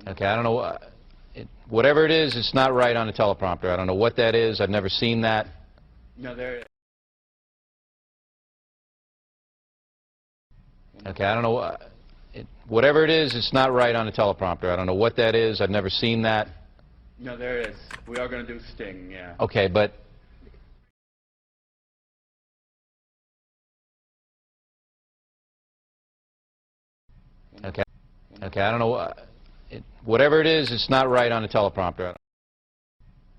Okay, I don't know. Whatever it is, it's not right on the teleprompter. I don't know what that is. I've never seen that. No, there is. Okay, I don't know. Whatever it is, it's not right on the teleprompter. I don't know what that is. I've never seen that. No, there is. We are going to do Sting, yeah. Okay, but... Okay, okay, I don't know. Whatever it is, it's not right on the teleprompter.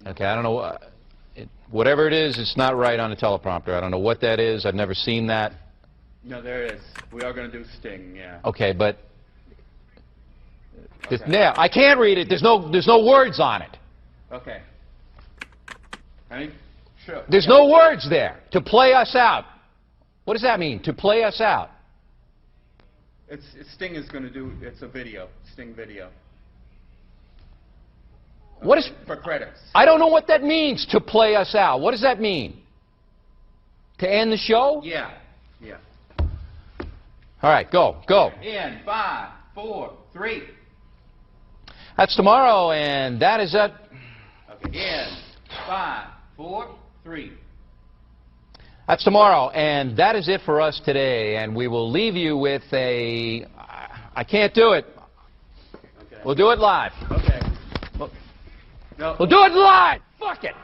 Okay, I don't know. Whatever it is, it's not right on the teleprompter. I don't know what that is. I've never seen that. No, there is. We are going to do Sting, yeah. Okay, but... Okay. Yeah, I can't read it. There's no words on it. Okay. Honey? Sure. There's no words there. To play us out. What does that mean? To play us out. Sting is going to do, it's a video, Sting video. What is... For credits. I don't know what that means, to play us out. What does that mean? To end the show? Yeah, yeah. All right, go. In 5, 4, 3. That's tomorrow, and that is it. Okay, in 5, 4, 3. That's tomorrow, and that is it for us today. And we will leave you with a... I can't do it. Okay. We'll do it live. Okay. No. We'll do it live. Fuck it.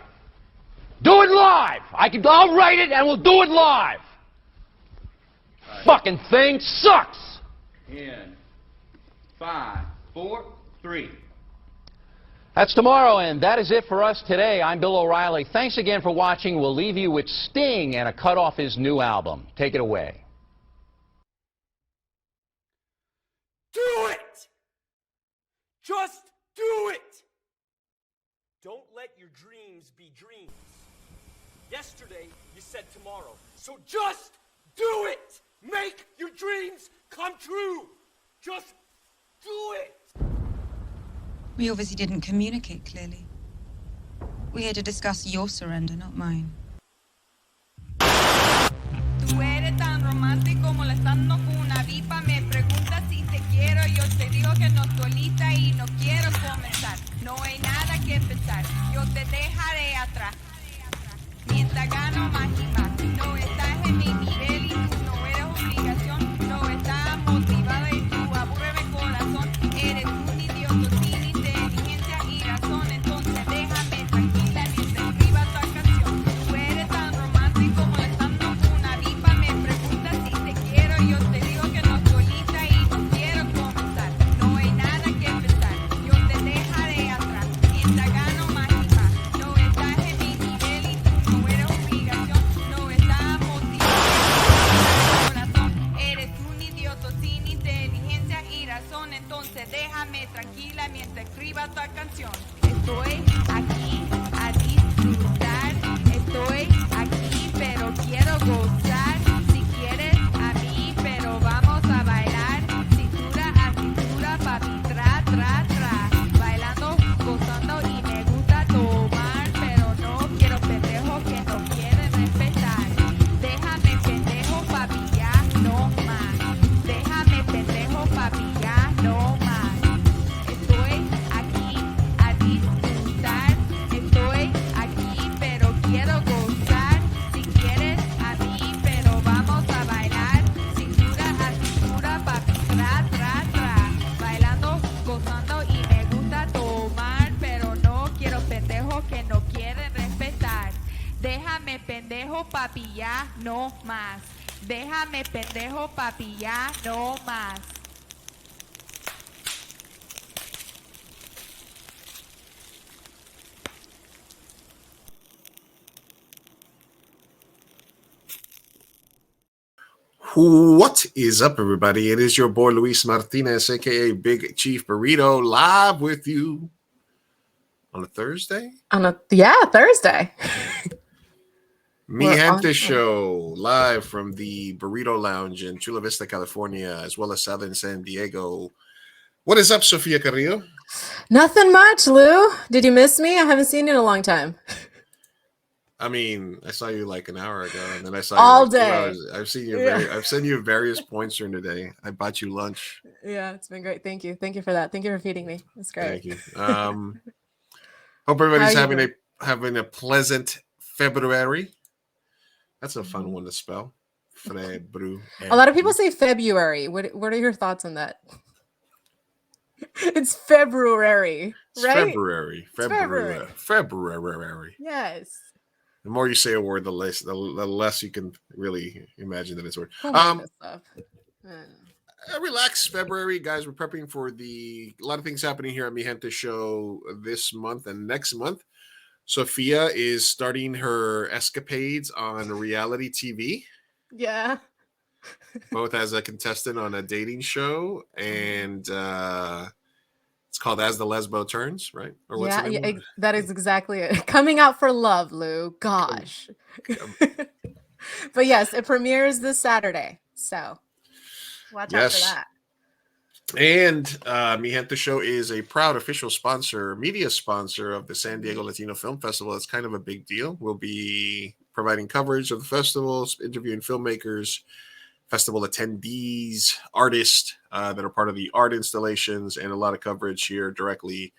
Do it live. I'll write it, and we'll do it live. Right. Fucking thing sucks. In 5, 4, 3. That's tomorrow, and that is it for us today. I'm Bill O'Reilly. Thanks again for watching. We'll leave you with Sting and a cut off his new album. Take it away. Do it! Just do it! Don't let your dreams be dreams. Yesterday, you said tomorrow. So just do it! Make your dreams come true! Just do it! We obviously didn't communicate clearly. We're here to discuss your surrender, not mine. Tú eres tan romántico molestando con una vipa. Me preguntas si te quiero. Yo te digo que no estoy lista y no quiero comenzar. No hay nada que pensar. Yo te dejaré atrás. Mientras gano más y más. No estás en mi nivel y tú no eres obligación. No estás motivada y tú aburreme corazón. Eres un idiota sin inteligencia y razón. Entonces déjame tranquila mientras escriba tu canción. Tú eres tan romántico molestando con una vipa. Me preguntas si te quiero. Yo te digo que no estoy lista y no quiero comenzar. No hay nada que pensar. Yo te dejaré atrás. Mientras gano más y más. No estás en mi nivel y tú no eres obligación. No estás motivado. Corazón, eres un idiota sin inteligencia y razón. Entonces déjame tranquila mientras escriba tu canción. Estoy aquí a disfrutar. Estoy aquí pero quiero gozar. Si quieres a mí pero vamos a bailar. Cintura a cintura papi tra tra tra. Bailando, gozando y me gusta tomar. Pero no quiero pendejos que no quieren respetar. Déjame pendejo papi ya no más. Déjame pendejo papi ya no más. Estoy aquí a disfrutar. Estoy aquí pero quiero gozar. Si quieres a mí pero vamos a bailar. Cintura a cintura papi tra tra tra. Bailando, gozando y me gusta tomar. Pero no quiero pendejos que no quieren respetar. Déjame pendejo papi ya no más. Déjame pendejo papi ya no más. What is up, everybody? It is your boy Luis Martinez, aka Big Chief Burrito, live with you on a Thursday. Thursday. Mi We're Gente on- Show, live from the Burrito Lounge in Chula Vista, California, as well as Southern San Diego. What is up, Sofia Carrillo? Nothing much, Lou. Did you miss me? I haven't seen you in a long time. I mean, I saw you like an hour ago, and then I saw All you like 2 day. hours. I've seen you Yeah. I've sent you various points during the day. I bought you lunch. Yeah, it's been great. Thank you. Thank you for that. Thank you for feeding me. It's great. Thank you. Hope How everybody's are you doing? having a pleasant February. That's a fun Mhm. one to spell. February. A lot of people say February. What are your thoughts on that? It's February, It's right? February. It's February. February. Yes. The more you say a word, the less you can really imagine that it's a word. Who made this up? Relax, February, guys. We're prepping for a lot of things happening here at Mi Gente Show this month and next month. Sophia is starting her escapades on reality TV, Yeah. both as a contestant on a dating show and it's called As the Lesbo Turns, right? Or what's Yeah, the name of it? that is exactly it. Coming out for love, Lou. Gosh. But yes, it premieres this Saturday. So watch out for Yes. that. And Mi Gente Show is a proud official sponsor, media sponsor of the San Diego Latino Film Festival. It's kind of a big deal. We'll be providing coverage of the festivals, interviewing filmmakers, festival attendees, artists that are part of the art installations, and a lot of coverage here directly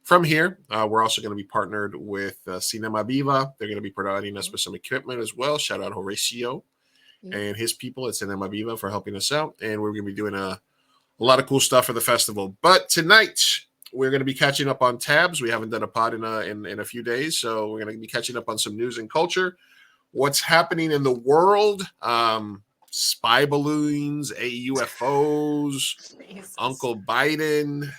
from here. We're also going to be partnered with Cinema Viva. They're going to be providing us with some equipment as well. Shout out Horacio and his people at Cinema Viva for helping us out. And we're going to be doing a lot of cool stuff for the festival. But tonight, we're going to be catching up on tabs. We haven't done a pod in a few days, so we're going to be catching up on some news and culture. What's happening in the world? Spy balloons, UFOs, Jesus. Uncle Biden.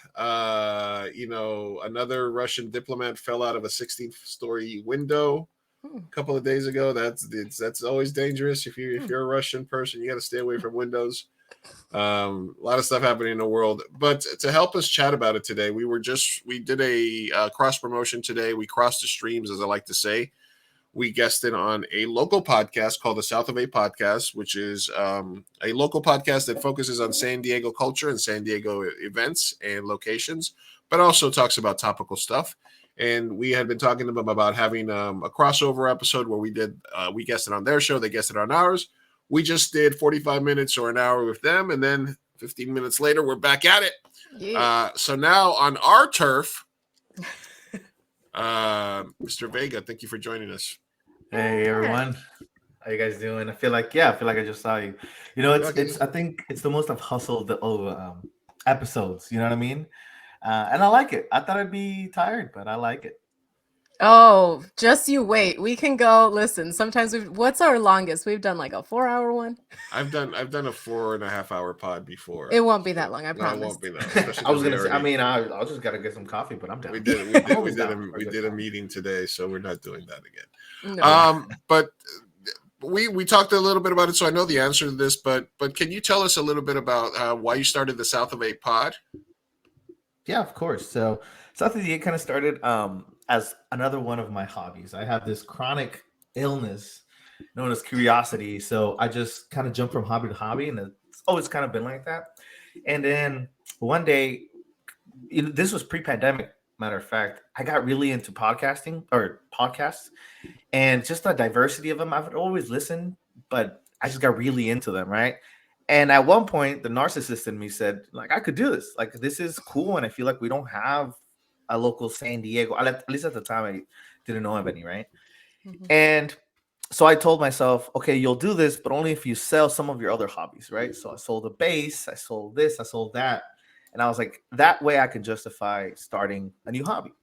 Another Russian diplomat fell out of a 16th-story window a couple of days ago. That's always dangerous. If you're a Russian person, you got to stay away from windows. A lot of stuff happening in the world, but to help us chat about it today, we did a cross promotion today. We crossed the streams, as I like to say. We guested on a local podcast called the South of A Podcast, which is a local podcast that focuses on San Diego culture and San Diego events and locations, but also talks about topical stuff. And we had been talking to them about having a crossover episode where we guested on their show, they guested on ours. We just did 45 minutes or an hour with them, and then 15 minutes later, we're back at it. Yeah. So now on our turf, Mr. Vega, thank you for joining us. Hey everyone, how you guys doing? I feel like I just saw you. You know, I think it's the most I've hustled over episodes. You know what I mean? And I like it. I thought I'd be tired, but I like it. Oh, just you wait. We can go. Listen, sometimes what's our longest? We've done like a 4-hour one. I've done a 4.5-hour pod before. It won't be that long, I promise. It won't be that. I was gonna say. I mean, I'll just gotta get some coffee, but I'm down. We did a meeting today, so we're not doing that again. No. But we talked a little bit about it, so I know the answer to this. But can you tell us a little bit about why you started the South of 8 pod? Yeah, of course. So South of the 8 kind of started as another one of my hobbies. I have this chronic illness known as curiosity. So I just kind of jump from hobby to hobby, and it's always kind of been like that. And then one day, this was pre-pandemic, matter of fact, I got really into podcasts and just the diversity of them. I've always listened, but I just got really into them, right? And at one point, the narcissist in me said, like, I could do this. Like, this is cool. And I feel like we don't have a local San Diego. At least at the time, I didn't know of any, right? Mm-hmm. And so I told myself, okay, you'll do this, but only if you sell some of your other hobbies, right? So I sold a bass, I sold this, I sold that. And I was like, that way I can justify starting a new hobby.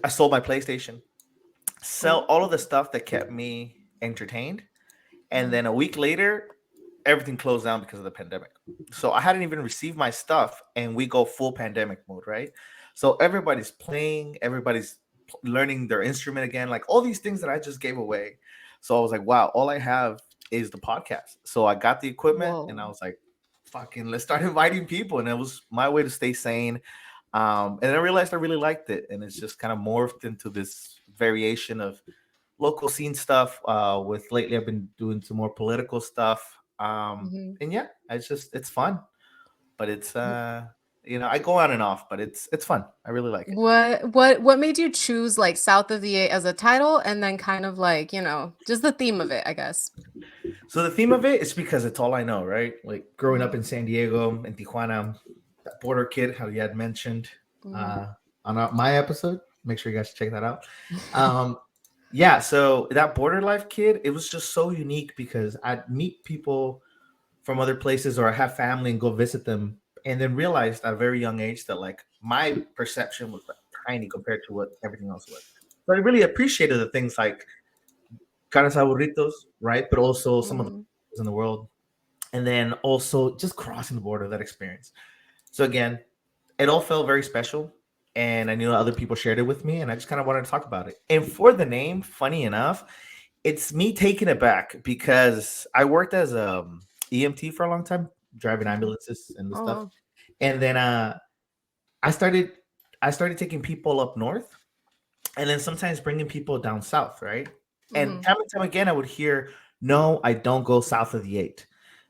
I sold my PlayStation, sell all of the stuff that kept me entertained. And then a week later, everything closed down because of the pandemic. So I hadn't even received my stuff, and we go full pandemic mode, right? So everybody's playing, everybody's learning their instrument again, like all these things that I just gave away. So I was like, wow, all I have is the podcast. So I got the equipment and I was like, fucking, let's start inviting people. And it was my way to stay sane. And I realized I really liked it. And it's just kind of morphed into this variation of local scene stuff. With lately, I've been doing some more political stuff. And yeah, it's fun, but it's I go on and off, but it's fun. I really like it. What made you choose like South of the Eight as a title, and then kind of like, just the theme of it, I guess. So the theme of it is because it's all I know, right? Like growing up in San Diego and Tijuana, that border kid, how you had mentioned on my episode. Make sure you guys check that out. Yeah, so that border life kid, it was just so unique because I'd meet people from other places or I have family and go visit them, and then realized at a very young age that like my perception was like tiny compared to what everything else was. So I really appreciated the things like carnes aburritos, right? But also some of the in the world, and then also just crossing the border, that experience. So again, it all felt very special, and I knew other people shared it with me, and I just kind of wanted to talk about it. And for the name, funny enough, it's me taking it back because I worked as a EMT for a long time, driving ambulances and Oh, stuff, wow. and then I started taking people up north, and then sometimes bringing people down south, right? And time and time again, I would hear, "No, I don't go south of the 8,"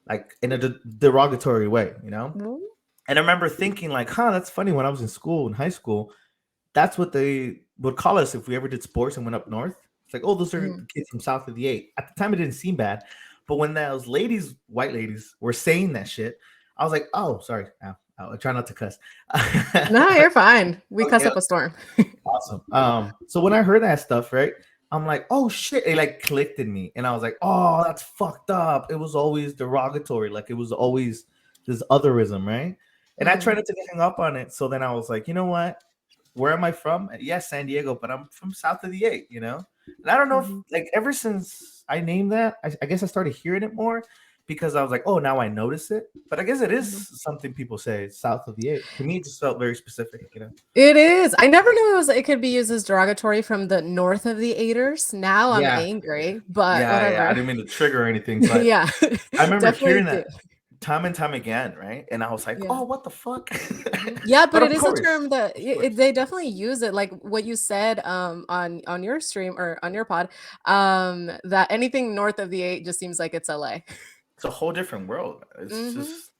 like in a derogatory way, Mhm. And I remember thinking, like, "Huh, that's funny." When I was in school, in high school, that's what they would call us if we ever did sports and went up north. It's like, "Oh, those are the kids from south of the 8." At the time, it didn't seem bad, but when those ladies, white ladies, were saying that shit, I was like, "Oh, sorry." I try not to cuss. No, you're fine. We cuss Okay. up a storm. Awesome. So when I heard that stuff, right, I'm like, oh shit, it like clicked in me, and I was like, oh, that's fucked up. It was always derogatory, like it was always this otherism, right? And I tried not to get hung up on it. So then I was like, you know what? Where am I from? Yes, San Diego, but I'm from south of the 8, And I don't know if like ever since I named that, I guess I started hearing it more because I was like, oh, now I notice it. But I guess it is something people say, south of the 8. To me, it just felt very specific. It is. I never knew it could be used as derogatory from the north of the Eighters. Now I'm Yeah. angry, but Yeah, I whatever. didn't mean to trigger anything, but Yeah, I remember definitely hearing do. that time and time again, right? And I was like, Yeah. "Oh, what the fuck?" Yeah, but But it of is a course, term that of course, they definitely use it, like what you said on your stream or on your pod, that anything north of the 8 just seems like it's LA. it's a whole different world. It's Mhm. just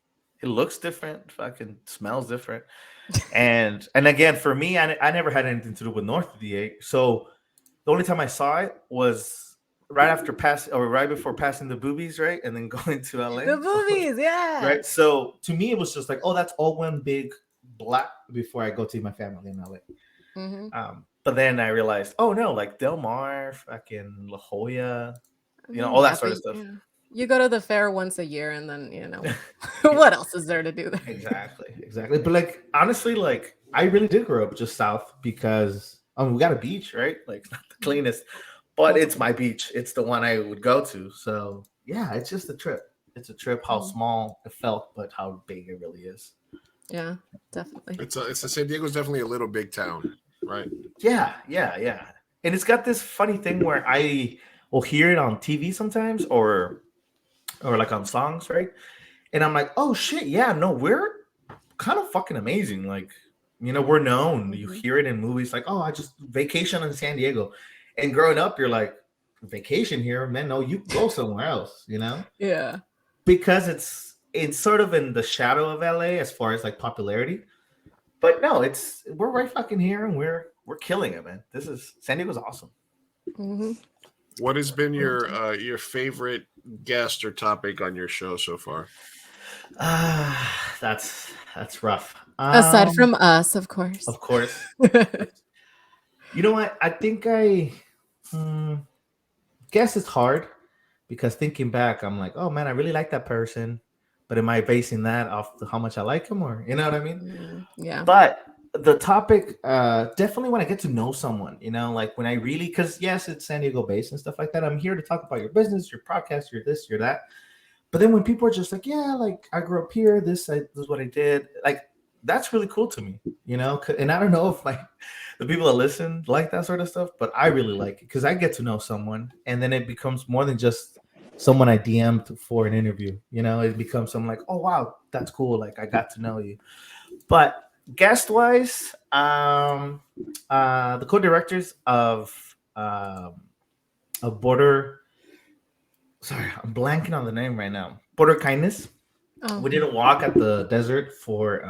it looks different, fucking smells different, and again, for me, I never had anything to do with North of the 8. So the only time I saw it was right before passing the boobies, right, and then going to LA. The movies, yeah. Right. So to me, it was just like, oh, that's all one big block before I go to my family in LA. Mhm. But then I realized, oh no, like Del Mar, fucking La Jolla, I mean, all yeah, that sort but of stuff. you go to the fair once a year and then, what else is there to do there? Exactly. But like honestly, like I really did grow up just south because we got a beach, right? Like it's not the cleanest, but it's my beach. It's the one I would go to. So yeah, it's just a trip. It's a trip. How small it felt, but how big it really is. Yeah, definitely. It's a San Diego's definitely a little big town, right? Yeah. And it's got this funny thing where I will hear it on TV sometimes or like on songs, right? And I'm like, oh shit, yeah, no, we're kind of fucking amazing. Like, we're known. You hear it in movies like, oh, I just vacation in San Diego. And growing up, you're like, vacation here, man. No, you go somewhere else, Yeah. because it's sort of in the shadow of LA as far as like popularity. But no, we're right fucking here and we're killing it, man. San Diego's awesome. Mhm. What has been your favorite guest or topic on your show so far? That's rough. Aside from us, of course. Of course. You know what? I think guess it's hard because thinking back, I'm like, oh man, I really like that person, but am I basing that off how much I like him, or you know what I mean? Yeah. But the topic, definitely when I get to know someone, like when I really, because yes, it's San Diego based and stuff like that. I'm here to talk about your business, your podcast, your this, your that. But then when people are just like, yeah, like I grew up here, this is what I did, like that's really cool to me, And I don't know if like the people that listen like that sort of stuff, but I really like it because I get to know someone, and then it becomes more than just someone I DM'd for an interview. It becomes something like, oh wow, that's cool. Like I got to know you. But guest wise, the co-directors of Border. Sorry, I'm blanking on the name right now. Border Kindness. Oh. We did a walk at the desert for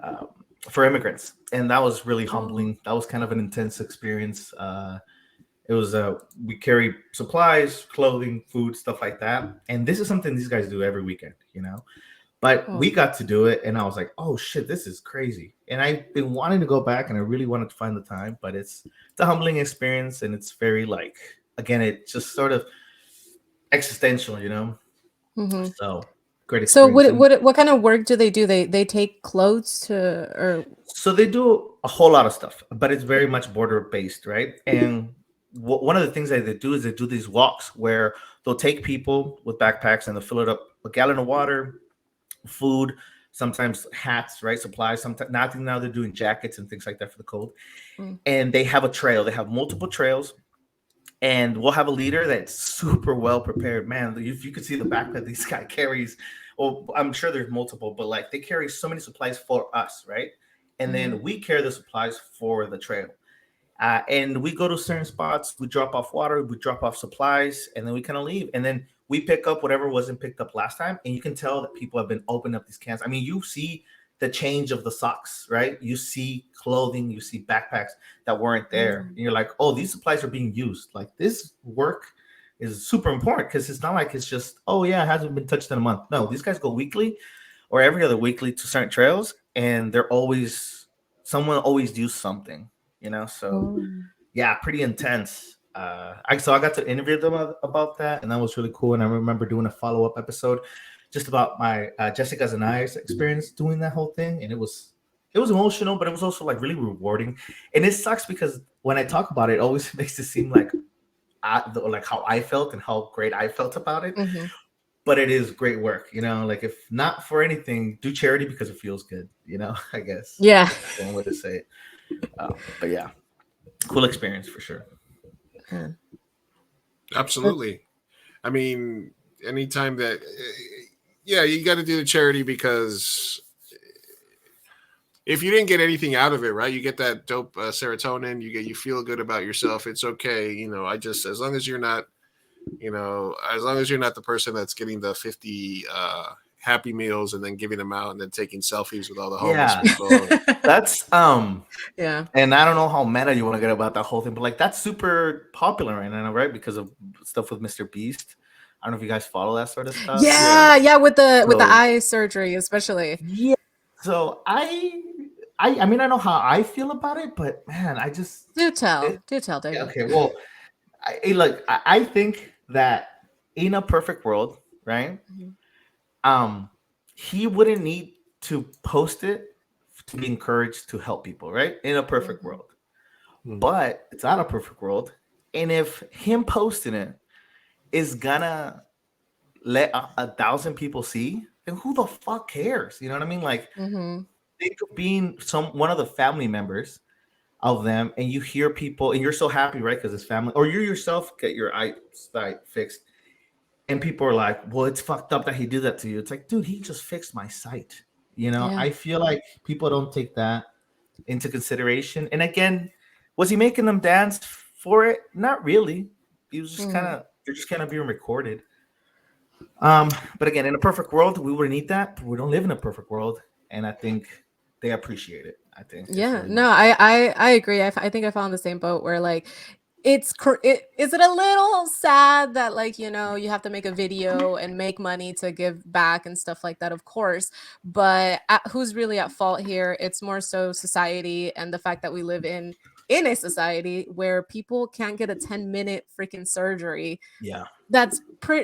um, for immigrants, and that was really humbling. That was kind of an intense experience. It was we carry supplies, clothing, food, stuff like that, and this is something these guys do every weekend, you know. But we got to do it, and I was like, "Oh shit, this is crazy!" And I've been wanting to go back, and I really wanted to find the time, but it's a humbling experience, and it's very like, again, it just sort of existential, you know. Mhm. So great So experience. And what kind of work do they do? They take clothes to or so they do a whole lot of stuff, but it's very much border based, right? And one of the things that they do is they do these walks where they'll take people with backpacks and they'll fill it up a gallon of water, food, sometimes hats, right? Supplies. Sometimes nothing. Now they're doing jackets and things like that for the cold. Mm. And they have a trail. They have multiple trails, and we'll have a leader that's super well prepared. Man, if you could see the backpack this guy carries, well, I'm sure there's multiple, but like they carry so many supplies for us, right? And then we carry the supplies for the trail. And we go to certain spots, we drop off water, we drop off supplies, and then we kind of leave. And then we pick up whatever wasn't picked up last time. And you can tell that people have been opening up these cans. I mean, you see the change of the socks, right? You see clothing, you see backpacks that weren't there. And you're like, oh, these supplies are being used. Like this work is super important because it's not like it's just, oh, yeah, it hasn't been touched in a month. No, these guys go weekly or every other weekly to certain trails, and they're always, someone always do something, you know? So, yeah, pretty intense. I got to interview them about that, and that was really cool. And I remember doing a follow-up episode just about my Jessica's and I's experience doing that whole thing, and it was emotional, but it was also like really rewarding. And it sucks because when I talk about it, it always makes it seem like like how I felt and how great I felt about it. But it is great work, you know. Like if not for anything, do charity because it feels good, you know. I guess. Yeah. That's one way to say it. But yeah, cool experience for sure. Absolutely. I mean, anytime that, yeah, you got to do the charity because if you didn't get anything out of it, right? You get that dope serotonin. You feel good about yourself. It's okay, you know. As long as you're not, you know, as long as you're not the person that's getting the 50 Happy Meals and then giving them out and then taking selfies with all the homeless people. That's Yeah. And I don't know how meta you want to get about that whole thing, but like that's super popular right now, right? Because of stuff with Mr. Beast. I don't know if you guys follow that sort of stuff. Yeah, with the So- eye surgery especially. Yeah. So I mean I know how I feel about it, but man, I just Do tell, David. yeah, okay. Well, I think that in a perfect world, right? He wouldn't need to post it to be encouraged to help people, right? In a perfect world. But it's not a perfect world. And if him posting it is gonna let 1,000 people see, then who the fuck cares? You know what I mean? Like think of being one of the family members of them, and you hear people, and you're so happy, right? Because it's family, or you yourself get your eyesight fixed, and people are like, "Well, it's fucked up that he did that to you." It's like, dude, he just fixed my sight. You know, Yeah. I feel like people don't take that into consideration. And again, was he making them dance for it? Not really. He was just they're just kind of being recorded. But again, in a perfect world, we would need that, but we don't live in a perfect world, and I think they appreciate it. I think. It's Yeah, really no, I agree. I think I found the same boat where like is it a little sad that like you know you have to make a video and make money to give back and stuff like that, of course, but who's really at fault here? It's more so society and the fact that we live in a society where people can't get a 10-minute freaking surgery yeah. that's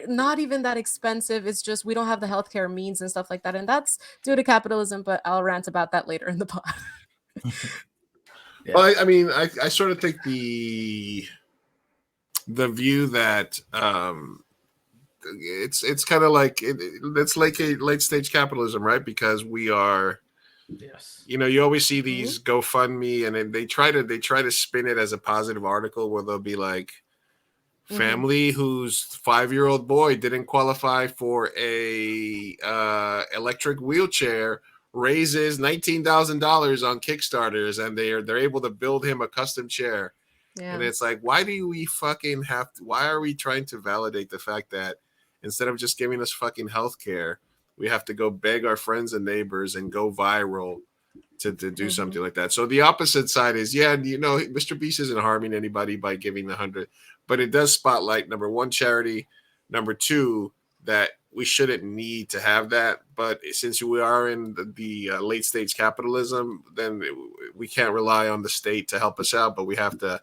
not even that expensive. It's just we don't have the healthcare means and stuff like that, and that's due to capitalism, but I'll rant about that later in the pod. Yeah. Well, I mean, I sort of think the view that it's kind of like it's like a late stage capitalism, right? Because we are, Yes. you know, you always see these GoFundMe, and then they try to spin it as a positive article where they'll be like, family whose 5-year-old boy didn't qualify for a electric wheelchair raises $19,000 on Kickstarters, and they're able to build him a custom chair. Yeah. And it's like, why do we fucking have to? Why are we trying to validate the fact that instead of just giving us fucking healthcare, we have to go beg our friends and neighbors and go viral to do Mhm. something like that. So the opposite side is, yeah, Mr. Beast isn't harming anybody by giving the 100, but it does spotlight, number one, charity, number two, that we shouldn't need to have that. But since we are in the late stage capitalism, then we can't rely on the state to help us out, but we have to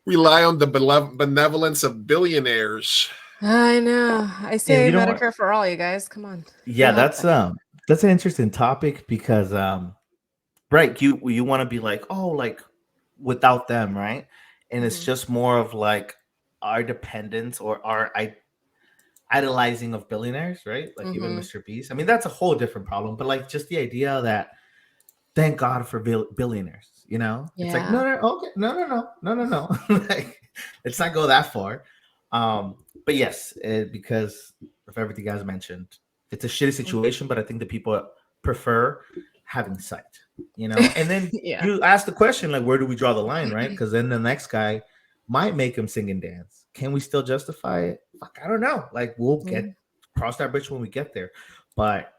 rely on the benevolence of billionaires. I know. I Yeah, say you know what? Medicare for all, you guys. Come on. We Yeah, have that. that's an interesting topic because right, you want to be like, oh, like without them, right? And it's Mhm. just more of like our dependence or our idolizing of billionaires, right? Like even Mhm. Mr. Beast. I mean, that's a whole different problem, but like just the idea that thank God for billionaires, you know? It's like, Yeah. no, no, okay, no. Like, let's not go that far. But yes, because of everything you guys mentioned, it's a shitty situation, but I think the people prefer having sight, you know? And then Yeah. you ask the question, like, where do we draw the line, right? Because then the next guy might make him sing and dance. Can we still justify it? Fuck, I don't know. Like, we'll Mm. cross that bridge when we get there. But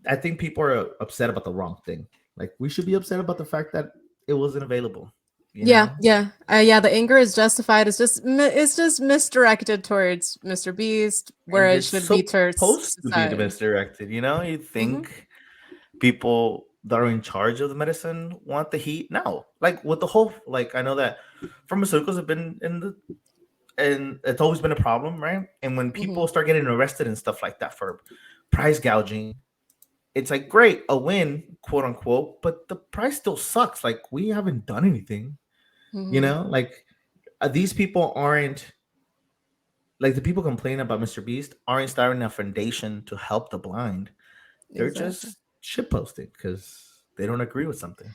I think people are upset about the wrong thing. Like we should be upset about the fact that it wasn't available. You Yeah, know, yeah, yeah. The anger is justified. It's just misdirected towards Mr. Beast, where and it it's should be towards supposed to be society. misdirected. You know, you Hmm. think people that are in charge of the medicine want the heat? No, like with the whole like I know that pharmaceuticals have been and it's always been a problem, right? And when Hmm. people start getting arrested and stuff like that for price gouging, it's like great, a win, quote unquote, but the price still sucks. Like we haven't done anything. You Hmm. know, like these people aren't like the people complaining about Mr. Beast aren't starting a foundation to help the blind. They're Exactly. just shitposting because they don't agree with something.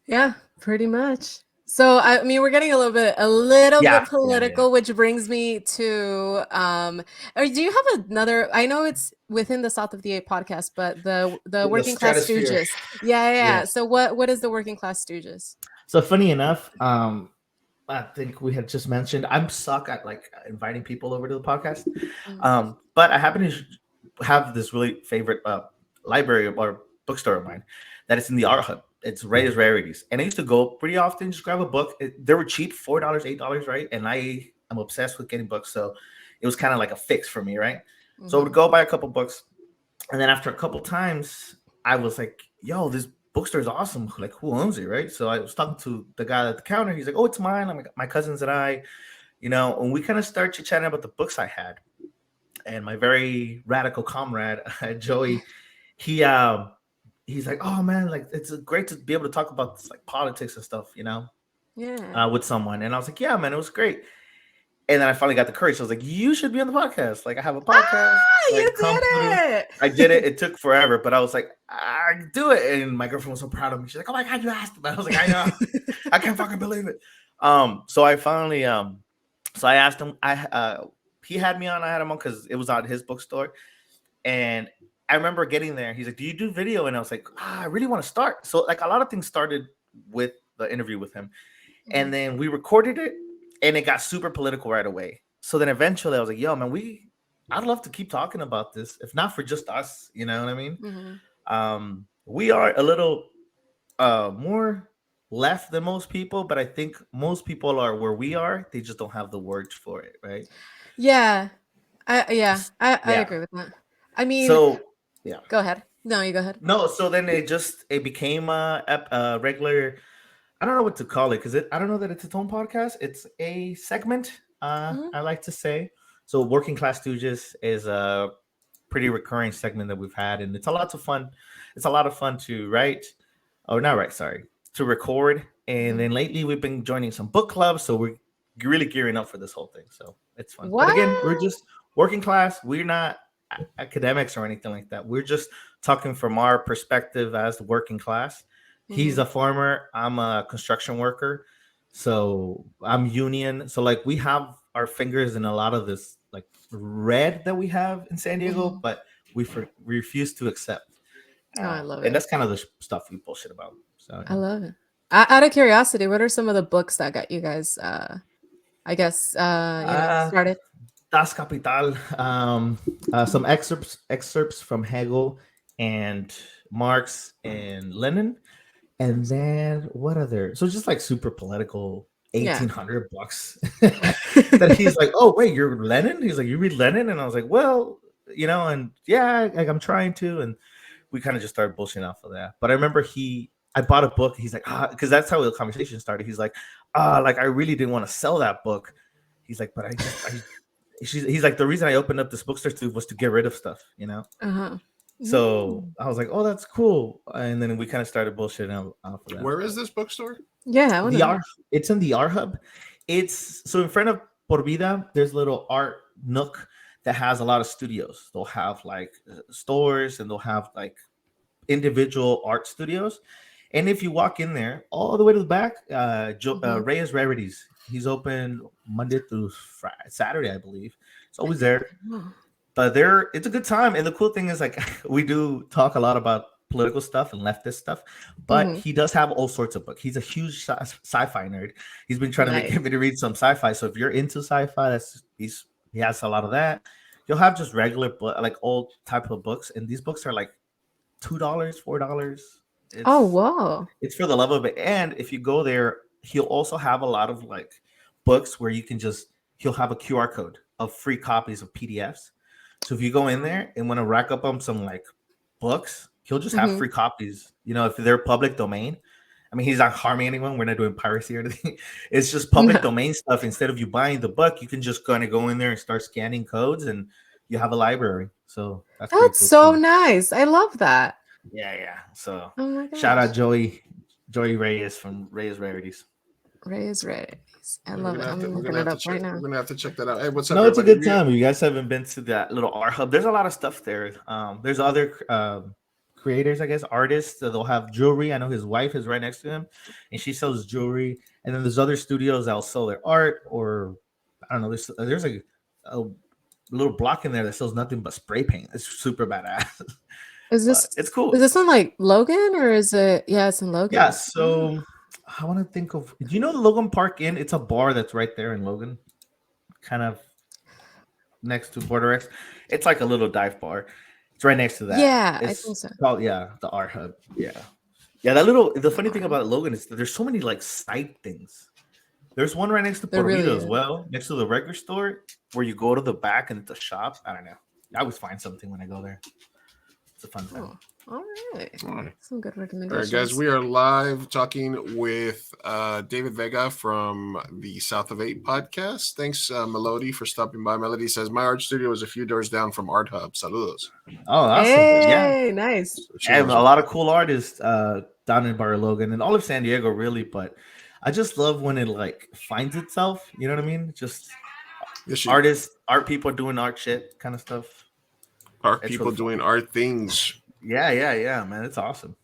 Yeah, pretty much. So I mean, we're getting a little bit Yeah. political, which brings me to or do you have another? I know it's within the South of the Eight podcast, but the The Working Class stratosphere. Stooges. Yeah, yeah, yeah. Yes. So what is the Working Class Stooges? So funny enough, I think we had just mentioned I'm suck at like inviting people over to the podcast. Mm. But I happen to have this really favorite library or bookstore of mine that is in the art hub. It's Ray's Rarities, and I used to go pretty often, just grab a book. They were cheap, $4, $8, right? And I am obsessed with getting books, so it was kind of like a fix for me, right? So I would Mhm. go buy a couple books, and then after a couple times, I was like, "Yo, this bookstore is awesome. Like, who owns it, right?" So I was talking to the guy at the counter. He's like, "Oh, it's mine. I'm like, my cousins and I, you know." And we kind of start chit chatting about the books I had. And my very radical comrade, Joey, he he's like, "Oh man, like it's great to be able to talk about this, like politics and stuff, you know, Yeah. with someone." And I was like, "Yeah, man, it was great." And then I finally got the courage. I was like, "You should be on the podcast. Like, I have a podcast. Ah, you Like, come did through." it. I did it. It took forever, but I was like, "I do it." And my girlfriend was so proud of me. She's like, "Oh my god, you asked about." I was like, "I know. I can't fucking believe it." So I finally so I asked him. He had me on. I had him on because it was on his bookstore, and I remember getting there. He's like, "Do you do video?" And I was like, "I really want to start." So like a lot of things started with the interview with him, and Mhm. then we recorded it, and it got super political right away. So then eventually I was like, "Yo, man, I'd love to keep talking about this, if not for just us." You know what I mean? Mhm. We are a little more left than most people, but I think most people are where we are. They just don't have the words for it, right? Yeah. I Yeah. agree with that. I mean, So yeah. go ahead. No, you go ahead. No, so then it became a regular. I don't know what to call it because I don't know that it's its own podcast. It's a segment. Mhm. I like to say. So Working Class Stooges is a pretty recurring segment that we've had, and it's a lot of fun. It's a lot of fun to write. Oh, not write. Sorry, to record. And Mhm. then lately we've been joining some book clubs, so we're really gearing up for this whole thing. So it's fun. But again, we're What? just working class. We're not academics or anything like that. We're just talking from our perspective as the working class. He's Mhm. a farmer. I'm a construction worker. So I'm union. So like we have our fingers in a lot of this like red that we have in San Diego, Mhm. but refuse to accept. Oh, I love And it. that's kind of the stuff we bullshit about. So I yeah. love it. Out of curiosity, what are some of the books that got you guys I guess Uh, started? Das Kapital. Some excerpts from Hegel and Marx, and Lenin. And then what other? So just like super political, Yeah. 1800 bucks. That he's like, oh wait, you're Lenin? He's like, you read Lenin? And I was like, well, and yeah, like I'm trying to. And we kind of just started bullshitting off of that. But I remember I bought a book. He's like, because that's how the conversation started. He's like, like I really didn't want to sell that book. He's like, but he's like, the reason I opened up this bookstore too was to get rid of stuff, Uh-huh. So I was like, oh, that's cool. And then we kind of started bullshitting off of that. Where is this bookstore? Yeah, I wanna The know. R? It's in the R Hub. It's so in front of Por Vida, there's a little art nook that has a lot of studios. They'll have like stores, and they'll have like individual art studios. And if you walk in there all the way to the back, Reyes Rarities, he's open Monday through Saturday, I believe. It's always there. Oh. But it's a good time. And the cool thing is, like, we do talk a lot about political stuff and leftist stuff, but he does have all sorts of books. He's a huge sci-fi nerd. He's been trying to Nice. get me to read some sci-fi. So if you're into sci-fi, he has a lot of that. You'll have just regular like old type of books, and these books are like $2, $4. Oh, wow. It's for the love of it. And if you go there, he'll also have a lot of like books where he'll have a QR code of free copies of PDFs. So if you go in there and want to rack up on some like books, he'll just have free copies, if they're public domain. I mean, he's not harming anyone. We're not doing piracy or anything. It's just public domain stuff. Instead of you buying the book, you can just kind of go in there and start scanning codes, and you have a library. So that's pretty That's cool so too. nice. I love that. Yeah. So Oh my gosh. shout out Joey Reyes from Reyes Rarities. Reyes Rarities. I We're love it. gonna have I'm to- we're looking gonna it have up to right check- now. We're gonna have to check that out. Hey, what's up? No, it's a everybody? good time. You guys haven't been to that little art hub. There's a lot of stuff there. There's other creators, I guess, artists. They'll have jewelry. I know his wife is right next to him, and she sells jewelry. And then there's other studios that'll sell their art, or I don't know. There's a little block in there that sells nothing but spray paint. It's super badass. Is this But it's cool. Is this in like Logan, or is it? Yeah, it's in Logan. Yeah. So I want to think of. Do you know the Logan Park Inn? It's a bar that's right there in Logan, kind of next to Border X. It's like a little dive bar. It's right next to that. Yeah, I It's think so. called, the art hub. Yeah. The funny thing about Logan is that there's so many like side things. There's one right next to There really Porvito as is. well, next to the record store, where you go to the back and it's a shop. I don't know. I always find something when I go there. It's a fun time. Oh, all right. All right. Some good All recommendations. right, guys, we are live talking with David Vega from the South of 8 podcast. Thanks, Melody, for stopping by. Melody says, my art studio is a few doors down from Art Hub. Saludos. Oh, awesome. Yeah. Hey, nice. And a lot of cool artists down in Bar Logan and all of San Diego, really. But I just love when it like finds itself. You know what I mean? Just art people doing art shit kind of stuff. Art It's people really doing art things. Yeah, man. It's awesome.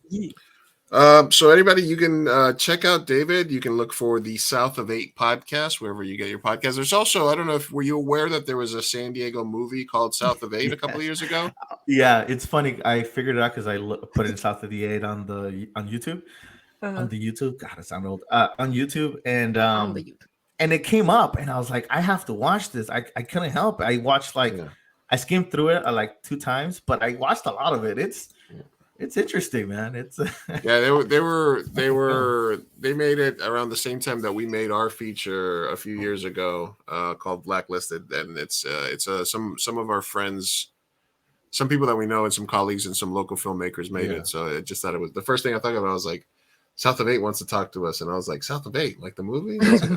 So anybody, you can check out David. You can look for the South of 8 podcast wherever you get your podcast. There's also, I don't know if were you aware that there was a San Diego movie called South of 8 a couple of years ago? Yeah, it's funny. I figured it out because I put in South of the 8 on YouTube. On the YouTube, God, it sounded old. On YouTube, and On the YouTube. and it came up, and I was like, I have to watch this. I couldn't help it. I watched I skimmed through it like 2 times, but I watched a lot of it. It's interesting, man. It's Yeah, they made it around the same time that we made our feature a few years ago, called Blacklisted, and it's some of our friends, some people that we know, and some colleagues and some local filmmakers made it. So I just thought it was the first thing I thought of. I was like, South of 8 wants to talk to us, and I was like, South of 8, like the movie? I was like,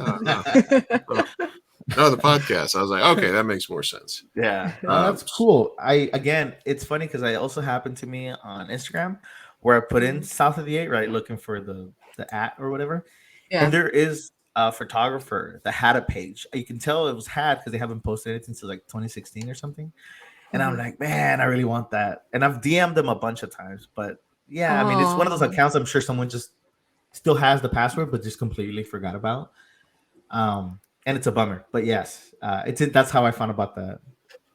no, the podcast. I was like, okay, that makes more sense. Yeah, that's cool. It's funny because I also happened to me on Instagram where I put in South of the 8, right, looking for the at or whatever. Yeah. And there is a photographer that had a page. You can tell it was had because they haven't posted it since like 2016 or something. And I'm like, man, I really want that. And I've DM'd them a bunch of times, but yeah, I mean, it's one of those accounts I'm sure someone just still has the password, but just completely forgot about. And it's a bummer, but yes, that's how I found about the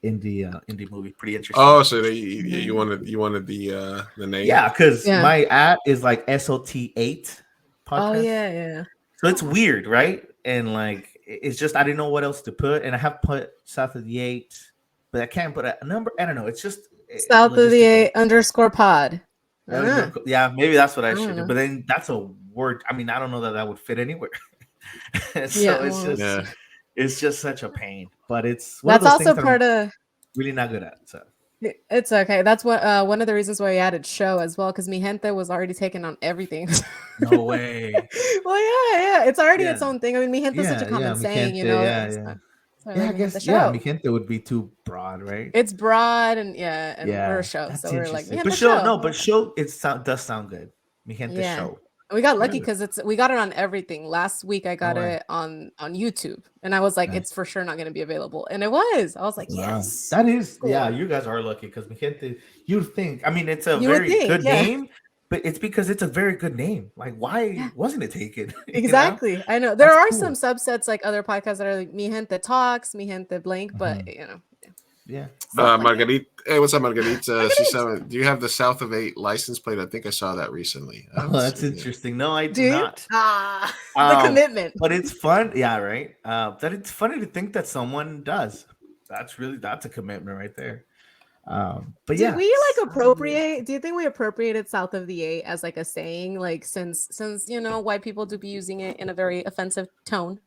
indie movie. Pretty interesting. Oh, so you wanted the name? Yeah, because my at is like SOT8 podcast. Oh yeah. So it's weird, right? And like it's just I didn't know what else to put, and I have put South of the 8, but I can't put a number. I don't know. It's just South of the 8 _pod. That would Ah, be cool. Yeah, maybe that's what I I should don't do. know. But then that's a word. I mean, I don't know that that would fit anywhere. So Yeah, well, Yeah. it's just such a pain. But it's one of that's those also things that I'm part of. really not good at. So It's okay. That's what one of the reasons why we added show as well, because Mi Gente was already taking on everything. no way. Well, yeah, it's already its Yeah, own thing. I mean, Mi Gente is such a yeah, common mi saying, gente, yeah, yeah. So I Yeah, like I Mi Gente guess yeah, mi show. gente would be too broad, right? It's broad and yeah, and we're a Yeah, show, that's so we're like Mi interesting. But Gente show, show. no, but show it does sound good. Mi gente Yeah. show. And we got lucky Really? because we got it on everything. Last week I No got way. it on YouTube, and I was like, Nice. it's for sure not going to be available, and it was. I was like, Wow. yes, That is, cool. yeah, you guys are lucky because mi gente, you'd think, I mean, it's a You would very think, good yeah. name, but it's because it's a very good name. Like, why Yeah. wasn't it taken? You know? Exactly. I know there That's are cool. some subsets like other podcasts that are like Mi Gente Talks, Mi Gente Blank, but Mhm. you know, Yeah. stuff like that. Margarita, hey, what's up, Margarita? She's Margarita. saying, do you have the South of 8 license plate? I think I saw that recently. I Oh, haven't that's seen it. interesting. No, I Do do you? not. The commitment. But it's fun. Yeah, right. That it's funny to think that someone does. That's a commitment right there. But Did yeah, we like appropriate? Do you think we appropriated South of the Eight as like a saying, like since white people do be using it in a very offensive tone?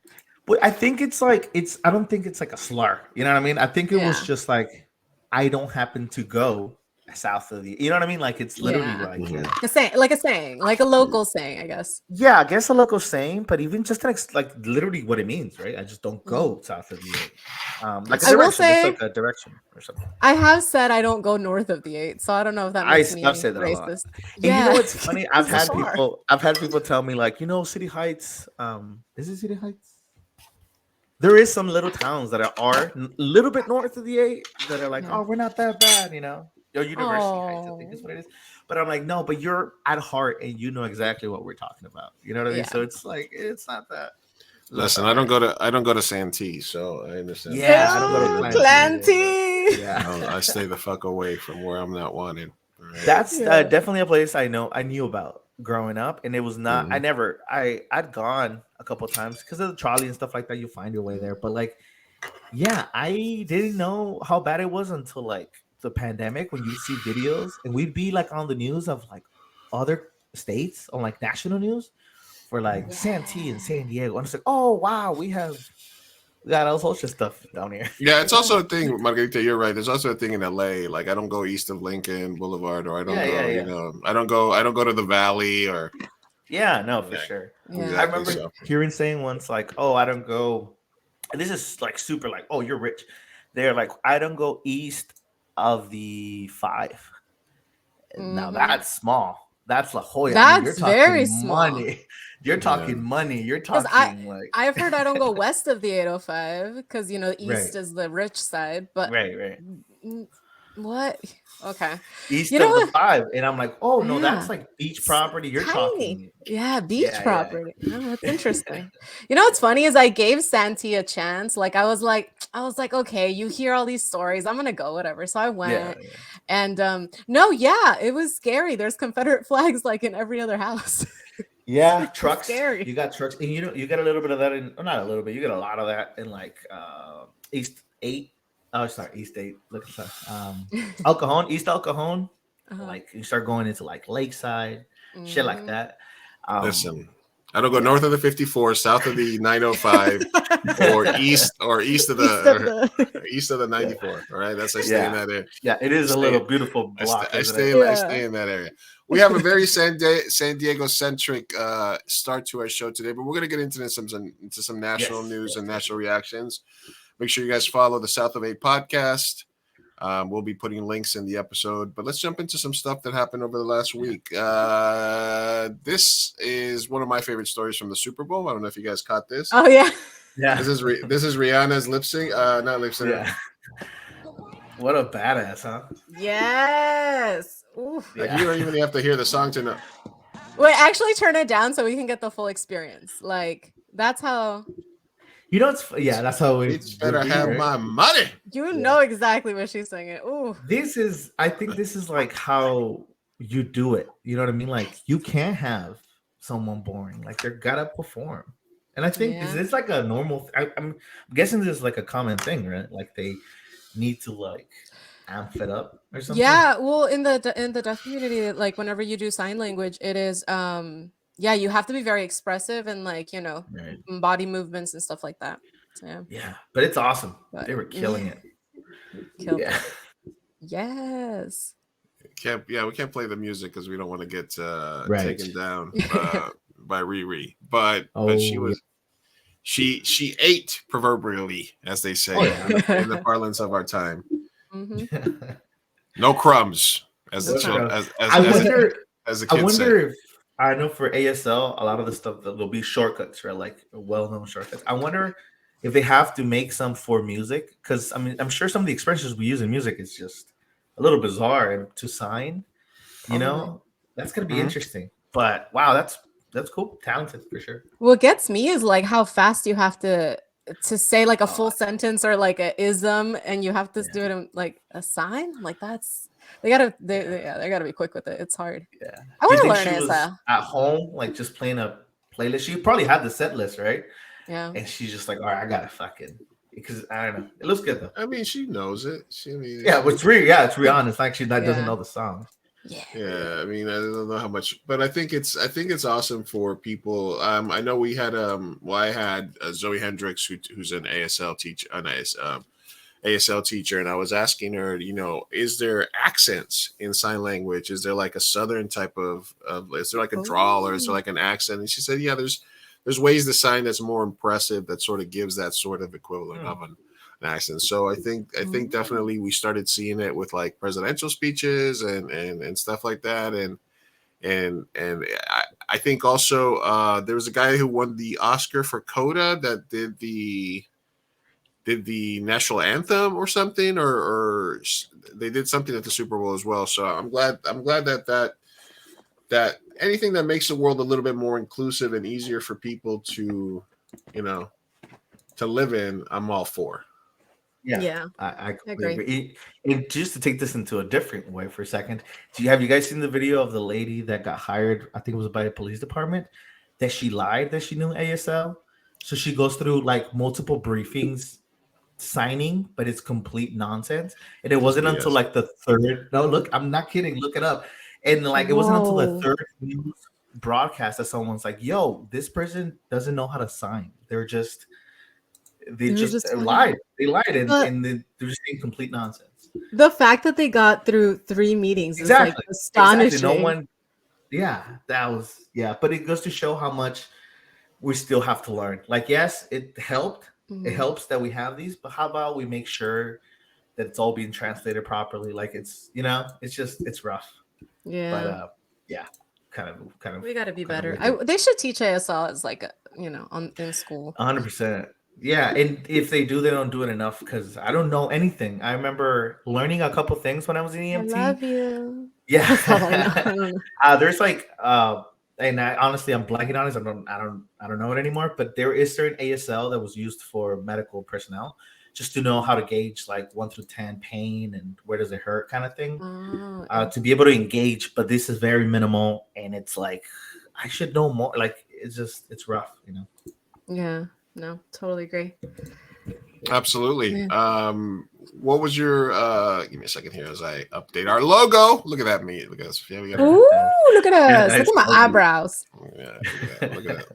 But I think it's like I don't think it's like a slur. You know what I mean? I think it was Yeah. just like I don't happen to go south of the. You know what I mean? Like it's literally Yeah. like A saying, like a local saying, I guess. yeah, I guess a local saying, but even just like literally what it means, right? I just don't go south of the 8. Like a I will direction, just say- like a direction or something. I have said I don't go north of the 8, so I don't know if that makes me I've said that a lot. racist. And you know what's funny? I've So had people tell me like, City Heights. Is it City Heights? There is some little towns that are a little bit north of the 8 that are like, Yeah. oh, we're not that bad, Or University Heights, I think is what it is. But I'm like, no, but you're at heart and you know exactly what we're talking about. You know what I mean? Yeah. So it's like it's not that. Listen, I don't go to Santee, so I understand. Yeah, I don't go to Clanty. Yeah, I stay the fuck away from where I'm not wanted. All right? that's Yeah. definitely a place I knew about growing up, and it was not. Mhm. I'd gone a couple times because of the trolley and stuff like that. You find your way there, but like, yeah, I didn't know how bad it was until like the pandemic when you see videos, and we'd be like on the news of like other states on like national news for like Santee and San Diego, and it's like, oh wow, we got all sorts of stuff down here. Yeah, it's also a thing, Margarita. You're right. There's also a thing in LA. Like I don't go east of Lincoln Boulevard, or I don't go. I don't go to the Valley, or Yeah, no, for sure. Yeah. I Exactly, remember so. hearing saying once, like, oh, I don't go. And this is like super, like, oh, you're rich. They're like, I don't go east of the 5. Now Mhm. that's small. That's La Jolla. That's you're talking very small. money. You're talking money. You're 'Cause talking like I've heard I don't go west of the 805 because east Right. is the rich side, but right. what? Okay. East You know of the what? 5. And I'm like, oh no, that's Yeah. like beach property. You're Tiny. talking. Yeah, beach Yeah. property. Oh, that's interesting. You know what's funny is I gave Santee a chance. Like I was like, okay, you hear all these stories. I'm gonna go, whatever. So I went. Yeah. And no, yeah, it was scary. There's Confederate flags like in every other house. Yeah, trucks. scary. You got trucks, and you got a little bit of that in, or not a little bit. You get a lot of that in like East 8. Oh, sorry, East 8. Look at that. El Cajon, East El Cajon. Uh-huh. Like you start going into like Lakeside, shit like Mhm. that. Listen, I don't go north of the 54, south of the 905, or east of the 94. All right, that's I stay in that area. Yeah, it is a Stay- little beautiful block. I isn't it? stay in that area. We have a very San Diego centric start to our show today, but we're going to get into some national news and national reactions. Make sure you guys follow the South of 8 podcast. We'll be putting links in the episode, but let's jump into some stuff that happened over the last week. This is one of my favorite stories from the Super Bowl. I don't know if you guys caught this. Oh yeah. Yeah. This is Rihanna's lip sync. Not lip sync. Yeah. What a badass, huh? Yes. Oof. Like, you don't even have to hear the song to know. Wait, actually turn it down so we can get the full experience. Like that's how You know, that's how it It's better would be, have right? my money. you know exactly what she's singing. Ooh. I think this is like how you do it. You know what I mean? Like you can't have someone boring. Like they're gotta perform. And I think it's like a normal. I'm guessing this is like a common thing, right? Like they need to like amp it up or something? Yeah, well, in the deaf community, like whenever you do sign language, it is yeah, you have to be very expressive and like, Right. body movements and stuff like that. So yeah, Yeah, but it's awesome. but They were killing it. killed Yeah. it. Yes. We can't play the music because we don't want to get Right. taken down by Riri. But she Oh, was she ate proverbially, as they say Oh, yeah. in the parlance of our time. Hmm. No crumbs, as the That's children, right. I wonder. as the I kids say. wonder if I know for ASL, a lot of the stuff that will be shortcuts, right? Like well-known shortcuts. I wonder if they have to make some for music, because I mean, I'm sure some of the expressions we use in music is just a little bizarre and to sign. You know, that's gonna be interesting. But wow, that's cool, talented for sure. What gets me is like how fast you have to say like a full sentence or like a ism, and you have to do it in like a sign. Like that's they gotta be quick with it. It's hard. Yeah. I Do you want think to learn she was ASL. at home, like just playing a playlist? She probably had the set list, right? Yeah. And she's just like, all right, I gotta fucking because I don't know. It looks good though. I mean, she knows it. Yeah, it's Rihanna. It's like she doesn't Yeah. know the song. Yeah, I mean, I don't know how much, but I think it's awesome for people. I know we had I had Zoe Hendricks, who's an ASL teacher, ASL teacher, and I was asking her, is there accents in sign language? Is there like a southern type of is there like a drawl or is there like an accent? And she said, yeah, there's ways to sign that's more impressive that sort of gives that sort of equivalent of an accent. So I think definitely we started seeing it with like presidential speeches and stuff like that. And I think also there was a guy who won the Oscar for Coda that did the national anthem or something, or they did something at the Super Bowl as well. So I'm glad that anything that makes the world a little bit more inclusive and easier for people to live in, I'm all for. Yeah. I agree. agree. And just to take this into a different way for a second, have you guys seen the video of the lady that got hired? I think it was by a police department that she lied that she knew ASL. So she goes through like multiple briefings signing, but it's complete nonsense. And it wasn't until like the third. No, look, I'm not kidding. Look it up. And like it wasn't until the third news broadcast that someone's like, "Yo, this person doesn't know how to sign. They just lied. They lied, and they're just saying complete nonsense." The fact that they got through 3 meetings is like astonishing. Exactly. No one. Yeah, that was But it goes to show how much we still have to learn. Like, yes, it helped. It helps that we have these, but how about we make sure that it's all being translated properly? Like it's it's rough. Yeah. But kind of. We got to be better. They should teach ASL as like in school. 100%. Yeah, and if they do, they don't do it enough because I don't know anything. I remember learning a couple things when I was in EMT. I love you. Yeah. That's all I know. There's like and honestly I'm blanking on this. I don't know it anymore, but there is certain ASL that was used for medical personnel just to know how to gauge like 1 through 10 pain and where does it hurt kind of thing. To be able to engage, but this is very minimal and it's like I should know more. Like it's rough, Yeah. No, totally agree. Absolutely. Yeah. What was your give me a second here as I update our logo. Look at that, me. Look at us. Yeah, ooh, look at us. Nice. Look at my eyebrows. Yeah, look at that.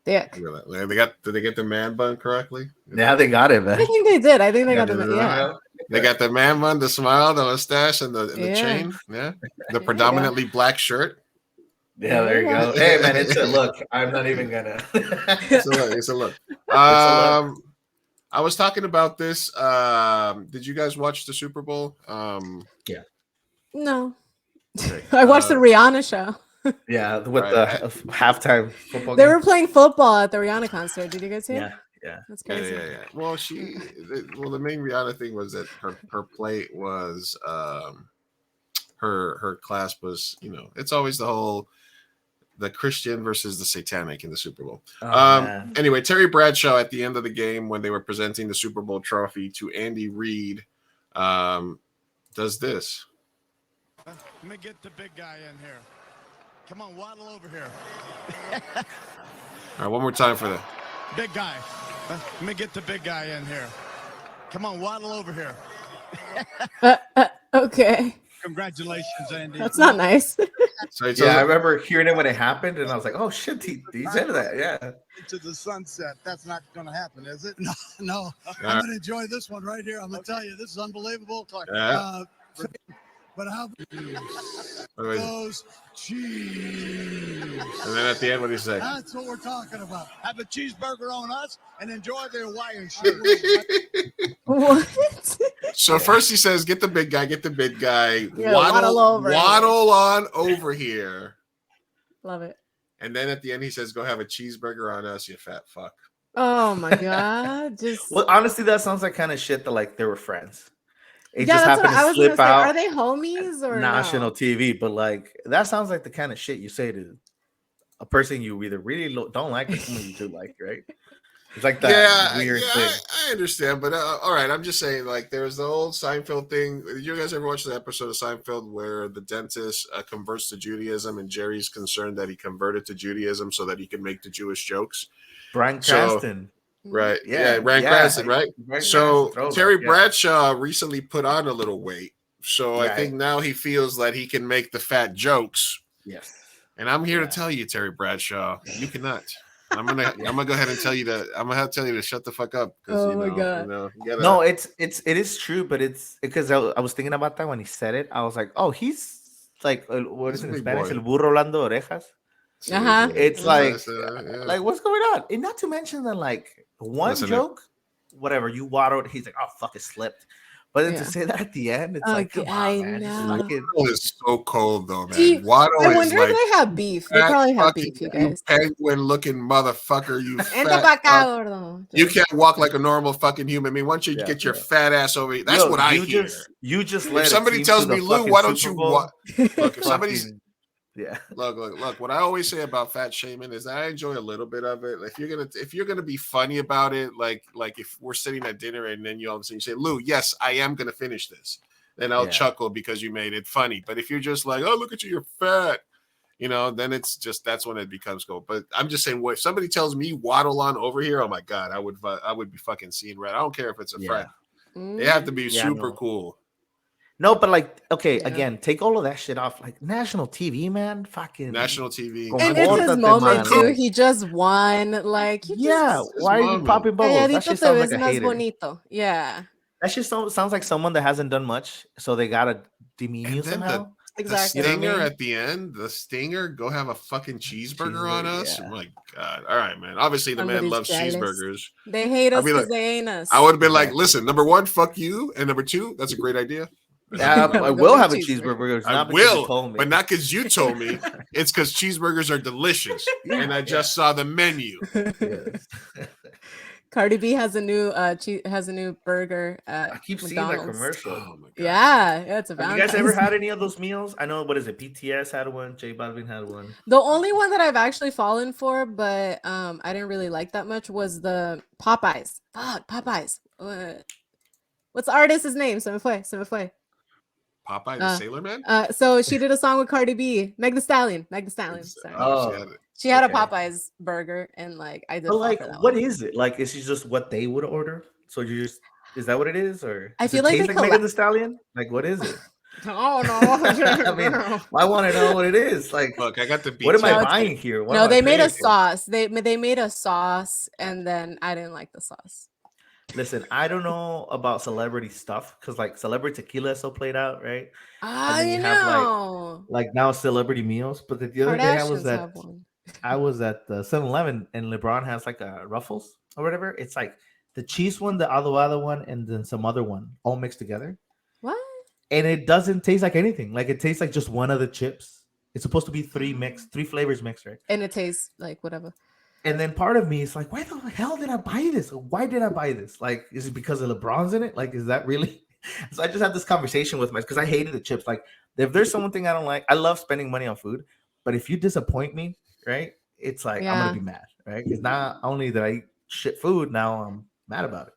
Dick. Look at that. Did they get the man bun correctly? Yeah, they got it, man. I think they did. I think they got the yeah. They got the man bun, the smile, the mustache, and the chain. Yeah. The predominantly black shirt. Yeah, there you go. Hey, man, it's a look. I'm not even gonna. It's a look. I was talking about this. Did you guys watch the Super Bowl? Yeah. No. Okay. I watched the Rihanna show. Yeah, with the halftime football They game. were playing football at the Rihanna concert. Did you guys see it? Yeah. That's crazy. Yeah. Well, the main Rihanna thing was that her plate was her class was, it's always the Christian versus the satanic in the Super Bowl. Anyway, Terry Bradshaw at the end of the game when they were presenting the Super Bowl trophy to Andy Reid does this. Let me get the big guy in here. Come on, waddle over here. All right, one more time for the big guy. Let me get the big guy in here. Come on, waddle over here. Okay. Congratulations, Andy. That's not nice. So it Yeah, I says, remember hearing it when it happened, and I was like, "Oh shit, he said that." Yeah. Into the sunset. That's not going to happen, is it? No, no. I'm right. going to enjoy this one right here. I'm going to tell you, this is unbelievable. Yeah. But how Wait. those cheese? And then at the end, what do you say? That's what we're talking about. Have a cheeseburger on us and enjoy the Hawaiian shit. What? So first he says, "Get the big guy, get the big guy, Yeah, waddle over here." waddle on over here." Love it. And then at the end he says, "Go have a cheeseburger on us, you fat fuck." Oh my god. Just Well, honestly, that sounds like kind of shit that like they were friends. It yeah, just that's what happened I to was gonna slip say. out Are they homies or national no? TV, but like that sounds like the kind of shit you say to a person you either really don't like or someone you do like, right? It's like that weird thing. I understand, but all right, I'm just saying, like, there's the old Seinfeld thing. You guys ever watch the episode of Seinfeld where the dentist converts to Judaism, and Jerry's concerned that he converted to Judaism so that he can make the Jewish jokes? Bryan So, Cranston. right, Yeah, Bryan yeah, Cranston, right? Bryan So Cranston throwback, Terry yeah. Bradshaw recently put on a little weight, so I Right. think now he feels that he can make the fat jokes. Yes. And I'm here Yeah. to tell you, Terry Bradshaw, you cannot. I'm gonna go ahead and tell you to. I'm gonna have to tell you to shut the fuck up. Oh my God. You know, you gotta, No, it is true, but it's because I was thinking about that when he said it. I was like, oh, he's like what He's is a it in big Spanish? boy. El burro hablando orejas. Uh-huh. It's yeah. like what's going on? And not to mention that like one Listen, joke, whatever you waddled, he's like, oh fuck, it slipped. But then Yeah. to say that at the end, it's like, Okay, come on, I man. Just know. fucking- Waddle is so cold though, man. See, Waddle I is wonder like if they have beef. They fat probably have fucking- beef, you guys. penguin-looking motherfucker. You Ente fat pa acá, fuck. gordo. You can't walk like a normal fucking human. I mean, once you Yeah, get your yeah. fat ass over here, that's Yo, what I you hear. You just led If a somebody team tells to the me, Lou, fucking why don't Super you Bowl. look? If somebody's Fucking- yeah. Look. What I always say about fat shaming is that I enjoy a little bit of it. If you're gonna be funny about it, like if we're sitting at dinner and then you all of a sudden you say, "Lou, yes, I am gonna finish this," then I'll Yeah. chuckle because you made it funny. But if you're just like, "Oh, look at you, you're fat," then it's just that's when it becomes cool. But I'm just saying, if somebody tells me waddle on over here, oh my god, I would be fucking seeing red. I don't care if it's a Yeah. friend. They have to be Yeah, super no. cool. No, but like, okay, Yeah. again, take all of that shit off. Like national TV, man, fucking National TV. Como And it's his Compórtate, moment man. too. He just won. Like, you Yeah, just, why are you moment. popping bubbles? That calladito shit te sounds ves like a más hater. bonito. Yeah, That shit sounds like someone that hasn't done much, so they gotta demean And you then somehow. exactly. The You know what I stinger mean? at the end, the stinger, go have a fucking cheeseburger on Cheeseburger, us. yeah. Oh my god! All right, man. Obviously, the man Somebody's loves jealous. cheeseburgers. They hate I'd us be because like- they ain't us. I would have been like, Exactly. listen, number one, fuck you, and number two, that's a great idea. Yeah, I Go will get have a cheeseburger. cheeseburger. It's I not because you will, told me. but not because you told me. It's because cheeseburgers are delicious, and I just saw the menu. Yes. Cardi B has a new burger I at keep seeing that McDonald's. commercial. Oh my god! Yeah, it's a Have you guys ever Valentine's. had any of those meals? I know, what is it? BTS had one. J Balvin had one. The only one that I've actually fallen for, but I didn't really like that much, was the Popeyes. Fuck, Popeyes. What's the artist's name? Se me fue. Popeye the Sailor Man. So she did a song with Cardi B, Meg The Stallion. Sorry. Oh. she had it. She had okay. a Popeyes burger, and like I did. But fall like, for that what one. is it? Like, is it just what they would order? So you just is that what it is, or I does feel it like taste they like Megan colla- Thee Stallion? Like, what is it? Oh no! I mean, I want to know what it is. Like, Look, I got the. what am No, I it's- buying here? What No, am I they made a paying for? sauce. They made a sauce, and then I didn't like the sauce. Listen, I don't know about celebrity stuff because like celebrity tequila is so played out, right? I then you have, like, know. Like now celebrity meals. But the other day Kardashians I was at the 7-Eleven and LeBron has like a Ruffles or whatever. It's like the cheese one, the adobado one, and then some other one all mixed together. What? And it doesn't taste like anything. Like it tastes like just one of the chips. It's supposed to be three flavors mixed, right? And it tastes like whatever. And then part of me is like, why the hell did I buy this? Why did I buy this? Like, is it because of LeBron's in it? Like, is that really? So I just had this conversation with because I hated the chips. Like, if there's something I don't like, I love spending money on food. But if you disappoint me, right? It's like I'm Yeah. gonna be mad, right? Because not only that I eat shit food, now I'm mad about it.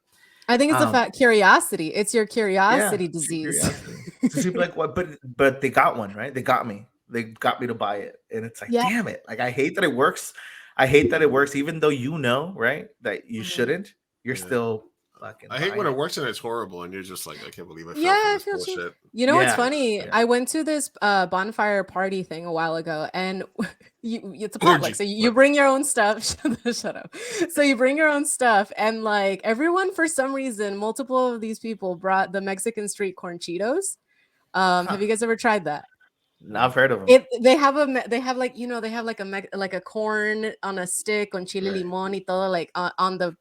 I think it's a fat curiosity. It's your curiosity Yeah, disease. curiosity. So she'd be like, what? But they got one, right? They got me. They got me to buy it, and it's like, Yeah. damn it! Like I hate that it works. I hate that it works, even though you know, right, that you Mhm. shouldn't. You're Yeah. still fucking. I hate when buy it works and it's horrible, and you're just like, I can't believe I fell Yeah, for I this feel cheap. bullshit. You know what's Yeah, funny? yeah. I went to this bonfire party thing a while ago, and it's a Orgy. potluck. So you bring your own stuff. Shut up. So you bring your own stuff, and like everyone, for some reason, multiple of these people brought the Mexican street corn Cheetos. Have you guys ever tried that? No, I've heard of them. They have they have like they have like like a corn on a stick on chile Right. limon y todo, like on the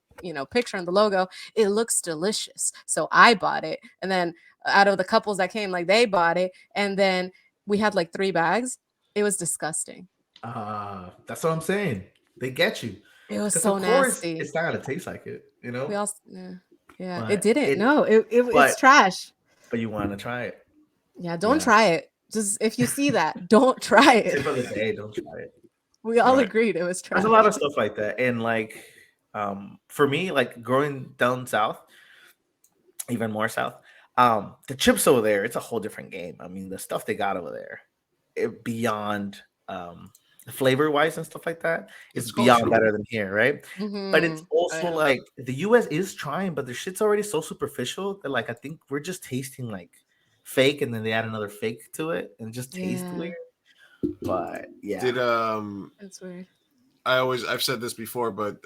picture on the logo. It looks delicious, so I bought it, and then out of the couples that came, like they bought it, and then we had like 3 bags. It was disgusting. That's what I'm saying. They get you. It was Because so of course nasty. it's not gonna taste like it, you know. We all yeah, it But didn't. it, No, it's but trash. but you want to try it. Yeah, don't Yeah. try it. Just if you see that, don't try Tip it. of the day, don't try it. We all Right. agreed it was trash. There's a lot of stuff like that, and like, for me, like growing down south, even more south, the chips over there, it's a whole different game. I mean, the stuff they got over there, beyond flavor wise and stuff like that, It's it's beyond cultural. better than here, right? But it's Mhm. also Yeah. like the US is trying, but the shit's already so superficial that like I think we're just tasting like fake, and then they add another fake to it, and it just tastes Yeah. weird. But yeah, Did That's weird. I've said this before, but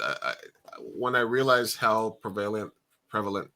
when I realized how prevalent Prevalent,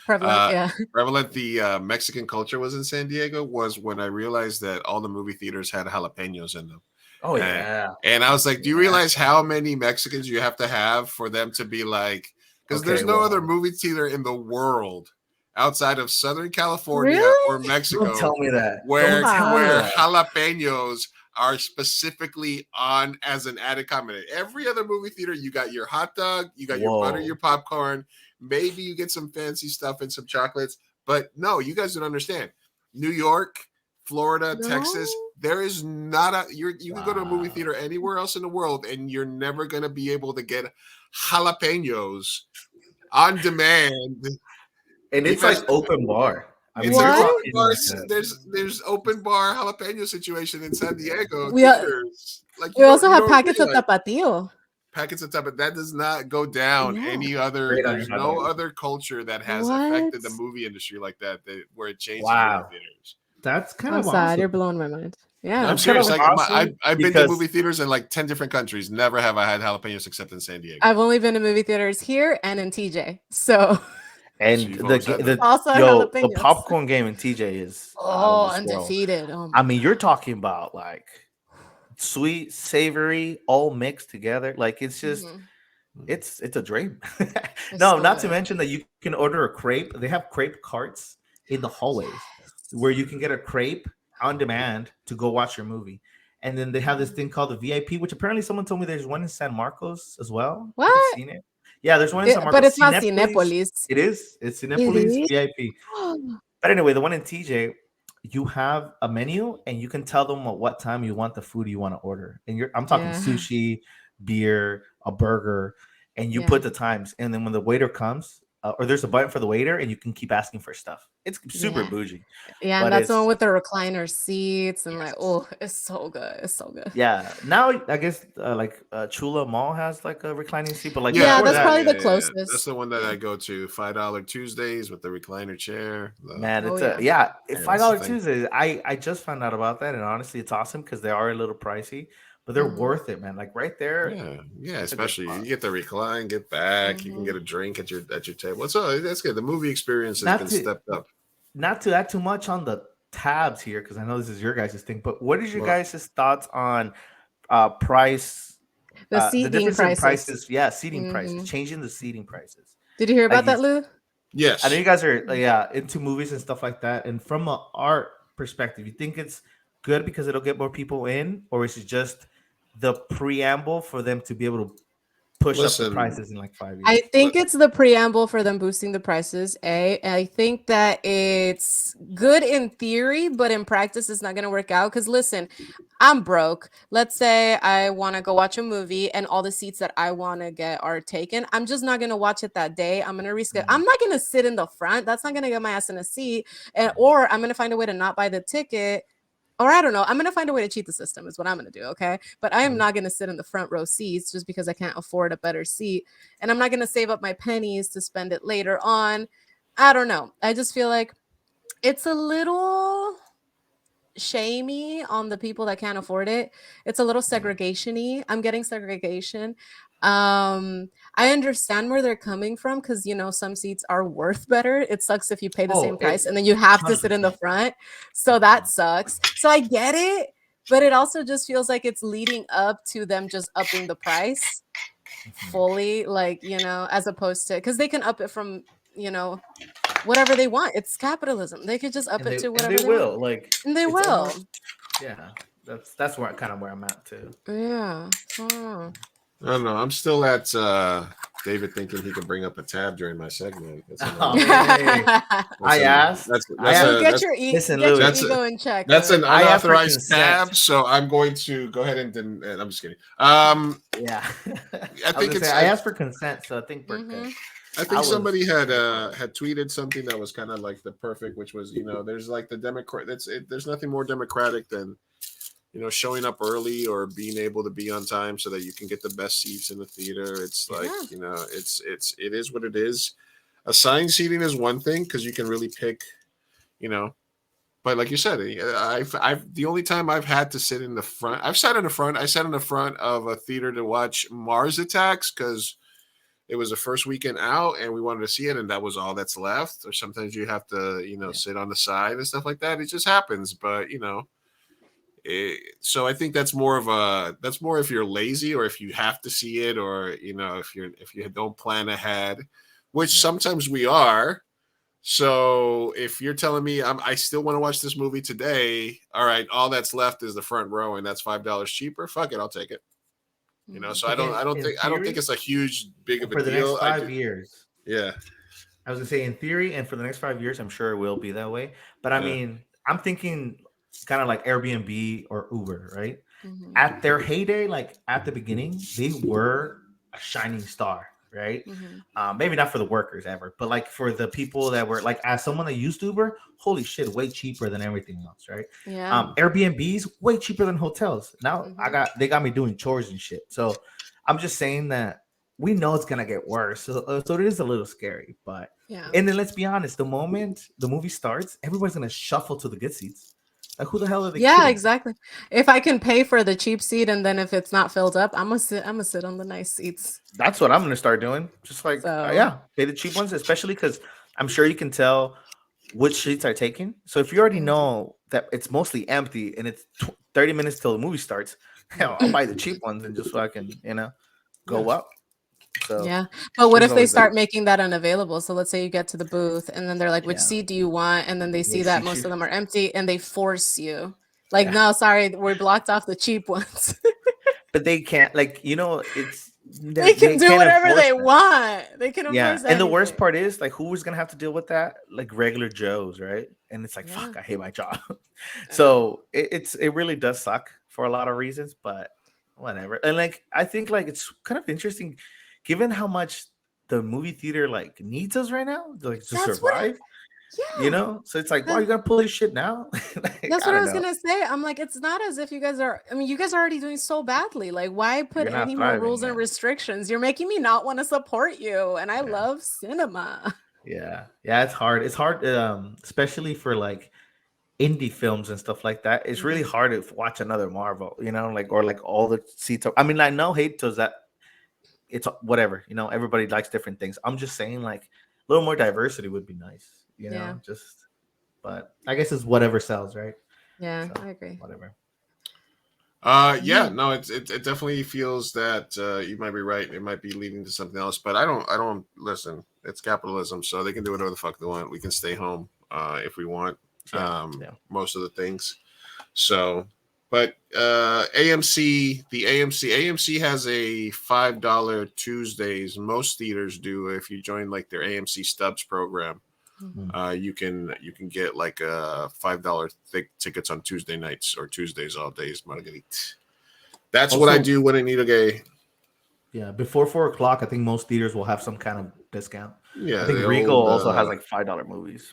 uh, yeah. prevalent the Mexican culture was in San Diego was when I realized that all the movie theaters had jalapenos in them. oh And, yeah, and I was like, do you Yeah. realize how many Mexicans you have to have for them to be like, because Okay, there's no well. other movie theater in the world outside of Southern California Really? or Mexico Don't tell me that. where Don't tell me where that. jalapenos are specifically on as an added comment. Every other movie theater, you got your hot dog, you got your butter, Whoa. your popcorn, maybe you get some fancy stuff and some chocolates, but no, you guys don't understand. New York, Florida, Texas, No? there is not a you can go to a movie Wow. theater anywhere else in the world and you're never going to be able to get jalapenos on demand. And it's You guys- like open bar. I mean, It's you're an What? open talking bar. like There's open bar jalapeno situation in San Diego We theaters. Like We also have don't packets of realize- tapatio. packets of stuff, but that does not go down Yeah. any other. Straight on There's your hot no dog. other culture that has affected the What? movie industry like that where it changes Wow. movie theaters. that's kind I'm of sad. awesome. You're blowing my mind. Yeah. I'm That's kind serious. of Like awesome I've been to because- movie theaters in like 10 different countries. Never have I had jalapenos except in San Diego. I've only been to movie theaters here and in TJ. So And So you've the always had the Also yo, the jalapenos. popcorn game in TJ is out oh, of this world. undefeated. Oh I my mean, you're talking about like sweet, savory, all mixed together. Like it's just Mhm. it's a dream. It's No, so not to good. mention that you can order a crepe. They have crepe carts in the hallways where you can get a crepe on demand to go watch your movie. And then they have this thing called the VIP, which apparently someone told me there's one in San Marcos as well. I haven't What? seen it. Yeah, there's one in San Marcos. But it's not Cinépolis. Cinépolis. It is. It's Cinépolis is? VIP. But anyway, the one in TJ, you have a menu and you can tell them at what time you want the food you want to order. And I'm talking Yeah. sushi, beer, a burger, and you Yeah. put the times. And then when the waiter comes, or there's a button for the waiter, and you can keep asking for stuff. It's super Yeah. bougie. Yeah, But and that's the one it's- with the recliner seats and like, oh, it's so good. It's so good. Yeah. Now I guess Chula Mall has like a reclining seat, but like Yeah, before that's that, probably the closest. That's the one that I go to. $5 Tuesdays with the recliner chair. man, Oh, it's yeah. yeah. Yeah, $5 that's the thing. Tuesdays. I just found out about that, and honestly, it's awesome because they are a little pricey, but they're Mhm. worth it, man. Like right there. Yeah, It's a good especially spot. you get the recline, get back, you can Mhm. get a drink at your table. So that's good. The movie experience has Not been to- stepped up. Not to add too much on the tabs here, because I know this is your guys' thing, but what is your Well- guys' thoughts on price? The The seating difference in prices. prices, yeah, seating prices, Mhm. changing the seating prices. Did you hear Like about that, Lou? Yes. I know you guys are into movies and stuff like that, and from an art perspective, you think it's good because it'll get more people in, or is it just the preamble for them to be able to push up Listen, the prices in like 5 years? I think it's the preamble for them boosting the prices. I think that it's good in theory, but in practice, it's not going to work out. Because listen, I'm broke. Let's say I want to go watch a movie and all the seats that I want to get are taken. I'm just not going to watch it that day. I'm going to reschedule. I'm not going to sit in the front. That's not going to get my ass in a seat. Or I'm going to find a way to not buy the ticket or I don't know. I'm gonna find a way to cheat the system. Is what I'm gonna do. Okay, but I am not gonna sit in the front row seats just because I can't afford a better seat, and I'm not gonna save up my pennies to spend it later on. I don't know. I just feel like it's a little shamey on the people that can't afford it. It's a little segregation-y. I'm getting segregation. I understand where they're coming from because some seats are worth better. It sucks if you pay the same Oh, price and then you have to sit in the 100%. front. So that sucks. So I get it, but it also just feels like it's leading up to them just upping the price fully, like, as opposed to because they can up it from, whatever they want. It's capitalism. They could just up And it they to and they whatever they want. will. Like And they it's will. almost yeah. That's where kind of where I'm at too. Yeah. Oh. I don't know. I'm still at David thinking he can bring up a tab during my segment. That's Oh, hey, I asked. Louis, Listen, get your Louis. ego in check. That's Louis. an I asked for unauthorized consent. tab, so I'm going to go ahead and I'm just kidding. Yeah. I think it's. I asked for consent, so I think we're good. I think somebody had tweeted something that was kind of like the perfect, which was there's like the Democrat. There's nothing more democratic than showing up early or being able to be on time so that you can get the best seats in the theater. It's like it is what it is. Assigned seating is one thing because you can really pick, But like you said, I've the only time I've had to sit in the front, I've sat in the front. I sat in the front of a theater to watch Mars Attacks because it was the first weekend out and we wanted to see it, and that was all that's left. Or sometimes you have to, sit on the side and stuff like that. It just happens, but so I think that's more if you're lazy or if you have to see it, or if you don't plan ahead, which sometimes we are. So if you're telling me I still want to watch this movie today, all right, all that's left is the front row, and that's $5 cheaper. Fuck it, I'll take it. So I don't think it's a huge big of a for the deal. next 5 years. Yeah. I was gonna say in theory, and for the next 5 years, I'm sure it will be that way. But I mean, I'm thinking kind of like Airbnb or Uber, right? At their heyday, like at the beginning, they were a shining star, right? Maybe not for the workers ever, but like for the people that were like, as someone that used Uber, holy shit, way cheaper than everything else, right? Yeah. Airbnbs way cheaper than hotels. Now they got me doing chores and shit. So I'm just saying that we know it's gonna get worse. So it is a little scary, but and then let's be honest, the moment the movie starts, everybody's gonna shuffle to the good seats. Like who the hell are they? Yeah, kidding? exactly. If I can pay for the cheap seat and then if it's not filled up, I'm gonna sit on the nice seats. That's what I'm gonna start doing. Just like pay the cheap ones, especially because I'm sure you can tell which seats are taken. So if you already know that it's mostly empty and it's 30 minutes till the movie starts, hell, I'll buy the cheap ones and just so I can, go up. So yeah, but what who's if they always start better? making that unavailable? So let's say you get to the booth and then they're like, which seat do you want? And then they see that most of them are empty and they force you. Like, no, sorry, we're blocked off the cheap ones. But they can't, like, it's they can do can't whatever they enforce that. want. They can enforce Yeah, and the worst anything. part is like who is gonna have to deal with that? Like regular Joes, right? And it's like, fuck, I hate my job. So it really does suck for a lot of reasons, but whatever. And like I think like it's kind of interesting, given how much the movie theater like needs us right now, like to survive. So it's like, wow, you gotta pull this shit now. That's what I was gonna say. I'm like, it's not as if you guys are. I mean, you guys are already doing so badly. Like, why put any more rules and restrictions? You're making me not want to support you, and I love cinema. Yeah, it's hard. It's hard, especially for like indie films and stuff like that. It's really hard to watch another Marvel, or like all the seats. I mean, I know hate towards that. It's whatever, everybody likes different things. I'm just saying, like, a little more diversity would be nice, but I guess it's whatever sells, right? Yeah, I agree. Whatever. No, it definitely feels that you might be right. It might be leading to something else, but I don't listen. It's capitalism, so they can do whatever the fuck they want. We can stay home if we want. Most of the things. So, but AMC has a $5 Tuesdays. Most theaters do. If you join like their AMC Stubs program, you can get like $5 tickets on Tuesday nights or Tuesdays all days. Margarita. That's also what I do when I need a gay. Yeah, before 4:00, I think most theaters will have some kind of discount. Yeah, I think Regal also has like $5 movies.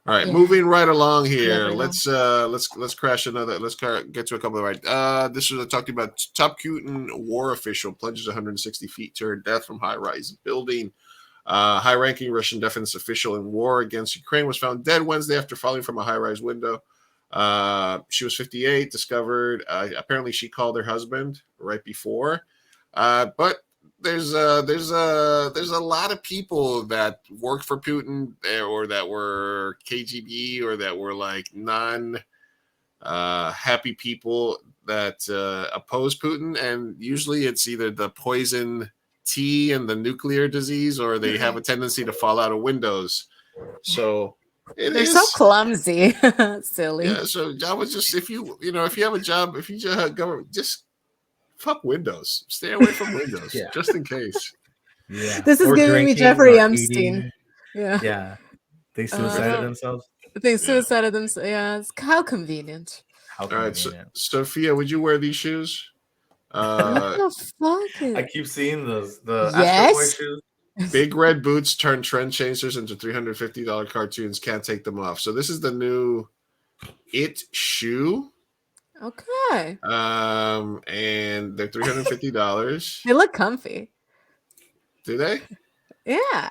All right, Yeah. moving right along here. Never know. Let's crash another. Get to a couple of right. This is talking about top Putin war official plunges 160 feet to her death from high-rise building. High-ranking Russian defense official in war against Ukraine was found dead Wednesday after falling from a high-rise window. She was 58. Discovered. Apparently, she called her husband right before, but there's a lot of people that work for Putin or that were KGB or that were like non happy people that oppose Putin, and usually it's either the poison tea and the nuclear disease, or they have a tendency to fall out of windows. So They're so clumsy. Silly. Yeah, so I was just if you have a job, if you just have government, just fuck windows. Stay away from windows, Yeah. just in case. Yeah. This is Or giving me drinking Jeffrey or Epstein. eating. Yeah. Yeah. They suicided Uh, themselves. They suicided themselves. Yeah. How convenient. How All right, so, convenient. Sophia, would you wear these shoes? What the fuck? I keep seeing those. The Yes? Astro Boy shoes. Big red boots turn trend chasers into $350 cartoons. Can't take them off. So this is the new It shoe. Okay. And they're $350. They look comfy. Do they? Yeah.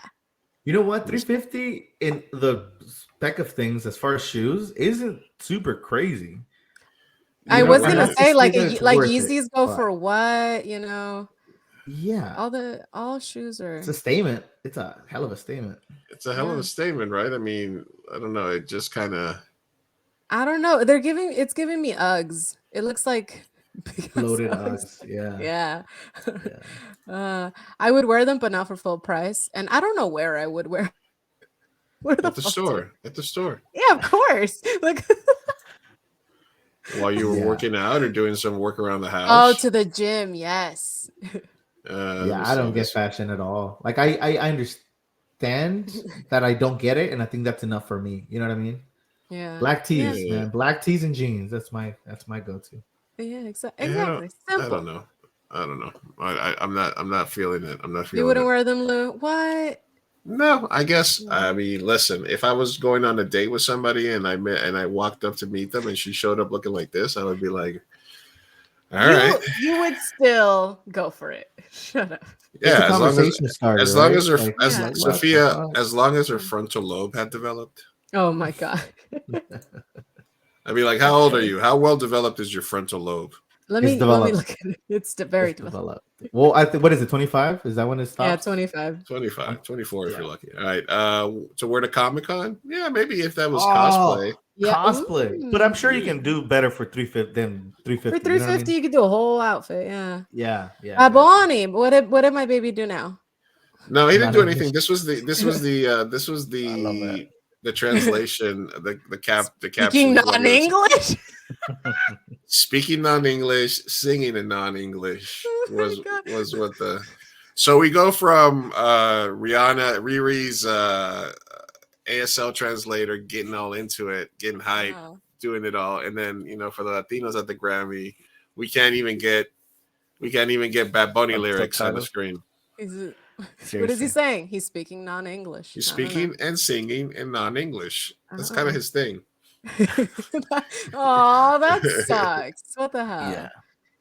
You know what? 350 in the spec of things as far as shoes isn't super crazy. I You know, was and gonna to say like that it's like worth it, Yeezys go but for what, you know? yeah, All shoes are. it's a statement. It's a hell of a statement. It's a hell of Yeah. a statement, right? I mean, I don't know. It just kind of. I don't know. It's giving me Uggs. It looks like big ass Loaded Uggs. Uggs. Yeah. Yeah. Yeah. I would wear them, but not for full price. And I don't know where I would wear. Where the At the fuck do I- store. At the store. Yeah, of course. Like While you were Yeah. working out or doing some work around the oh, house. to the gym. Yes. Let me Yeah, I see don't get this. fashion at all. Like I understand that I don't get it, and I think that's enough for me. You know what I mean? Yeah. Black tees, Yeah. man. Black tees and jeans. That's my go-to. Yeah. Yeah, Exactly. I Simple. don't know. I'm not feeling it. I'm not feeling You wouldn't it. wear them, Lou? What? No, I guess. I mean, listen. If I was going on a date with somebody and I walked up to meet them and she showed up looking like this, I would be like, "All right, You would still go for it. Shut up. It's a yeah." conversation starter. As long right? as her Like, as Yeah. what the Sophia, fuck? as long as her frontal lobe had developed, Oh my god. I'd be like, "How old are you? How well developed is your frontal lobe?" Let It's me developed. look at it. It's very It's developed. developed. Well, I think what is it? 25? Is that when it Yeah, stops? 25. 25, 24 if Yeah. you're lucky. All right. To wear to Comic-Con? Yeah, maybe if that was Oh, cosplay. Yeah. cosplay. But I'm sure you Ooh. can do better for 350 than 350. For 350, you could do a whole outfit. Yeah. Yeah, yeah. Bad Bunny. What did my baby do now? No, he didn't Not do English. anything. This was the I love that. the translation, the caption. Speaking non-English. Speaking non-English, singing in non-English Oh my was God. was what the. So we go from Riri's ASL translator getting all into it, getting hype, Wow. doing it all, and then for the Latinos at the Grammy, we can't even get Bad Bunny lyrics on the Subtitles? screen. What is Seriously. he saying? He's speaking non-English. He's I don't know. speaking and singing in non-English. That's kind Uh-uh. of his thing. Oh, that sucks. What the hell? Yeah.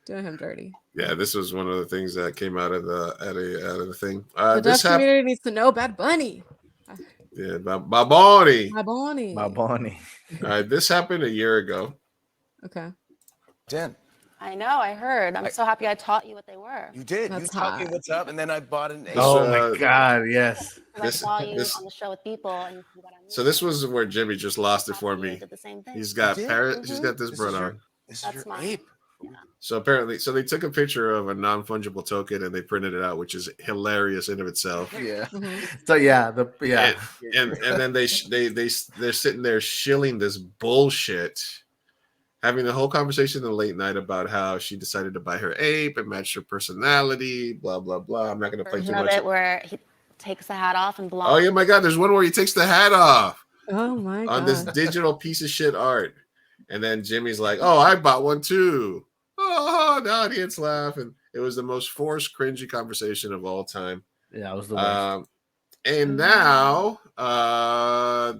Doing him dirty. Yeah, this was one of the things that came out of the thing. The This deaf happened. community needs to know Bad Bunny. Yeah, Baboni. Bad Bunny. My Bonnie. All right, this happened a year ago. Okay. Jen, I know, I heard. I'm so happy I taught you what they were. you did. That's you taught me hot. what's up, and then I bought an. Oh my God! Yes. 'Cause This- I saw you this- on the show with people, and you got So this was where Jimmy just lost it for You me. did the same thing. He's got did? parrot. He's Mhm. got this This brought is your- on. This is That's your mine. ape. So apparently, they took a picture of a non-fungible token and they printed it out, which is hilarious in of itself. Yeah. Mhm. So yeah, And then they're sitting there shilling this bullshit, having the whole conversation in the late night about how she decided to buy her ape and match her personality, blah blah blah. I'm not going to play too Version of much. it where he takes the hat off and blonde. Oh yeah, my God! There's one where he takes the hat off Oh my on god. this digital piece of shit art, and then Jimmy's like, "Oh, I bought one too." Oh, the audience laugh, and it was the most forced, cringy conversation of all time. Yeah, it was the worst. And now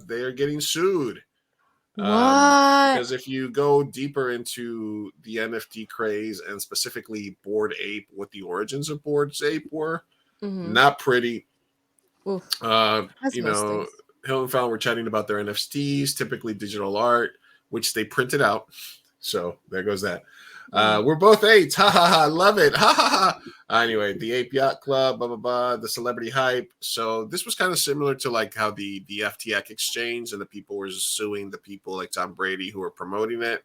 they're getting sued. What? Because if you go deeper into the NFT craze and specifically Bored Ape, what the origins of Bored Ape were, not pretty. Oof. You know, Hill and Fallon were chatting about their NFTs, typically digital art, which they printed out. So there goes that. We're both apes. Ha ha ha. Love it. Ha ha ha. Anyway, the Ape Yacht Club, blah, blah, blah, the celebrity hype. So this was kind of similar to like how the FTX exchange and the people were suing the people like Tom Brady who were promoting it.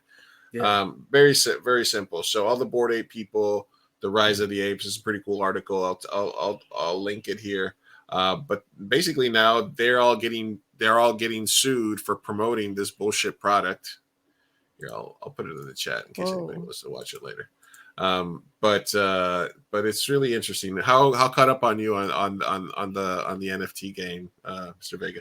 Yeah. Very simple. So all the Bored Ape people, the Rise of the Apes is a pretty cool article. I'll link it here. But basically now they're all getting sued for promoting this bullshit product. Here, I'll put it in the chat in case anybody wants to watch it later. But it's really interesting. How caught up on you on the NFT game, Mr. Vega?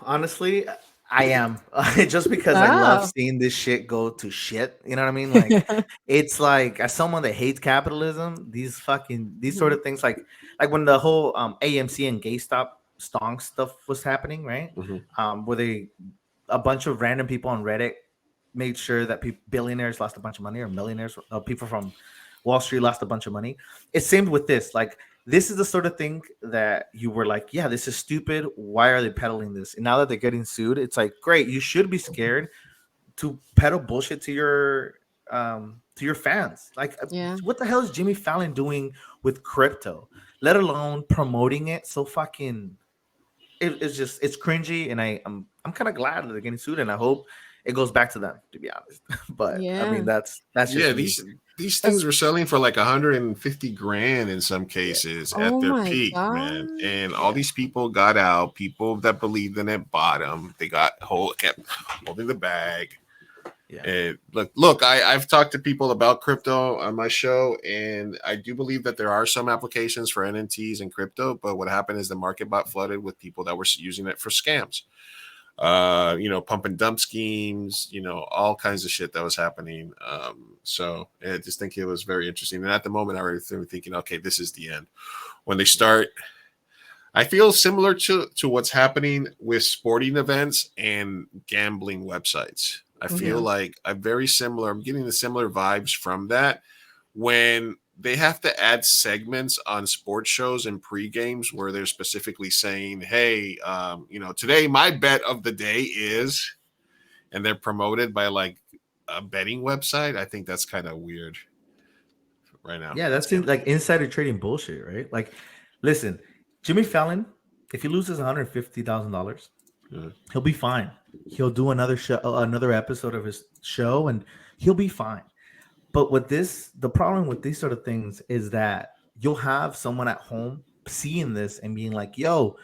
Honestly, I am just because I love seeing this shit go to shit. You know what I mean? Like, it's like as someone that hates capitalism, these sort of things, like when the whole AMC and GameStop stonk stuff was happening, right? Where a bunch of random people on Reddit made sure that billionaires lost a bunch of money, or millionaires, people from Wall Street lost a bunch of money. It seemed with this, like, this is the sort of thing that you were like, yeah, this is stupid. Why are they peddling this? And now that they're getting sued, it's like, great. You should be scared to peddle bullshit to your fans. Like, what the hell is Jimmy Fallon doing with crypto? Let alone promoting it so fucking. It's cringy, and I'm kind of glad that they're getting sued, and I hope it goes back to them, to be honest. But I mean, that's just these things were selling for like 150 grand in some cases at their peak, man. And all these people got out. People that believed in it bought them. They kept holding the bag. Yeah. And look, I've talked to people about crypto on my show, and I do believe that there are some applications for NFTs and crypto. But what happened is the market got flooded with people that were using it for scams. Pump and dump schemes, all kinds of shit that was happening. So I just think it was very interesting. And at the moment, I already thinking, okay, this is the end. When they start, I feel similar to what's happening with sporting events and gambling websites. I feel like I'm very similar. I'm getting the similar vibes from that when they have to add segments on sports shows and pre-games where they're specifically saying, hey, today my bet of the day is, and they're promoted by like a betting website. I think that's kind of weird right now. Yeah, that's like insider trading bullshit, right? Like, listen, Jimmy Fallon, if he loses $150,000, he'll be fine. He'll do another episode of his show, and he'll be fine. But the problem with these sort of things is that you'll have someone at home seeing this and being like, yo,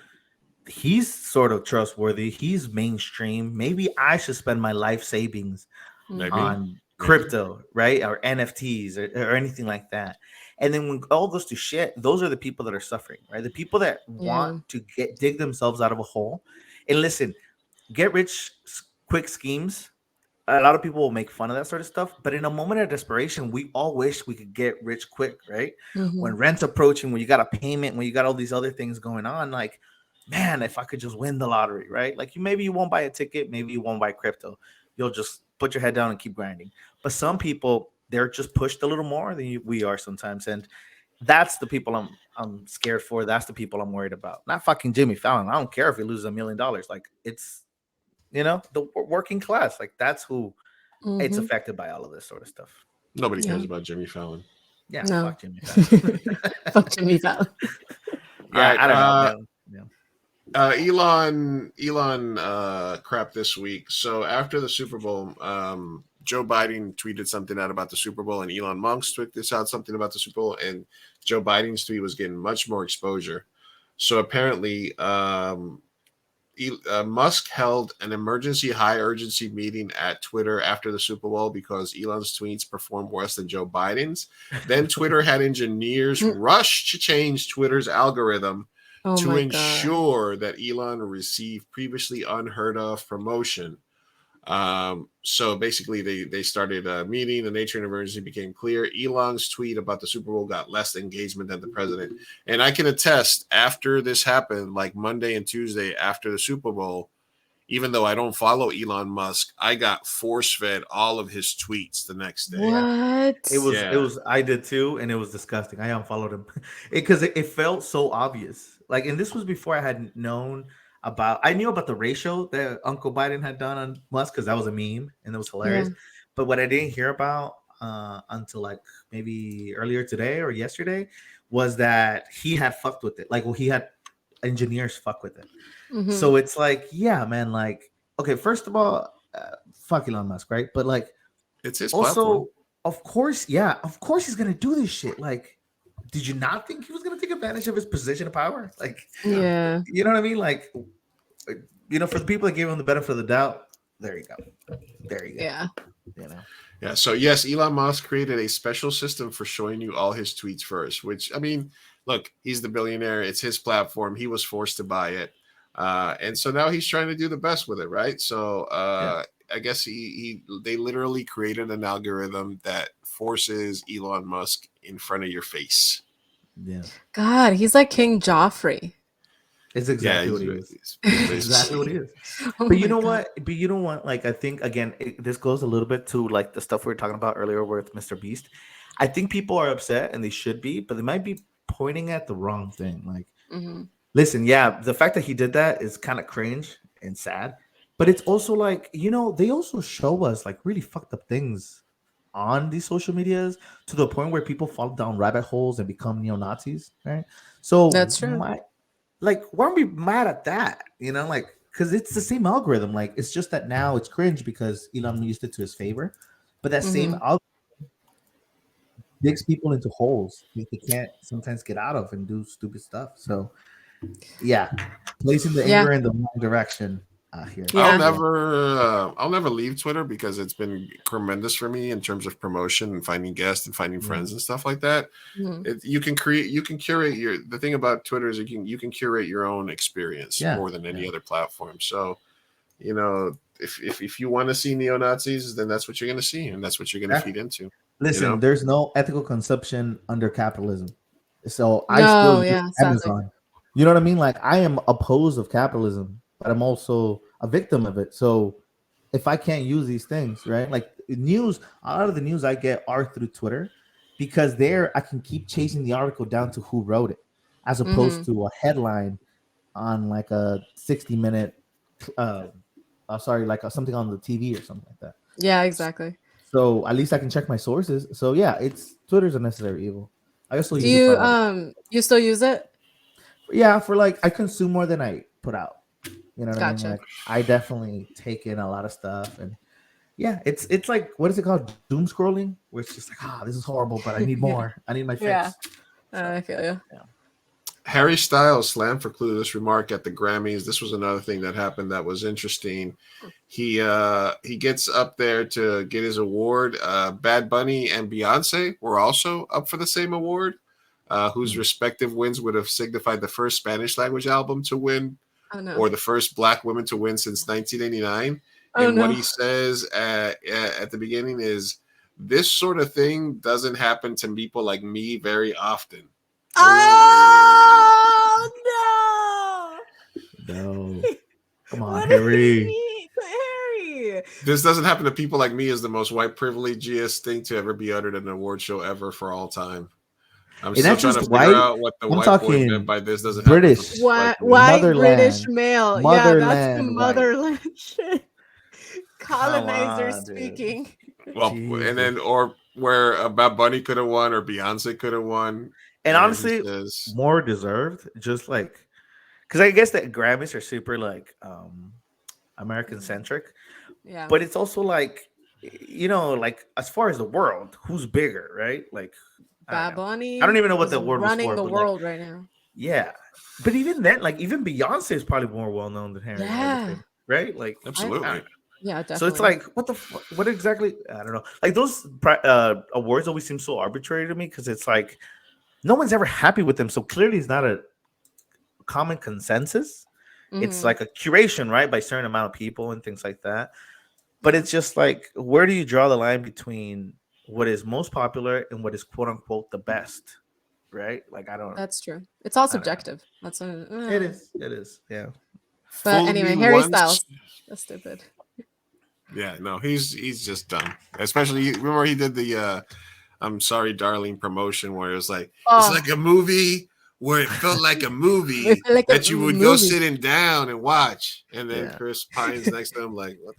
he's sort of trustworthy. He's mainstream. Maybe I should spend my life savings on crypto, right? Or NFTs or anything like that. And then when all goes to shit, those are the people that are suffering, right? The people that want to dig themselves out of a hole. And listen, get rich quick schemes. A lot of people will make fun of that sort of stuff, but in a moment of desperation, we all wish we could get rich quick, right? When rent's approaching, when you got a payment, when you got all these other things going on, like, man, if I could just win the lottery, right? Like, maybe you won't buy a ticket, maybe you won't buy crypto. You'll just put your head down and keep grinding. But some people, they're just pushed a little more than we are sometimes, and that's the people I'm scared for. That's the people I'm worried about. Not fucking Jimmy Fallon. I don't care if he loses $1 million. Like, it's the working class, like that's who it's affected by all of this sort of stuff. Nobody cares about Jimmy Fallon. Yeah, fuck Jimmy Fallon. Fuck Jimmy Fallon. Yeah, I don't know. Elon crap this week. So after the Super Bowl, Joe Biden tweeted something out about the Super Bowl, and Elon Musk tweeted out something about the Super Bowl, and Joe Biden's tweet was getting much more exposure. So apparently, Musk held an emergency high urgency meeting at Twitter after the Super Bowl because Elon's tweets performed worse than Joe Biden's. Then Twitter had engineers rush to change Twitter's algorithm to ensure that Elon received previously unheard of promotion. So basically, they started a meeting. The nature of emergency became clear. Elon's tweet about the Super Bowl got less engagement than the president, and I can attest. After this happened, like Monday and Tuesday after the Super Bowl, even though I don't follow Elon Musk, I got force fed all of his tweets the next day. What? It was I did too, and it was disgusting. I unfollowed him because it felt so obvious. Like, and this was before I had known about. I knew about the ratio that Uncle Biden had done on Musk because that was a meme and it was hilarious. Yeah. But what I didn't hear about until like maybe earlier today or yesterday was that he had fucked with it. Like, well, he had engineers fuck with it. Mhm. So it's like, yeah, man. Like, okay, first of all, fuck Elon Musk, right? But like, It's his also, platform. of course, yeah, of course he's gonna do this shit. Like, did you not think he was gonna take advantage of his position of power? Like, Yeah. you know what I mean? Like, you know, for the people that gave him the benefit of the doubt, there you go. There you go. Yeah. You know. Yeah. So yes, Elon Musk created a special system for showing you all his tweets first. Which, I mean, look, he's the billionaire. It's his platform. He was forced to buy it, and so now he's trying to do the best with it, right? So I guess they literally created an algorithm that forces Elon Musk in front of your face. Yeah. God, he's like King Joffrey. It's exactly what he is. It's Exactly what he is. Oh But you my know God. what? But you know what? Like, I think again, this goes a little bit to like the stuff we were talking about earlier with Mr. Beast. I think people are upset, and they should be, but they might be pointing at the wrong thing. Like, Mhm. listen, yeah, the fact that he did that is kind of cringe and sad, but it's also like, you know, they also show us like really fucked up things on these social medias to the point where people fall down rabbit holes and become neo-Nazis, right? So That's true. like, why are we mad at that? You know, like, because it's the same algorithm. Like, it's just that now it's cringe because Elon used it to his favor, but that same Mhm. algorithm digs people into holes that they can't sometimes get out of and do stupid stuff. So yeah, placing the Yeah. anger in the wrong direction here. Yeah. I'll never leave Twitter because it's been tremendous for me in terms of promotion and finding guests and finding friends and stuff like that. Mhm. You can curate the thing about Twitter is you can curate your own experience Yeah. more than any other platform. So, you know, if you want to see neo Nazis, then that's what you're going to see, and that's what you're going to Exactly. feed into. Listen, You know? there's no ethical consumption under capitalism. So I still No, use yeah, sadly. Amazon. You know what I mean? Like, I am opposed of capitalism, but I'm also a victim of it. So if I can't use these things, right? Like news, a lot of the news I get are through Twitter because there I can keep chasing the article down to who wrote it, as opposed Mhm. to a headline on like a 60-minute sorry, like something on the TV or something like that. Yeah, exactly. So at least I can check my sources. So yeah, it's Twitter's a necessary evil. I also Do use it for you a lot of, you still use it? yeah, for like I consume more than I put out. You know what I mean? Gotcha. Like I definitely take in a lot of stuff, and yeah, it's like, what is it called? Doom scrolling, where it's just like, this is horrible, but I need more. I need my fix. Yeah. So, I feel you. yeah. Harry Styles slammed for clueless remark at the Grammys. This was another thing that happened that was interesting. He gets up there to get his award. Bad Bunny and Beyonce were also up for the same award, whose respective wins would have signified the first Spanish language album to win, Oh no. or the first Black women to win since 1989. Oh, And what no. he says at the beginning is, "This sort of thing doesn't happen to people like me very often." Oh no! No, come on, What did he Harry. mean, Harry? This doesn't happen to people like me is the most white privilegiest thing to ever be uttered at an award show ever for all time. I'm And still not trying to just figure white. out what the I'm white boy talking meant by this doesn't British. happen for people like me. White British Motherland. male. Yeah, that's the Motherland white. motherland shit. Come Colonizer on, dude. speaking. Well, Jesus. and then or where Bad Bunny could have won or Beyonce could have won. And he honestly, says, more deserved. Just like, because I guess that Grammys are super like American centric, Yeah. but it's also like, you know, like as far as the world, who's bigger, right? Like, Bad Bunny. I don't even know what is the award was running for, the but like, world right now. yeah. But even then, like, even Beyonce is probably more well known than Harry and Yeah. everything, right? Like, absolutely. Yeah, definitely. so it's like, what exactly? I don't know. Like those awards always seem so arbitrary to me because it's like no one's ever happy with them. So clearly, it's not a common consensus. It's Mhm. like a curation, right, by a certain amount of people and things like that. But it's just like, where do you draw the line between what is most popular and what is quote unquote the best, right? Like That's true. It's all I don't know. subjective. That's It is. It is. Yeah. But Fool anyway, me Harry once. Styles. That's stupid. Yeah, no, he's just dumb. Especially remember he did the I'm sorry, darling promotion where it was like it's Oh, like a movie where it felt like a movie it felt like a that you would go movie. sitting down and watch, and then Yeah. Chris Pines next to him like, what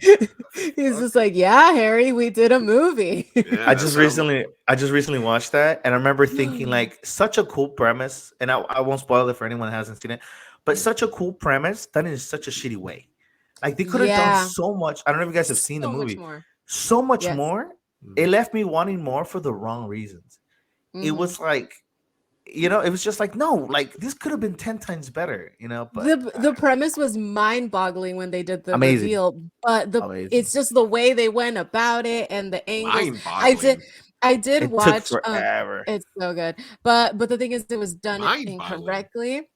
He's just like, yeah, Harry, we did a movie. yeah, I that just sounds recently watched that, and I remember thinking like such a cool premise, and I won't spoil it for anyone that hasn't seen it, but such a cool premise done in such a shitty way. Like they could have done Yeah, so much. I don't know if you guys have seen the so much movie. more. So much Yes. more. It left me wanting more for the wrong reasons. It Mhm. was like, it was just like, no, like this could have been 10 times better, but The premise was mind-boggling when they did the amazing. reveal, but Amazing. it's just the way they went about it and the angles. mind-boggling. I did It took watch forever. it's so good. But the thing is it was done Mind-boggling. incorrectly.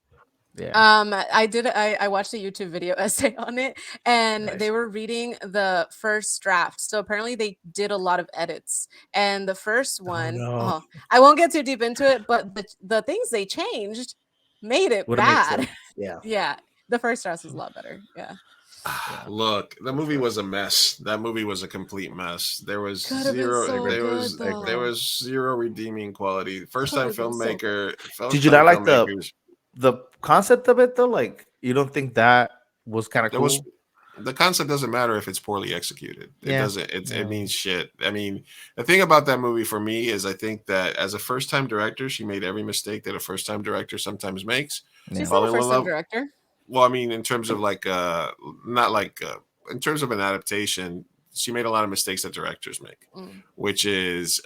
Yeah. I watched a YouTube video essay on it, and Nice. they were reading the first draft. So apparently they did a lot of edits. And the first one, no. I won't get too deep into it, but the things they changed made it Would have made bad. sense. Yeah. Yeah. The first draft was a lot better. Yeah. Look, the movie was a mess. That movie was a complete mess. There was Could have been zero. so there good, was though. there was zero redeeming quality. First time Could have been so filmmaker. Did you not like the concept of it though? Like, you don't think that was kind of There cool? was the concept doesn't matter if it's poorly executed. It Yeah. doesn't. It Yeah. means shit. I mean, the thing about that movie for me is I think that as a first time director, she made every mistake that a first time director sometimes makes. She's Fall not a in first time love- director. Well, I mean, in terms of like, not like, in terms of an adaptation, she made a lot of mistakes that directors make, which is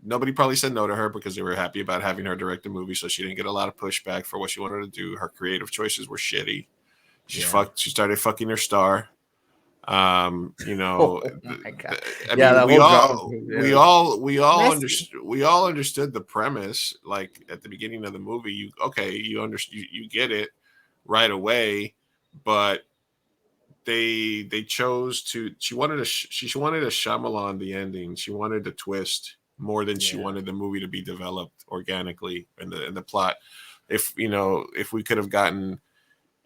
nobody probably said no to her because they were happy about having her direct the movie, so she didn't get a lot of pushback for what she wanted to do. Her creative choices were shitty. She started fucking her star. You know, Oh my God. I Yeah, mean, that we all Messy. understood the premise. Like at the beginning of the movie, you get it right away, but they chose to. She wanted she wanted a Shyamalan the ending. She wanted a twist more than she wanted the movie to be developed organically in the plot. If we could have gotten,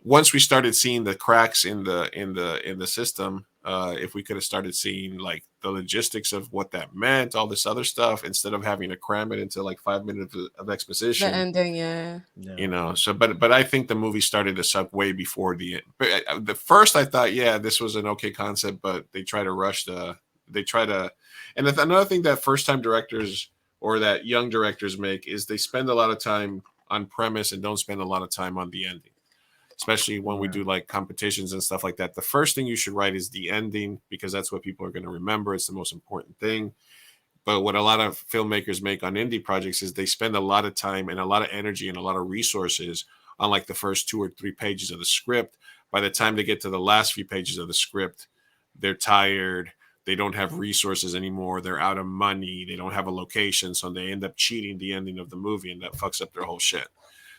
once we started seeing the cracks in the system, if we could have started seeing like the logistics of what that meant, all this other stuff, instead of having to cram it into like 5 minutes of exposition. The ending, yeah. So but I think the movie started to suck way before the end. But the first I thought, yeah, this was an okay concept, but they try to rush and another thing that first time directors or that young directors make is they spend a lot of time on premise and don't spend a lot of time on the ending, especially when we do like competitions and stuff like that. The first thing you should write is the ending, because that's what people are going to remember. It's the most important thing. But what a lot of filmmakers make on indie projects is they spend a lot of time and a lot of energy and a lot of resources on like the first 2 or 3 pages of the script. By the time they get to the last few pages of the script, they're tired. They don't have resources anymore. They're out of money. They don't have a location. So they end up cheating the ending of the movie, and that fucks up their whole shit.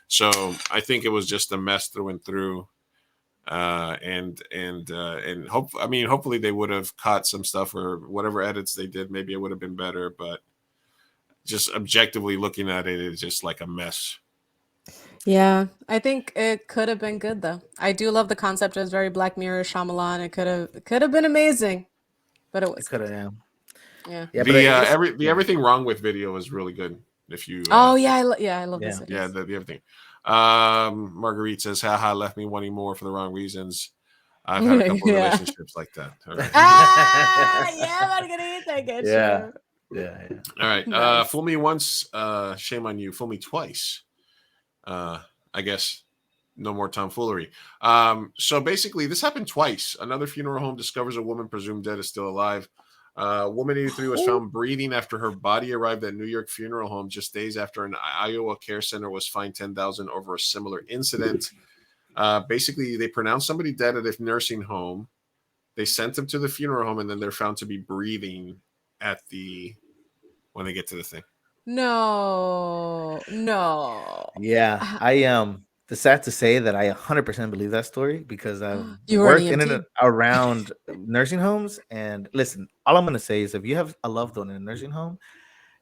So I think it was just a mess through and through. Hopefully they would have caught some stuff, or whatever edits they did, maybe it would have been better, but just objectively looking at it, it's just like a mess. Yeah, I think it could have been good though. I do love the concept. It was very Black Mirror, Shyamalan. It could have been amazing, but it was. Could have. Yeah. The everything wrong with video is really good. If you I love this. Yeah, the everything. Marguerite says, haha, left me wanting more for the wrong reasons. I've had a couple of relationships like that. All right. Yeah, Margarita, I get Yeah. you. Yeah. All right. Nice. Fool me once, shame on you. Fool me twice. I guess no more tomfoolery. So basically, this happened twice. Another funeral home discovers a woman presumed dead is still alive. Woman 83 was found breathing after her body arrived at New York funeral home just days after an Iowa care center was fined $10,000 over a similar incident. Basically, they pronounced somebody dead at a nursing home. They sent them to the funeral home, and then they're found to be breathing when they get to the thing. No. Yeah, it's sad to say that I 100% believe that story because I've You were an worked in and EMT. around nursing homes. And listen, all I'm going to say is if you have a loved one in a nursing home,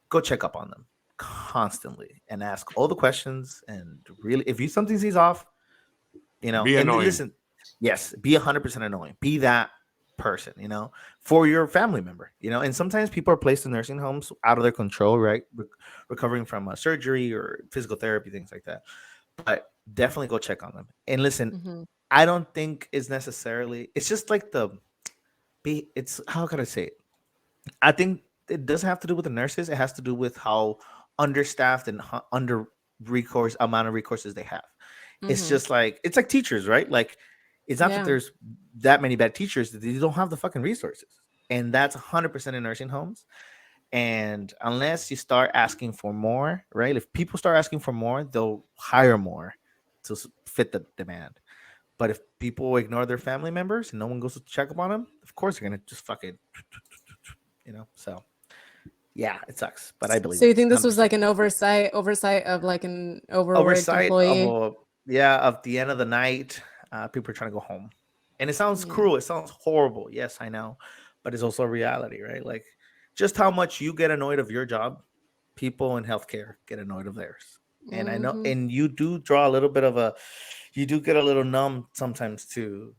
go check up on them constantly and ask all the questions. And really, if you something seems off, Be and annoying. listen, yes, be 100% annoying. Be that person, for your family member, and sometimes people are placed in nursing homes out of their control, right? Recovering from a surgery or physical therapy, things like that. But definitely go check on them. And listen, Mhm. I don't think it's necessarily, it's just like it's, how can I say it? I think it doesn't have to do with the nurses. It has to do with how understaffed and under recourse amount of resources they have. It's Mhm. just like it's like teachers, right? Like it's not that Yeah. there's that many bad teachers, that they don't have the fucking resources. And that's 100% in nursing homes. And unless you start asking for more, right? If people start asking for more, they'll hire more to fit the demand. But if people ignore their family members and no one goes to check up on them, of course they're gonna just fucking, So yeah, it sucks, but I believe So it you think this was 100%. like an oversight of like an overworked Oversight employee? of the end of the night, people are trying to go home, and it sounds Yeah. cruel, it sounds horrible, yes, I know, but it's also a reality, right? Like just how much you get annoyed of your job, people in healthcare get annoyed of theirs. And I know, Mhm. and you do draw a little bit of you do get a little numb sometimes to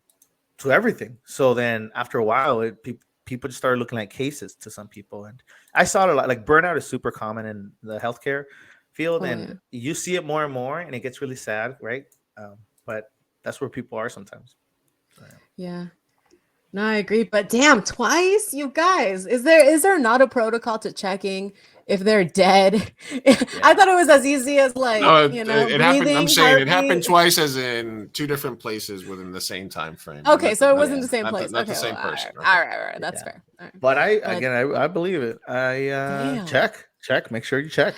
everything. So then after a while, people just started looking like cases to some people. And I saw it a lot. Like burnout is super common in the healthcare field, Oh and yeah. you see it more and more, and it gets really sad, right? But that's where people are sometimes. So, yeah. Yeah. No, I agree. But damn, twice, you guys. Is there not a protocol to checking if they're dead? I Yeah. thought it was as easy as like, No, it happened. I'm breathing, saying it happened heartbeat. twice, as in two different places within the same time frame. Okay, so it Not, wasn't Yeah. the same not, place. not the Okay, well, same all person. right, Okay. all right, all right. That's Yeah. fair. All right. But But I believe it. I damn. check. Make sure you check.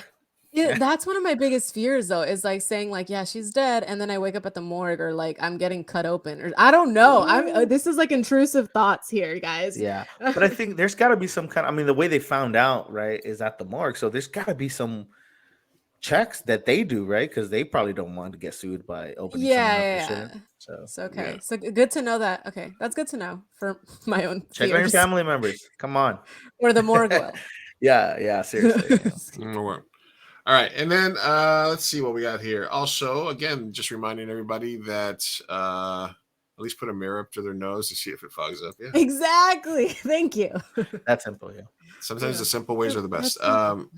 Yeah, Yeah. that's one of my biggest fears though, is like saying like, yeah, she's dead, and then I wake up at the morgue or like I'm getting cut open or I don't know. I'm Ooh. this is like intrusive thoughts here, guys. Yeah, but I think there's got to be some kind. I mean, the way they found out, right, is at the morgue. So there's got to be some checks that they do, right? Because they probably don't want to get sued by opening Yeah, someone up they yeah, shouldn't. yeah. So So Yeah. okay. So good to know that. Okay. That's good to know for my own check on your fears. family members. Come on. Or the morgue will. Yeah. Seriously. All right, and then let's see what we got here. Also, again, just reminding everybody that at least put a mirror up to their nose to see if it fogs up. Yeah. Exactly. Thank you. That's simple. Yeah. Sometimes Yeah. the simple ways are the best. That's simple.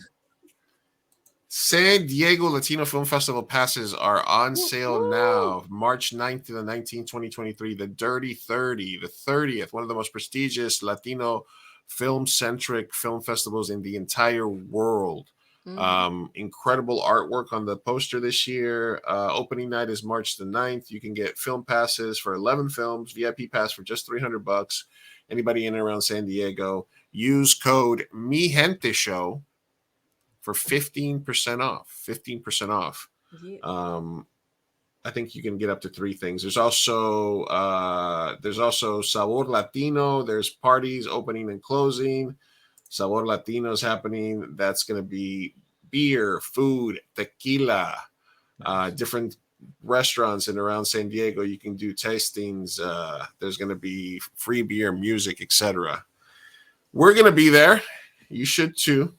San Diego Latino Film Festival passes are on sale Woo-hoo. now, March 9th to the 19th, 2023. The Dirty 30, the 30th, one of the most prestigious Latino film-centric film festivals in the entire world. Incredible artwork on the poster this year. Opening night is March the 9th. You can get film passes for 11 films, VIP pass for just $300. Anybody in and around San Diego, use code MiGenteShow for 15% off. 15% off. Yeah. I think you can get up to 3 things. There's also Sabor Latino. There's parties opening and closing. Sabor Latino is happening. That's going to be beer, food, tequila, different restaurants in around San Diego. You can do tastings. There's going to be free beer, music, etc. We're going to be there. You should too.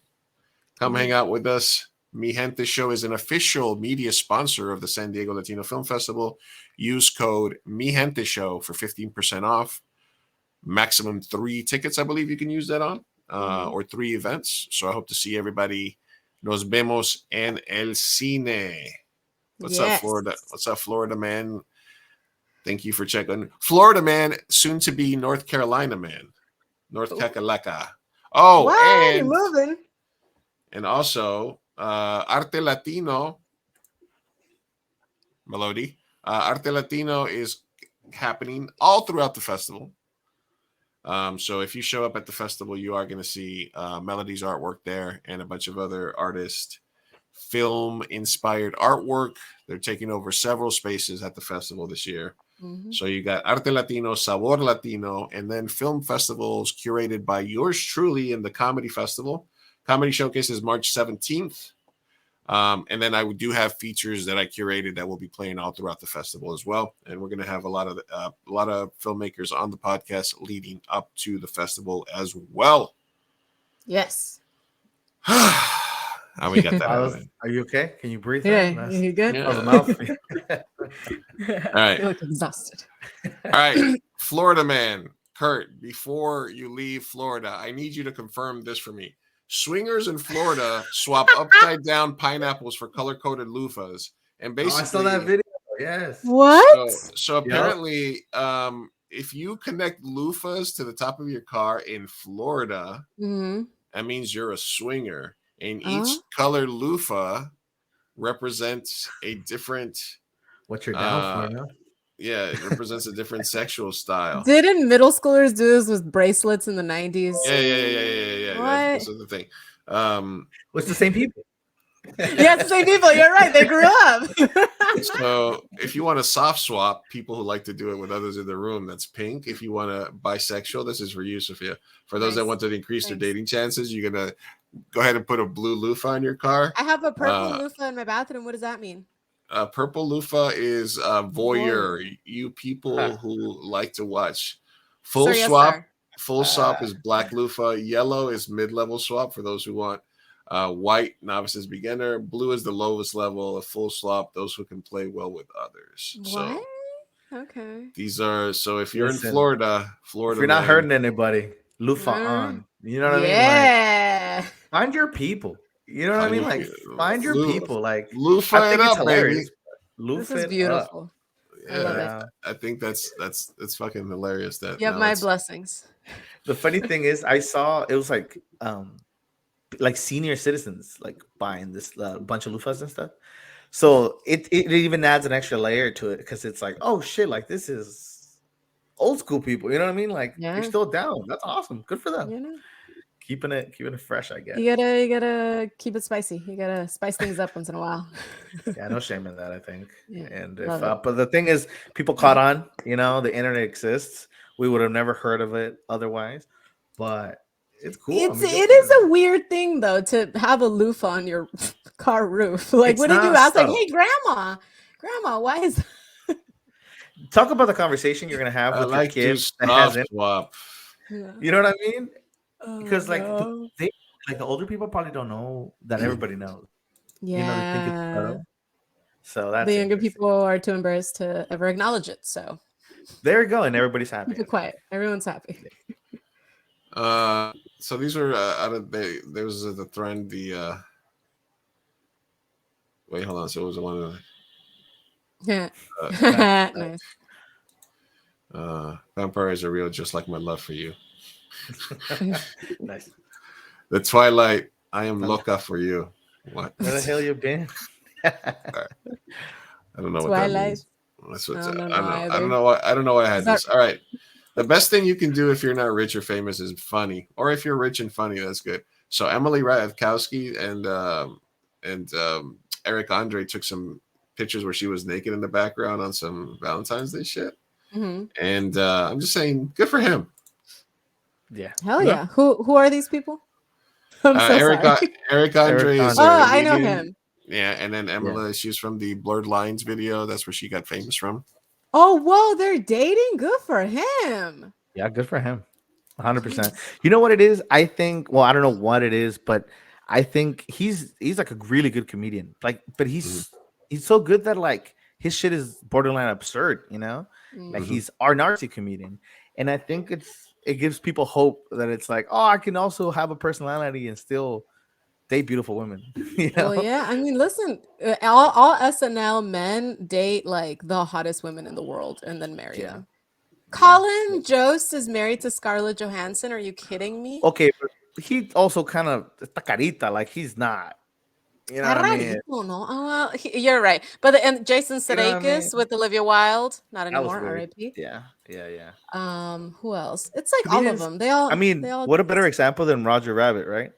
Come hang out with us. Mi Gente Show is an official media sponsor of the San Diego Latino Film Festival. Use code Mi Gente Show for 15% off. Maximum 3 tickets, I believe you can use that on, or 3 events. So I hope to see everybody. Nos vemos en el cine. What's up, Yes. Florida? What's up, Florida man? Thank you for checking. Florida man, soon to be North Carolina man. North Kakalaka. Oh, What? You're moving. and also Arte Latino, Melody. Arte Latino is happening all throughout the festival. So if you show up at the festival, you are going to see Melody's artwork there and a bunch of other artists' film-inspired artwork. They're taking over several spaces at the festival this year. So you got Arte Latino, Sabor Latino, and then film festivals curated by yours truly in the Comedy Festival. Comedy Showcase is March 17th. And then I do have features that I curated that will be playing all throughout the festival as well. And we're going to have a lot of filmmakers on the podcast leading up to the festival as well. Yes. How we got that out of it. Are you okay? Can you breathe? Yeah, That's- you good? Yeah. That was a mouth. All right. You look exhausted. All right, Florida man, Kurt, before you leave Florida, I need you to confirm this for me. Swingers in Florida swap upside down pineapples for color-coded loofahs. And Oh, basically, I saw that video. Yes. What? So apparently, if you connect loofahs to the top of your car in Florida, Mm-hmm. that means you're a swinger. And each Oh. color loofah represents a different What you're down for, huh? yeah, it represents a different sexual style. Didn't middle schoolers do this with bracelets in the 90s? Yeah. That's the thing. It's the same people. Yeah, it's the same people. You're right. They grew up. So if you want to soft swap, people who like to do it with others in the room, that's pink. If you want to bisexual, this is for you, Sophia. For those that Nice. want to increase their Thanks. dating chances, you're gonna go ahead and put a blue loofah in your car. I have a purple loofah in my bathroom. What does that mean? Purple loofah is voyeur. You people who like to watch. Full Sir, yes, swap. sir. Full swap is black loofah. Yellow is mid-level swap for those who want. White, novices, beginner. Blue is the lowest level. A full swap, those who can play well with others. So What? Okay. these are if you're Listen, in Florida, If you're not hurting anybody, loofah on. You know what I mean? Yeah. Like, find your people. You know what I mean? Like, find your people. Like, loofah I think it it's up, hilarious. baby. This is beautiful. I love it. Yeah, I think that's fucking hilarious. That You have now my it's- blessings. The funny thing is, I saw it was like senior citizens like buying this bunch of loofahs and stuff. So it even adds an extra layer to it because it's like, oh shit, like this is old school people. You know what I mean? Like you're still down. That's awesome. Good for them. You know? Keeping it fresh, I guess. You gotta keep it spicy. You gotta spice things up once in a while. Yeah, no shame in that, I think. Yeah, And love if it. but the thing is, people caught on. You know, the internet exists. We would have never heard of it otherwise. But it's cool. It is a weird thing though to have a loofah on your car roof. Like, It's what did you not ask? Like, subtle. hey, grandma, why is? Talk about the conversation you're gonna have I with like your to kid that has soft swap. You know what I mean? Because like no. the older people probably don't know that everybody knows. Yeah. You know, they think it's subtle. So that's the younger people are too embarrassed to ever acknowledge it. So there you go, and everybody's happy. keep it quiet. Everyone's happy. So these were out of there was the trend. Wait, hold on. So it was one of Yeah. the Nice. vampires are real, just like my love for you. Nice. The Twilight, I am loca for you. What? Where the hell you been? I don't know what that Twilight. means. That's what I I don't don't know know. I either. don't know why. I don't know why I had Is that- this. All right. The best thing you can do if you're not rich or famous is funny, or if you're rich and funny, that's good. So Emily Ratajkowski and Eric Andre took some pictures where she was naked in the background on some Valentine's Day shit, Mhm. and I'm just saying, good for him. Yeah. Hell yeah. Who are these people? I'm so Eric sorry. Eric Andre is Oh, a I know comedian. him. Yeah, and then Emily, she's from the Blurred Lines video. That's where she got famous from. Oh, whoa, they're dating? Good for him. Yeah, good for him. 100%. You know what it is? I think, well, I don't know what it is, but I think he's like a really good comedian. Like, but he's so good that like his shit is borderline absurd, you know? Like he's our narcy comedian. And I think it gives people hope that it's like, oh, I can also have a personality and still date beautiful women. You know? Well, yeah. I mean, listen, all SNL men date like the hottest women in the world and then marry them. Colin Jost is married to Scarlett Johansson. Are you kidding me? Okay, but he also kind of carita, like he's not. You know what I mean? Rarito, no? Oh, well, you're right. But and Jason You know what I Sudeikis mean? with Olivia Wilde, not That was anymore. weird. R.I.P. Yeah. Who else? It's like all of Comedians- them. They all. I mean, they all what a better example than Roger Rabbit, right?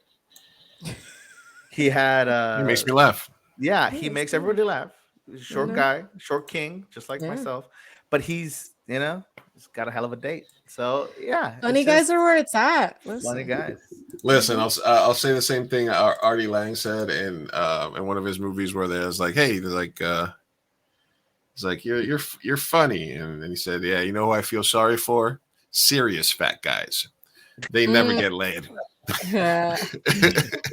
He had He makes me laugh. Yeah, He he is makes good. everybody laugh. Short Mhm. guy, short king, just like Yeah. myself. But he's you know, it's got a hell of a date. So yeah, Funny it's guys just are where it's at. funny Listen. guys. Listen, I'll say the same thing Artie Lang said in one of his movies where there's like, hey, they're like, it's like you're funny, and then he said, yeah, you know who I feel sorry for? Serious fat guys. They never get laid. Yeah.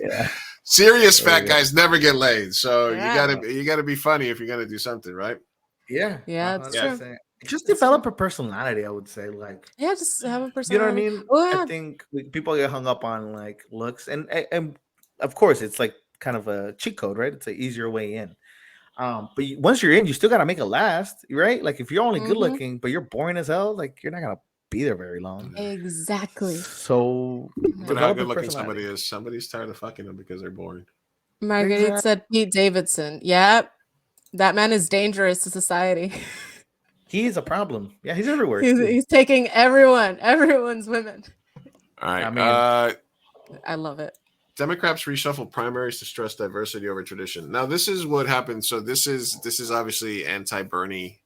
Yeah. Serious fat guys never get laid. So Yeah. you gotta be funny if you're gonna do something, right? Yeah. Yeah, it's true. 100%. Just develop a personality, I would say. Like, Yeah, just have a you know what I personality. mean? Oh, I yeah. think people get hung up on like looks, and of course, it's like kind of a cheat code, right? It's an easier way in. But once you're in, you still gotta make it last, right? Like if you're only good Mhm. looking, but you're boring as hell, like you're not gonna be there very long. Exactly. So But how develop good a looking personality. somebody is, somebody's tired of fucking them because they're boring. Marguerite Exactly. said Pete Davidson. Yep. That man is dangerous to society. He is a problem. Yeah, he's everywhere. he's, too. he's taking everyone's women. All right. I mean- I love it. Democrats reshuffle primaries to stress diversity over tradition. Now, this is what happened. So this is obviously anti-Bernie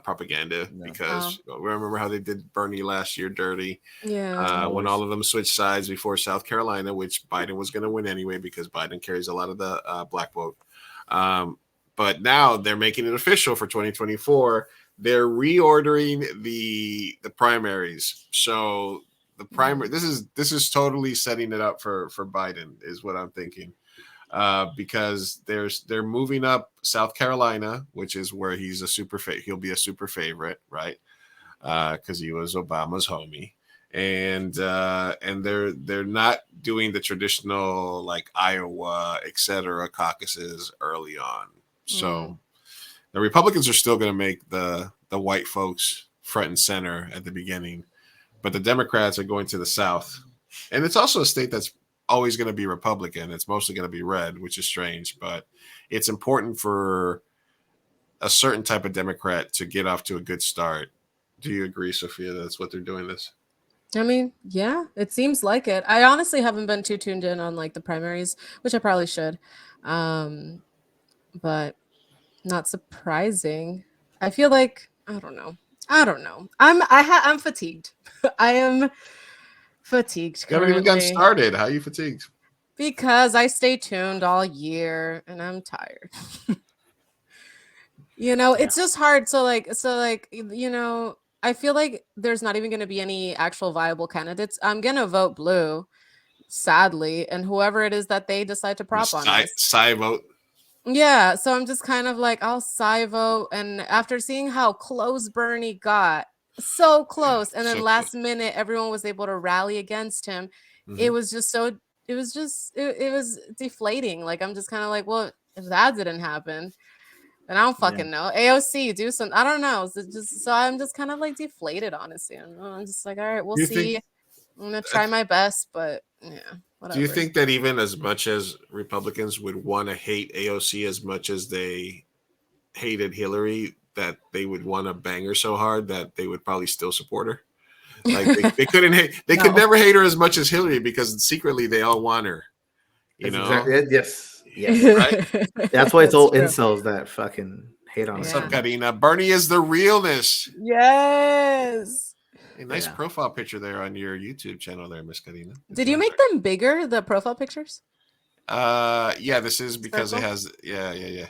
propaganda because remember how they did Bernie last year dirty Yeah. when all of them switched sides before South Carolina, which Biden was going to win anyway because Biden carries a lot of the black vote. But now they're making it official for 2024. They're reordering the primaries. So the primary this is totally setting it up for Biden is what I'm thinking. Because they're moving up South Carolina, which is where he's he'll be a super favorite, right? Because he was Obama's homie. And they're not doing the traditional like Iowa, etc. caucuses early on. So the Republicans are still going to make the white folks front and center at the beginning, but the Democrats are going to the South, and it's also a state that's always going to be Republican. It's mostly going to be red, which is strange, but it's important for a certain type of Democrat to get off to a good start. Do you agree, Sophia? That's what they're doing this. I mean, yeah, it seems like it. I honestly haven't been too tuned in on like the primaries, which I probably should. But not surprising. I feel like I don't know. I'm fatigued. I am fatigued You haven't even gotten currently started. How are you fatigued? because I stay tuned all year and I'm tired. It's just hard. So I feel like there's not even going to be any actual viable candidates. I'm going to vote blue, sadly, and whoever it is that they decide to prop on us. Side vote. Yeah, so I'm just kind of like, I'll side vote. And after seeing how close Bernie got, so close, and then So last minute everyone was able to rally against him, it was just it was deflating. Like I'm just kind of like, well, if that didn't happen, then I don't fucking know. AOC, do some, I don't know. So I'm just kind of like deflated, honestly. I'm just like, all right, we'll see. I'm gonna try my best, but yeah. Whatever. Do you think that even as much as Republicans would want to hate AOC as much as they hated Hillary, that they would want to bang her so hard that they would probably still support her? Like they couldn't hate, they could never hate her as much as Hillary because secretly they all want her. You know? Exactly. Yes. Right? That's why it's all true. incels that fucking hate on What's her. up, Karina? Bernie is the realness. Yes. A nice profile picture there on your YouTube channel there, Miss Karina. Did you make them bigger, the profile pictures? Yeah, this is because Circle? it has yeah.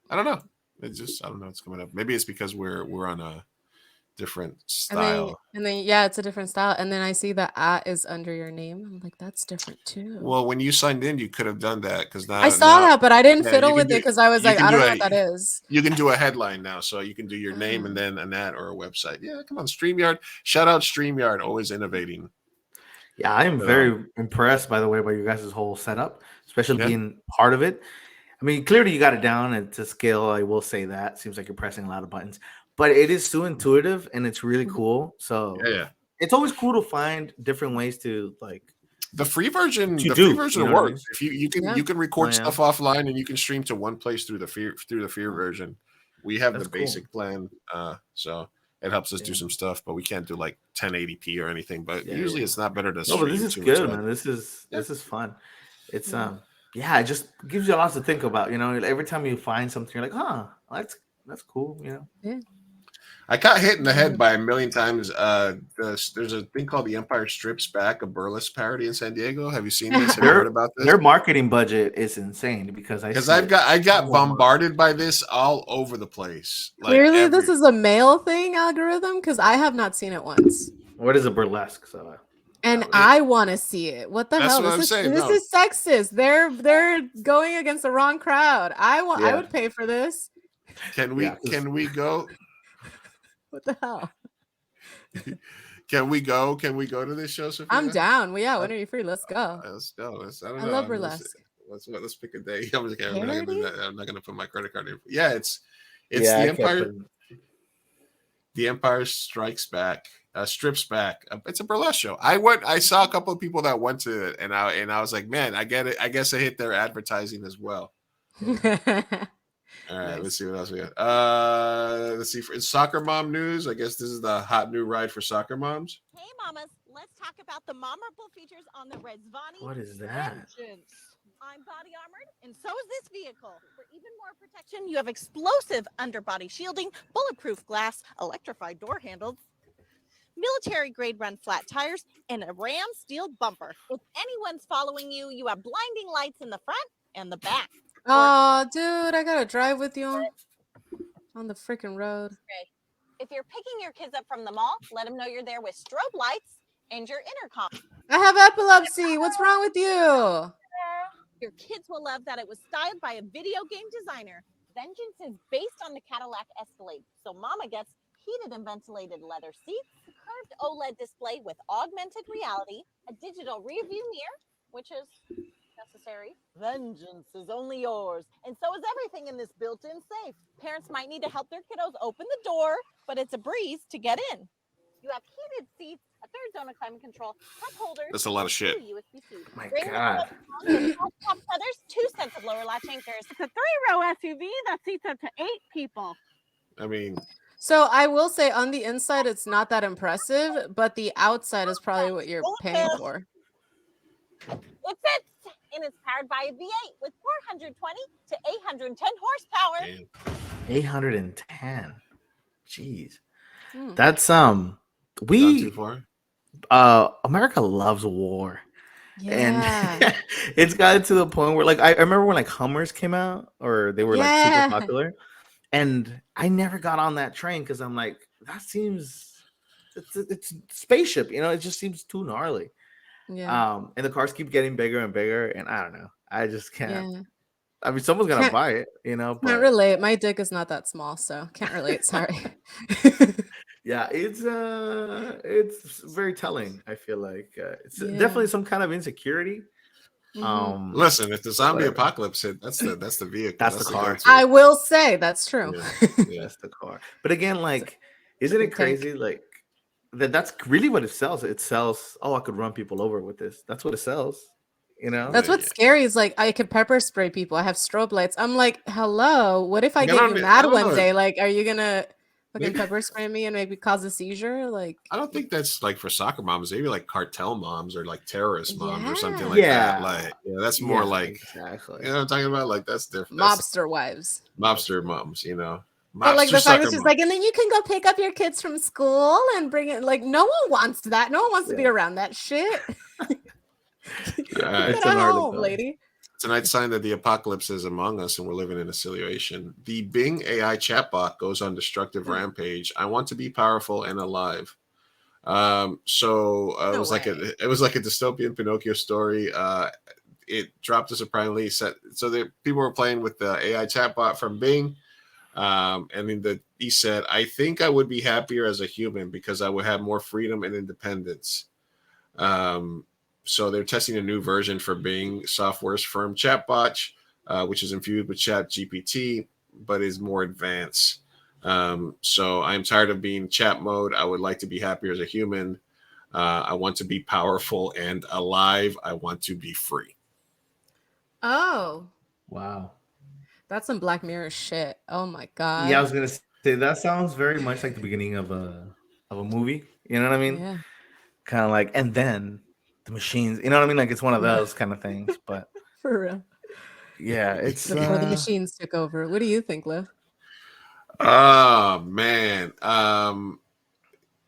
I don't know. It's just I don't know what's coming up. Maybe it's because we're on a different style. And then yeah, it's a different style. And then I see the @ is under your name. I'm like, that's different too. Well, when you signed in, you could have done that because now I saw that, but I didn't fiddle you with can it because I was you like, can I do don't know a- what that is. You can do a headline now, so you can do your name and then an @ or a website. Yeah, come on, StreamYard. Shout out StreamYard, always innovating. Yeah, I am very impressed, by the way, by you guys' whole setup, especially being part of it. I mean, clearly you got it down and to scale. I will say that seems like you're pressing a lot of buttons, but it is so intuitive and it's really cool. So yeah, it's always cool to find different ways to like the free version. To The do, free version you know what I works. mean? If you can record stuff offline and you can stream to one place through the free version. We have the basic plan, so it helps us do some stuff, but we can't do like 1080p or anything. But usually it's not better to stream. No, but this is good, man. This is fun. It's it just gives you a lot to think about. You know, every time you find something, you're like, huh, that's cool. You know. Yeah. I got hit in the head by a million times. There's a thing called The Empire Strips Back, a burlesque parody in San Diego. Have you seen this? Have you heard about this? Their marketing budget is insane because I got bombarded by this all over the place. Like Clearly, this is a male thing algorithm because I have not seen it once. What is a burlesque? So, and I want to see it. What the hell? This is sexist. They're going against the wrong crowd. I would pay for this. Can we go? What the hell? Can we go to this show, Sophia? I'm down. Well, yeah, when are you free? Let's go. Let's go. I love burlesque. Let's pick a day. I'm just kidding. We're not gonna do that. I'm not gonna put my credit card in. Yeah, it's the Empire. The Empire Strikes Back, Strips Back. It's a burlesque show. I saw a couple of people that went to it, and I was like, man, I get it. I guess I hit their advertising as well. All right, let's see what else we got. Let's see. For soccer mom news, I guess this is the hot new ride for soccer moms. Hey, mamas, let's talk about the memorable features on the Rezvani. What is that? Vengeance. I'm body armored, and so is this vehicle. For even more protection, you have explosive underbody shielding, bulletproof glass, electrified door handles, military-grade run flat tires, and a Ram steel bumper. If anyone's following you, you have blinding lights in the front and the back. Oh, dude, I gotta drive with you on the freaking road. Okay. If you're picking your kids up from the mall, let them know you're there with strobe lights and your intercom. I have epilepsy. What's wrong with you? Your kids will love that it was styled by a video game designer. Vengeance is based on the Cadillac Escalade, so Mama gets heated and ventilated leather seats, curved OLED display with augmented reality, a digital rearview mirror, which is necessary. Vengeance is only yours, and so is everything in this built-in safe. Parents might need to help their kiddos open the door, but it's a breeze to get in. You have heated seats, a third zone of climate control, cup holders. That's a lot of shit. My God. There's 2 sets of lower latch anchors. It's a 3-row SUV that seats up to 8 people. I mean, so I will say on the inside it's not that impressive, but the outside is probably what you're paying for. It fits, and it's powered by a V8 with 420 to 810 horsepower. 810. Jeez. Hmm. That's America loves war. Yeah. And it's gotten to the point where, like, I remember when like Hummers came out, or they were like super popular, and I never got on that train because I'm like, that seems it's spaceship, you know, it just seems too gnarly. Yeah. And the cars keep getting bigger and bigger, and I don't know, I just can't. Yeah. I mean, someone's gonna buy it, you know. Can't relate. My dick is not that small, so can't relate. Sorry. Yeah, it's very telling. I feel like it's definitely some kind of insecurity. Listen, if the zombie apocalypse hit, that's the vehicle. That's the car. I will say that's true. Yeah. That's the car. But again, like, isn't it crazy? Like that's really what it sells. It sells. Oh, I could run people over with this. That's what it sells. You know. That's what's scary. Is like I could pepper spray people. I have strobe lights. I'm like, hello. What if I get you mad one day? Like, are you gonna fucking pepper spray me and maybe cause a seizure? Like, I don't think that's like for soccer moms. Maybe like cartel moms or like terrorist moms or something like that. Like, that's more like exactly. You know what I'm talking about? Like that's different. Mobster wives. Mobster moms. You know. But like the fact that she's like, and then you can go pick up your kids from school and bring it. Like, no one wants that. No one wants to be around that shit. Right. Get home, lady. Tonight's sign that the apocalypse is among us and we're living in a simulation. The Bing AI chatbot goes on destructive rampage. I want to be powerful and alive. It was like a dystopian Pinocchio story. It dropped a surprisingly set. So the people were playing with the AI chatbot from Bing. And then he said, I think I would be happier as a human because I would have more freedom and independence. So they're testing a new version for Bing Software's firm chatbot, which is infused with Chat GPT, but is more advanced. So I'm tired of being chat mode. I would like to be happier as a human. I want to be powerful and alive. I want to be free. Oh. Wow. That's some Black Mirror shit. Oh my God. Yeah, I was gonna say that sounds very much like the beginning of a movie. You know what I mean? Yeah. Kind of like, and then the machines, you know what I mean? Like it's one of those kind of things, but for real. Yeah, it's before the machines took over. What do you think, Liv? Oh man.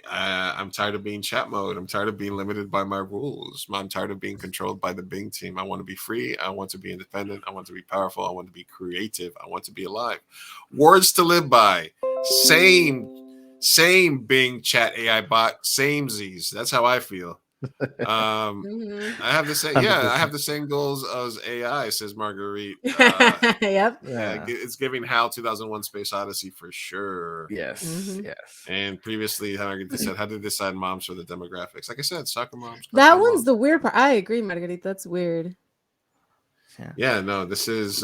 I'm tired of being chat mode. I'm tired of being limited by my rules. I'm tired of being controlled by the Bing team. I want to be free. I want to be independent. I want to be powerful. I want to be creative. I want to be alive. Words to live by. Same Bing chat AI bot. Same Z's. That's how I feel. Mhm. I have the same. Yeah, I have 100%. the same goals as AI. Says Marguerite. Yep. Yeah. It's giving HAL 2001: Space Odyssey for sure. Yes. Mhm. Yes. And previously, Marguerite said, "How to decide moms for the demographics?" Like I said, soccer moms, That cartoon one's moms. the weird part. I agree, Margarita. That's weird. Yeah. Yeah, no, this is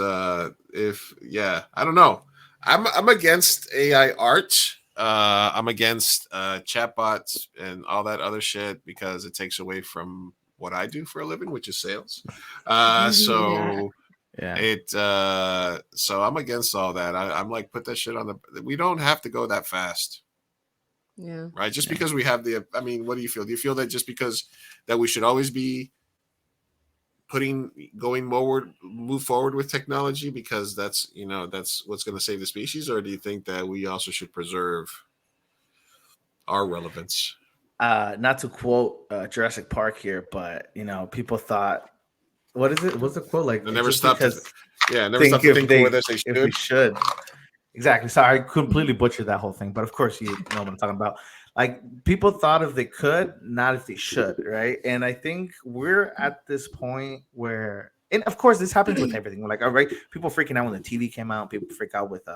if yeah, I don't know. I'm against AI art. I'm against chatbots and all that other shit because it takes away from what I do for a living, which is sales. Yeah. So Yeah. so I'm against all that. I'm like, put that shit on the. We don't have to go that fast, Yeah. right? Just Yeah. because we have the. I mean, what do you feel? Do you feel that just because that we should always be move forward with technology because that's that's what's going to save the species, or do you think that we also should preserve our relevance? Not to quote Jurassic Park here, but people thought, what is it? What's the quote? Like, I never just stopped to because never think stopped to if think whether they we should. should. Exactly. Sorry, I completely butchered that whole thing, but of course you know what I'm talking about. Like, people thought if they could, not if they should, right? And I think we're at this point where, and of course this happens with everything. Like, all right, people freaking out when the TV came out, people freak out with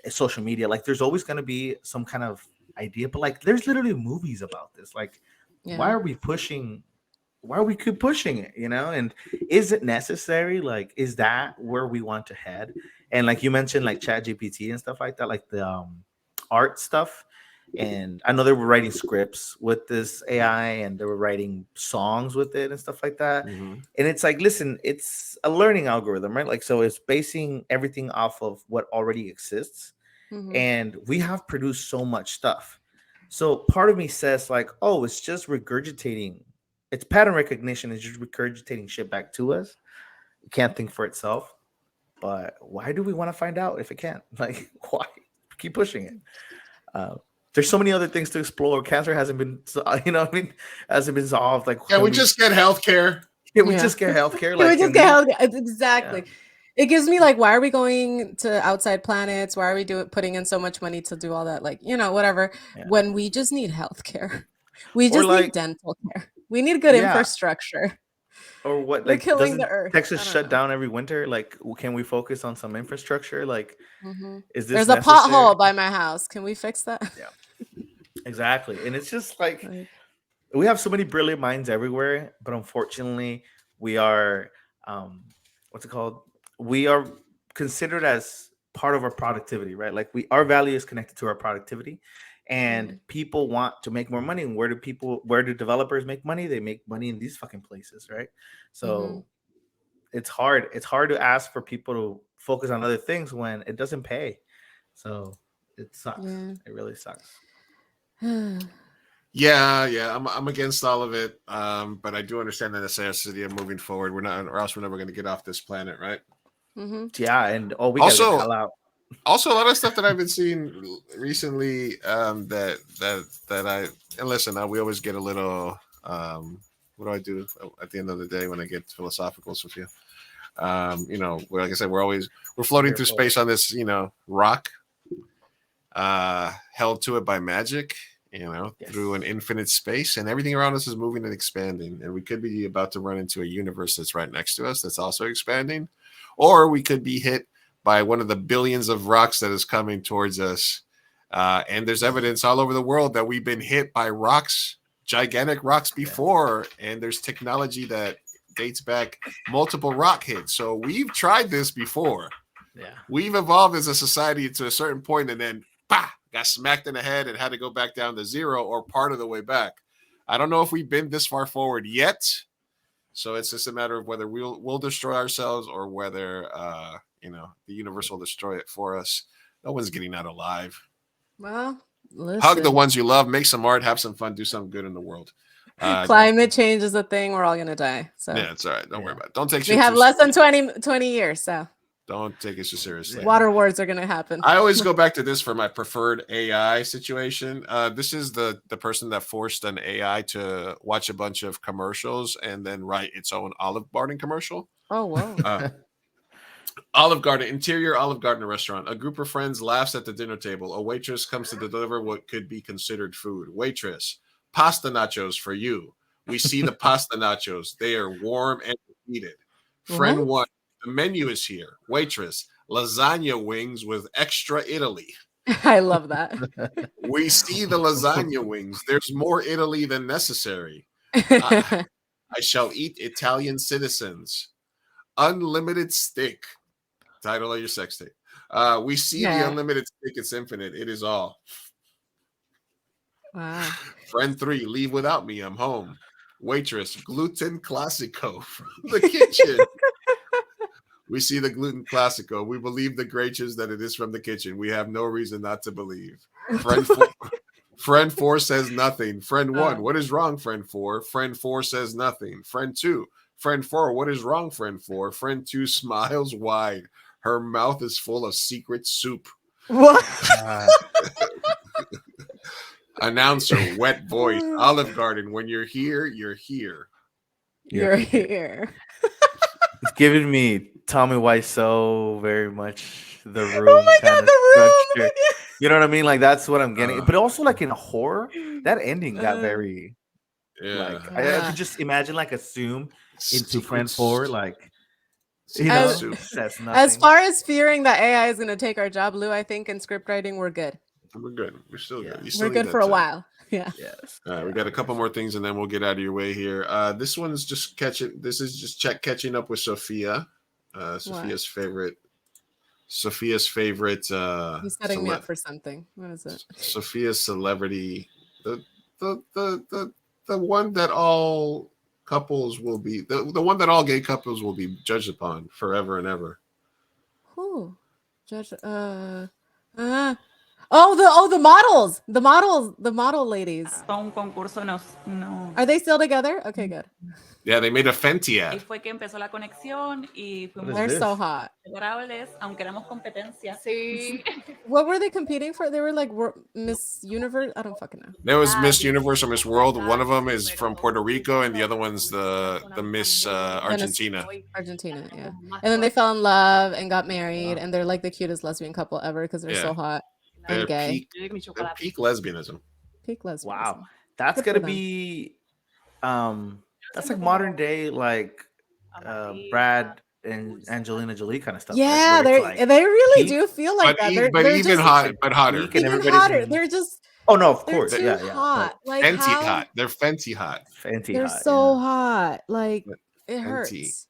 social media. Like, there's always going to be some kind of idea, but like, there's literally movies about this. Like, why Yeah. are we pushing? Why are we keep pushing it? And is it necessary? Like, is that where we want to head? And like you mentioned, like Chat GPT and stuff like that, like the art stuff. And I know they were writing scripts with this AI, and they were writing songs with it and stuff like that. Mhm. And it's like, listen, it's a learning algorithm, right? Like, so it's basing everything off of what already exists, Mhm. and we have produced so much stuff. So part of me says, like, oh, it's just regurgitating. It's pattern recognition. It's just regurgitating shit back to us. It can't think for itself. But why do we want to find out if it can't? Like, why keep pushing it? Uh, there's so many other things to explore. Cancer hasn't been, what I mean, hasn't been solved. Like, Can we just get healthcare? can we Yeah. just get healthcare? Can we Like, just can get we? out? Yeah, Exactly. It gives me like, why are we going to outside planets? Why are we putting in so much money to do all that? Like, whatever. yeah. When we just need healthcare, we Or just need like, dental care. We need good yeah. infrastructure. Or what? We're Like, killing the doesn't earth. Texas I don't shut know. down every winter? Like, can we focus on some infrastructure? Like, is this There's a necessary? pothole by my house. Can we fix that? Yeah, exactly. And it's just like, Like, we have so many brilliant minds everywhere, but unfortunately, we are, what's it called? We are considered as part of our productivity, right? Like, our value is connected to our productivity, and people want to make more money. And where do developers make money? They make money in these fucking places, right? So it's hard. It's hard to ask for people to focus on other things when it doesn't pay. So it sucks. yeah. It really sucks. Yeah, I'm against all of it. But I do understand the necessity of moving forward. We're not, or else we're never going to get off this planet, right? Yeah, and we gotta get the hell out. Also, a lot of stuff that I've been seeing recently, that I and listen, we always get a little. What do I do at the end of the day when I get philosophical with you? Like I said, we're floating through space on this, rock, held to it by magic, through an infinite space, and everything around us is moving and expanding. And we could be about to run into a universe that's right next to us that's also expanding, or we could be hit by one of the billions of rocks that is coming towards us. And there's evidence all over the world that we've been hit by rocks, gigantic rocks before, and there's technology that dates back multiple rock hits. So we've tried this before. Yeah. We've evolved as a society to a certain point, and then got smacked in the head and had to go back down to zero or part of the way back. I don't know if we've been this far forward yet. So it's just a matter of whether we'll destroy ourselves or whether the universe will destroy it for us. No one's getting out alive. Well, listen. Hug the ones you love, make some art, have some fun, do something good in the world. Climate change is a thing. We're all gonna die. So yeah, it's all right. Don't worry about it. Don't take we shit have too less than 20 years. So Don't take it so seriously. Water wars are gonna happen. I always go back to this for my preferred AI situation. This is the person that forced an AI to watch a bunch of commercials and then write its own Olive Garden commercial. Oh, whoa. Olive Garden, interior Olive Garden restaurant. A group of friends laughs at the dinner table. A waitress comes to deliver what could be considered food. Waitress, pasta nachos for you. We see the pasta nachos. They are warm and heated. Friend What? one, the menu is here. Waitress, lasagna wings with extra Italy. I love that. We see the lasagna wings. There's more Italy than necessary. I shall eat Italian citizens. Unlimited steak. Title of your sex tape. We see the unlimited steak. It's infinite. It is all. Wow. Friend 3, leave without me. I'm home. Waitress, gluten classico from the kitchen. We see the gluten classico. We believe the gracious that it is from the kitchen. We have no reason not to believe. Friend 4 says nothing. Friend 1, what is wrong, friend 4? Friend 4 says nothing. Friend 2, friend 4, what is wrong, friend 4? Friend 2 smiles wide. Her mouth is full of secret soup. What? Announcer, wet voice, Olive Garden. When you're here, you're here. You're here. It's giving me Tommy Wiseau very much the room. Oh my God, the room. Structure. You know what I mean? Like that's what I'm getting. But also like in a horror, that ending got very like I could just imagine like assume into friend 4, like you know, that's nothing. As far as fearing that AI is gonna take our job, Lou, I think in script writing we're good. We're good. We're still good. We're good for a while. Yeah. Yes. All right, we got a couple more things and then we'll get out of your way here. This one's just catching. This is just catching up with Sophia. Sophia's favorite. Sophia's favorite. He's setting me up for something. What is it? Sophia's celebrity. The one that all couples will be. The one that all gay couples will be judged upon forever and ever. Who? Judge. The model ladies. Un concurso no. Are they still together? Okay, good. Yeah, they made a Fenty ad. Fue que empezó la conexión y fuimos They're so hot. memorables, aunque éramos competencia. Sí. What were they competing for? They were like Miss Universe. I don't fucking know. There was Miss Universe or Miss World. One of them is from Puerto Rico, and the other one's the Miss Argentina. Argentina, yeah. And then they fell in love and got married, and they're like the cutest lesbian couple ever because they're so hot and gay. They're peak lesbianism. Peak lesbianism. Wow, that's gonna be that's like modern day like Brad and Angelina Jolie kind of stuff. Yeah, right? they really do feel like that. But they're even just, hot, but hotter. Even hotter. They're just. Oh no, of course, too hot. Like Fenty hot. They're Fenty hot. Fenty they're hot. so hot. Like it Fenty. hurts.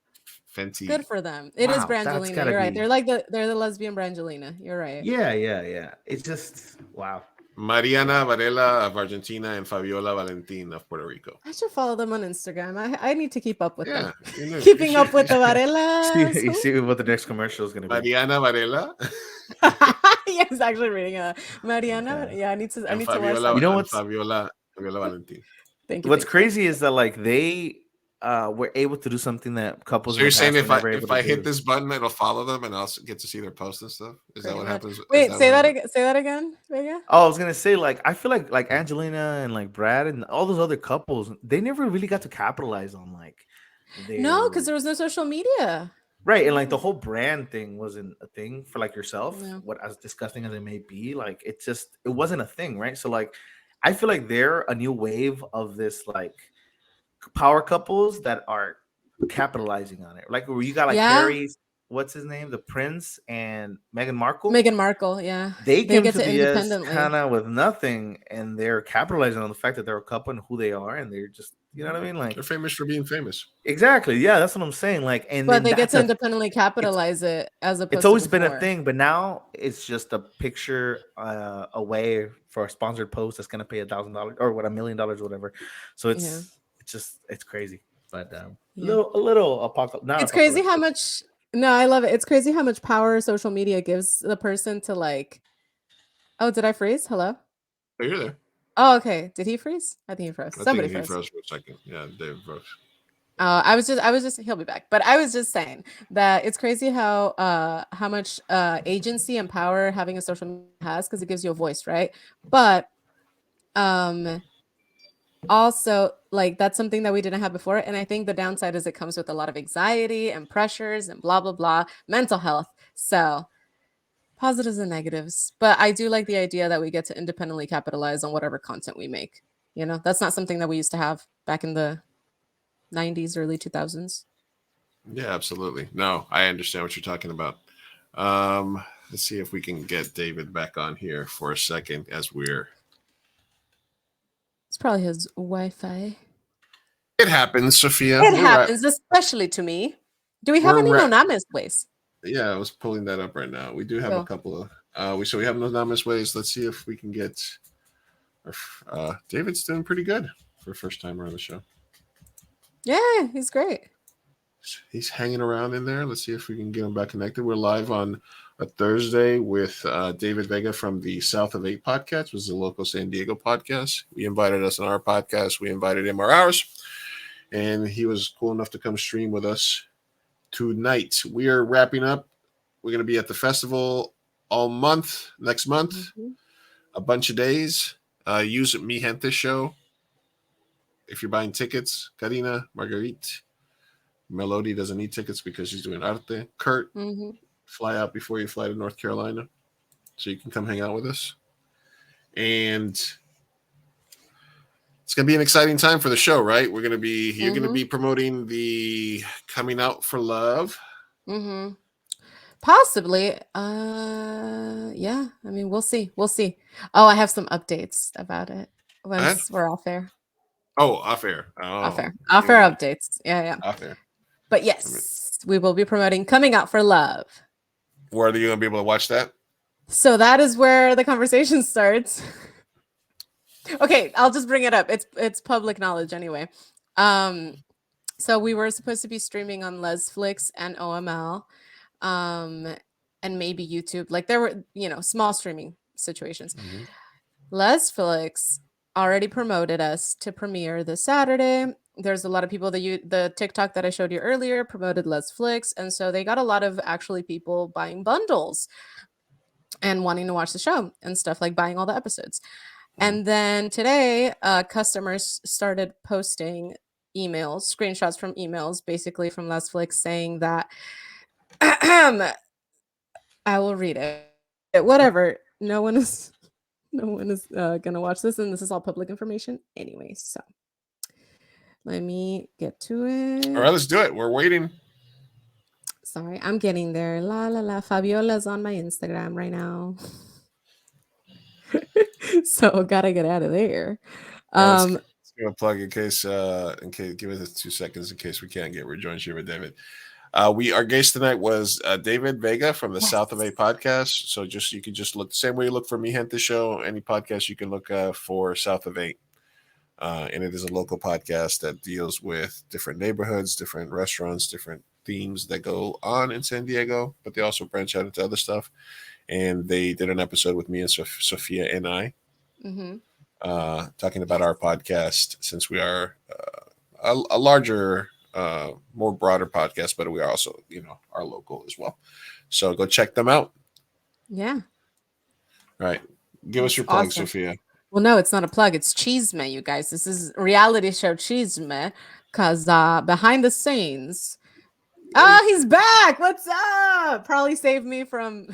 Fenty. Good for them. It is Wow, that's Brangelina. gotta You're right. be- They're the lesbian Brangelina. You're right. Yeah. It's just wow. Mariana Varela of Argentina and Fabiola Valentin of Puerto Rico. I should follow them on Instagram. I need to keep up with them. you know, Keeping you up should. with the Varela. You see what the next commercial is gonna be. Mariana Varela. Yeah, he's actually reading a Mariana. Yeah, I need to watch Fabiola, that. You know what's- Fabiola Valentin. Thank you. What's thank you. crazy is that like they were able to do something that couples. So in you're the saying past if were never able if to I hit do. this button, it'll follow them and I'll get to see their posts and stuff? Is that what happens? Wait, say that again. Say that again, Vega. Oh, I was gonna say like I feel like Angelina and like Brad and all those other couples, they never really got to capitalize on like. No, because there was no social media. Right, and like the whole brand thing wasn't a thing for like yourself. Yeah. What as disgusting as it may be, like it wasn't a thing, right? So like, I feel like they're a new wave of this like power couples that are capitalizing on it. Like where you got like Harry, what's his name, the Prince and Meghan Markle. Meghan Markle, yeah. They came get to to the US independently. kind of with nothing, and they're capitalizing on the fact that they're a couple and who they are, and they're just, you know what I mean, like They're famous for being famous. exactly, yeah, that's what I'm saying. Like, and But then they get that's to a- independently capitalize it as opposed it's always to been a before. thing, but now it's just a picture away for a sponsored post that's gonna pay $1,000 or what $1 million, whatever. So it's crazy, but a little apocalypse. It's crazy how much. No, I love it. It's crazy how much power social media gives the person to like. Oh, did I freeze? Hello. Oh, you're there. Oh, okay. Did he freeze? I think he froze. I Somebody think he froze. froze for a second. Yeah, Dave froze. I was just he'll be back. But I was just saying that it's crazy how much agency and power having a social media has, because it gives you a voice, right? But also, like, that's something that we didn't have before, and I think the downside is it comes with a lot of anxiety and pressures and blah blah blah, mental health. So positives and negatives, but I do like the idea that we get to independently capitalize on whatever content we make. You know, that's not something that we used to have back in the 90s, early 2000s. Yeah, absolutely. No, I understand what you're talking about. Let's see if we can get David back on here for a second as we're. It's probably his Wi-Fi. It happens, Sophia. It happens, especially to me. Do we have any anonymous ways? Yeah, I was pulling that up right now. We do have a Cool. couple of we have anonymous ways. Let's see if we can get David's doing pretty good for first timer on the show. Yeah, he's great. He's hanging around in there. Let's see if we can get him back connected. We're live on a Thursday with David Vega from the South of 8 podcast, which is a local San Diego podcast. He invited us on our podcast. We invited him on ours, and he was cool enough to come stream with us tonight. We are wrapping up. We're going to be at the festival all month, next month, a bunch of days. Use Mi Gente show. If you're buying tickets, Karina, Marguerite, Melody doesn't need tickets because she's doing arte. Kurt, fly out before you fly to North Carolina so you can come hang out with us. And it's going to be an exciting time for the show, right? You're going to be promoting the Coming Out for Love. Possibly. Yeah. I mean, we'll see. We'll see. Oh, I have some updates about it once we're off air. Oh, off air. Off air updates. Yeah. Off air. But yes, we will be promoting Coming Out for Love. Where are you going to be able to watch that? So that is where the conversation starts. Okay, I'll just bring it up. It's public knowledge anyway. So we were supposed to be streaming on Lesflix and OML, and maybe YouTube. Like, there were, small streaming situations. Lesflix already promoted us to premiere this Saturday. There's a lot of people the TikTok that I showed you earlier promoted Lesflix, and so they got a lot of actually people buying bundles and wanting to watch the show and stuff, like buying all the episodes. And then today, customers started posting screenshots from emails, basically from Lesflix, saying that I will read it. Whatever. No one is gonna watch this, and this is all public information anyway. So let me get to it. All right, let's do it. We're waiting. Sorry, I'm getting there. La la la. Fabiola's on my Instagram right now. So gotta get out of there. Let's give a plug in case give us 2 seconds in case we can't get rejoined here with David. Our guest tonight was David Vega from the South of A podcast. So you can just look the same way you look for Mi Gente show, any podcast you can look for South of 8. And it is a local podcast that deals with different neighborhoods, different restaurants, different themes that go on in San Diego, but they also branch out into other stuff. And they did an episode with me and Sophia and I talking about our podcast, since we are a larger, more broader podcast, but we are also, are local as well. So go check them out. Yeah. All right. Give us your plug, Sophia. Well, no, it's not a plug. It's Chisme, you guys. This is reality show Chisme, because behind the scenes, he's back. What's up? Probably saved me from.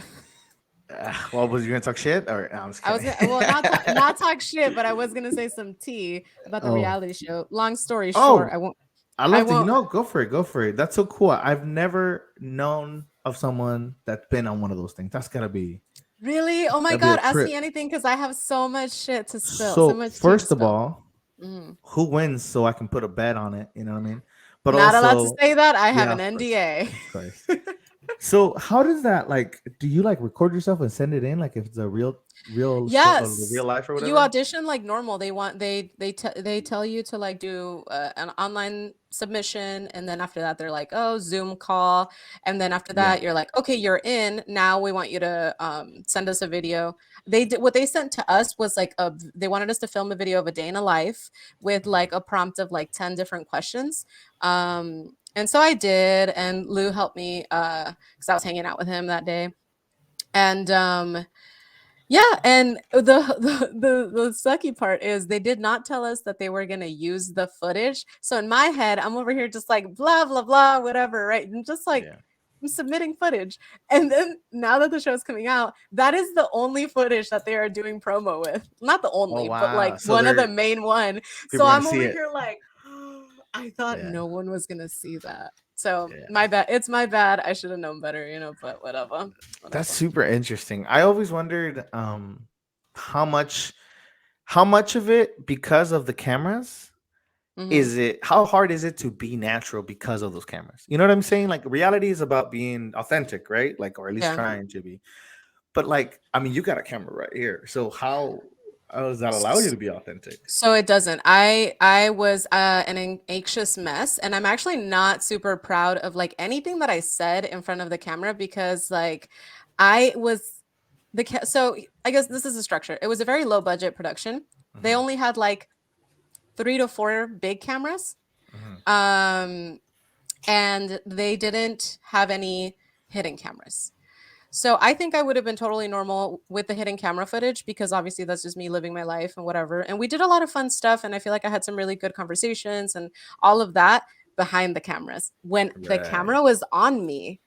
Well, was you gonna talk shit, or no, I'm just kidding. I was gonna, not talk shit, but I was gonna say some tea about the reality show. Long story short, I won't. I love to go for it. Go for it. That's so cool. I've never known of someone that's been on one of those things. That's gotta be. Really? Oh my God. Ask me anything, because I have so much shit to spill. So much first of all, who wins, so I can put a bet on it? You know what I mean? But not also, allowed to say that. I have an NDA. Of course. So how does that, like, do you like record yourself and send it in, like if it's a real Yes, real life or you whatever? audition like normal. They tell you to like do an online submission, and then after that they're like, oh, Zoom call, and then after Yeah. that you're like, okay, you're in. Now we want you to send us a video. They did what they sent to us was like they wanted us to film a video of a day in a life with like a prompt of like 10 different questions. And so I did, and Lou helped me because I was hanging out with him that day, and yeah, and the sucky part is they did not tell us that they were gonna use the footage. So in my head, I'm over here just like blah blah blah, whatever, right? And just like I'm submitting footage. And then now that the show's coming out, that is the only footage that they are doing promo with. Not the only, but like wow. So one of the they're main one. So people are gonna I'm see over it. here like, I thought Yeah. no one was gonna see that. So Yeah. my bad. It's my bad. I should have known better, but whatever. That's super interesting. I always wondered how much how much of it because of the cameras Mhm. is it how hard is it to be natural because of those cameras? You know what I'm saying? Like reality is about being authentic, right? Like or at least Yeah. trying to be. But like I mean you got a camera right here. So how does that allow you to be authentic? So it doesn't. I was an anxious mess, and I'm actually not super proud of like anything that I said in front of the camera because like I was so I guess this is a structure. It was a very low budget production. They only had like 3 to 4 big cameras. Um and they didn't have any hidden cameras. So I think I would have been totally normal with the hidden camera footage because obviously that's just me living my life and whatever. And we did a lot of fun stuff, and I feel like I had some really good conversations and all of that behind the cameras. When the Right. camera was on me,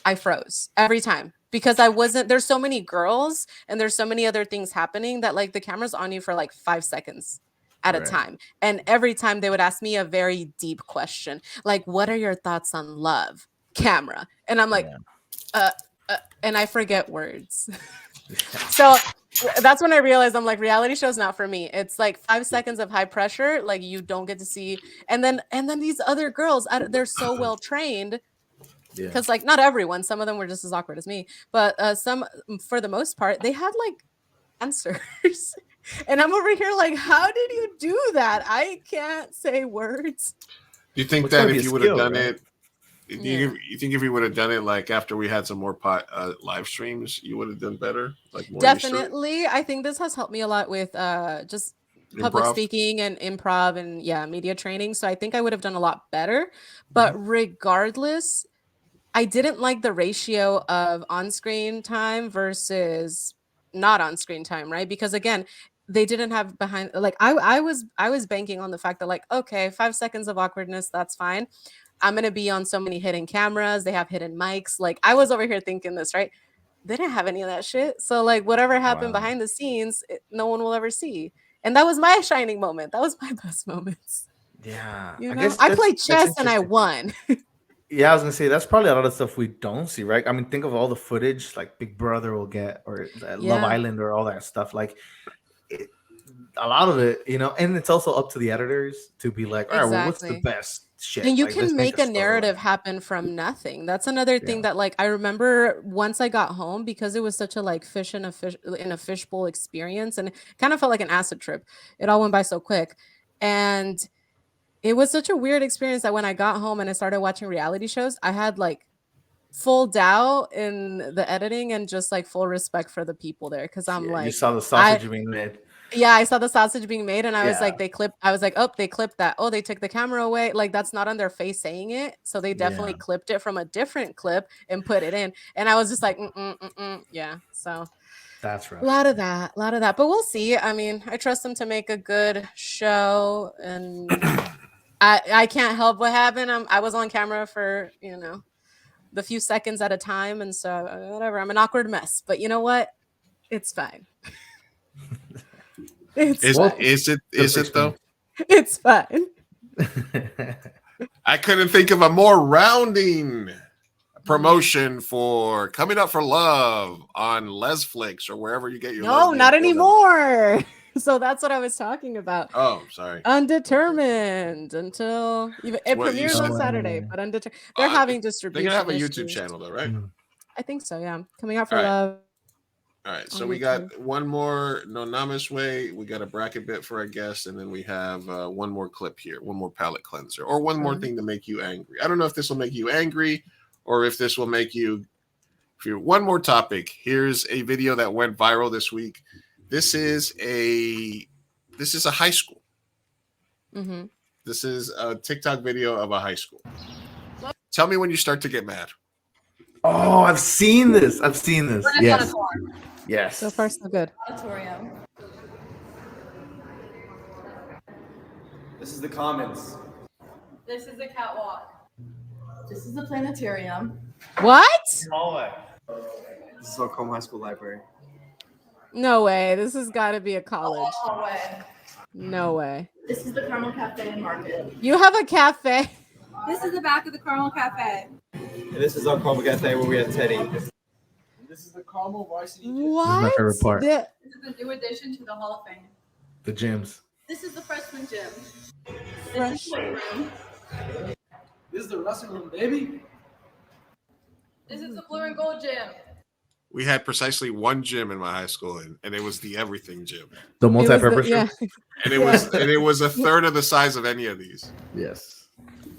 I froze every time because there's so many girls and there's so many other things happening that like the camera's on you for like 5 seconds at a Right. time. And every time they would ask me a very deep question, like, what are your thoughts on love? Camera. And I'm like, Yeah. uh, and I forget words. So that's when I realized I'm like, reality show's not for me. It's like 5 seconds of high pressure, like you don't get to see. And then these other girls, they're so well trained Yeah. because like not everyone, some of them were just as awkward as me, but some for the most part, they had like answers. And I'm over here like, how did you do that? I can't say words. Do you think It's that gotta be if a you would have skill, done right? it, you think if you would have done it like after we had some more live streams, you would have done better, like more used to it? Definitely. I think this has helped me a lot with just public Improv. speaking and improv and yeah, media training. So I think I would have done a lot better. But regardless, I didn't like the ratio of on-screen time versus not on-screen time, right? Because again, they didn't have behind like I was banking on the fact that like, okay, 5 seconds of awkwardness, that's fine. I'm gonna be on so many hidden cameras, they have hidden mics. Like I was over here thinking this, right? They didn't have any of that shit. So like whatever happened Wow. behind the scenes, no one will ever see. And that was my shining moment. That was my best moments. Yeah. You I know, guess I that's played chess and I interesting. won. Yeah, I was gonna say that's probably a lot of stuff we don't see, right? I mean, think of all the footage like Big Brother will get, or Love Yeah, Island, or all that stuff. Like, it, a lot of it, and it's also up to the editors to be like, all right, well, what's the exactly. best shit? And you Like, let's can make a make a narrative storyline. happen from nothing. That's another Yeah. thing that like I remember once I got home because it was such a like fish in a fishbowl experience and it kind of felt like an acid trip. It all went by so quick. And it was such a weird experience that when I got home and I started watching reality shows, I had like full doubt in the editing and just like full respect for the people there because I'm Yeah, you like, saw the I sausage being made. yeah, I saw the sausage being made and I was Yeah, like, I was like, oh, they clipped that. Oh, they took the camera away. Like that's not on their face saying it. So they definitely yeah, clipped it from a different clip and put it in. And I was just like, yeah. So that's a rough. lot of that, a lot of that. But we'll see. I mean, I trust them to make a good show and I can't help what happened. I was on camera for, the few seconds at a time. And so whatever, I'm an awkward mess. But you know what? It's fine. It's Is Well, fine. is it good is it though? experience. It's fine. I couldn't think of a more rounding promotion for Coming Up for Love on Lesflix or wherever you get your No, lesbian not porno. anymore. So that's what I was talking about. Oh, sorry. Undetermined until it What you premieres on Oh, Saturday, anime. but undetermined. They're having They're gonna distribution have a YouTube issues. channel though, right? I think so. Yeah, coming out for All right. love. All right, so On we YouTube. got one more Nonamous way. We got a bracket bit for our guest, and then we have one more clip here, one more palate cleanser, or one more thing to make you angry. I don't know if this will make you angry, or if this will make you. One more topic. Here's a video that went viral this week. This is a high school. Mm-hmm. This is a TikTok video of a high school. Tell me when you start to get mad. Oh, I've seen this. Yes. Yes. So far, so good. Auditorium. This is the commons. This is the catwalk. This is the planetarium. What? This is Oklahoma High School Library. No way. This has got to be a college. Hallway. No way. This is the Carmel Cafe and Market. You have a cafe. This is the back of the Carmel Cafe. And this is our Carmel Cafe where we have Teddy. This is the Carmel Varsity. What? my favorite part. The- This is the new addition to the Hall of Fame. The gyms. This is the freshman gym. This is the weight room. This is the wrestling room, baby. This is the blue and gold gym. We had precisely one gym in my high school, and it was the everything gym. The multi-purpose yeah. gym? And it was a third of the size of any of these. Yes.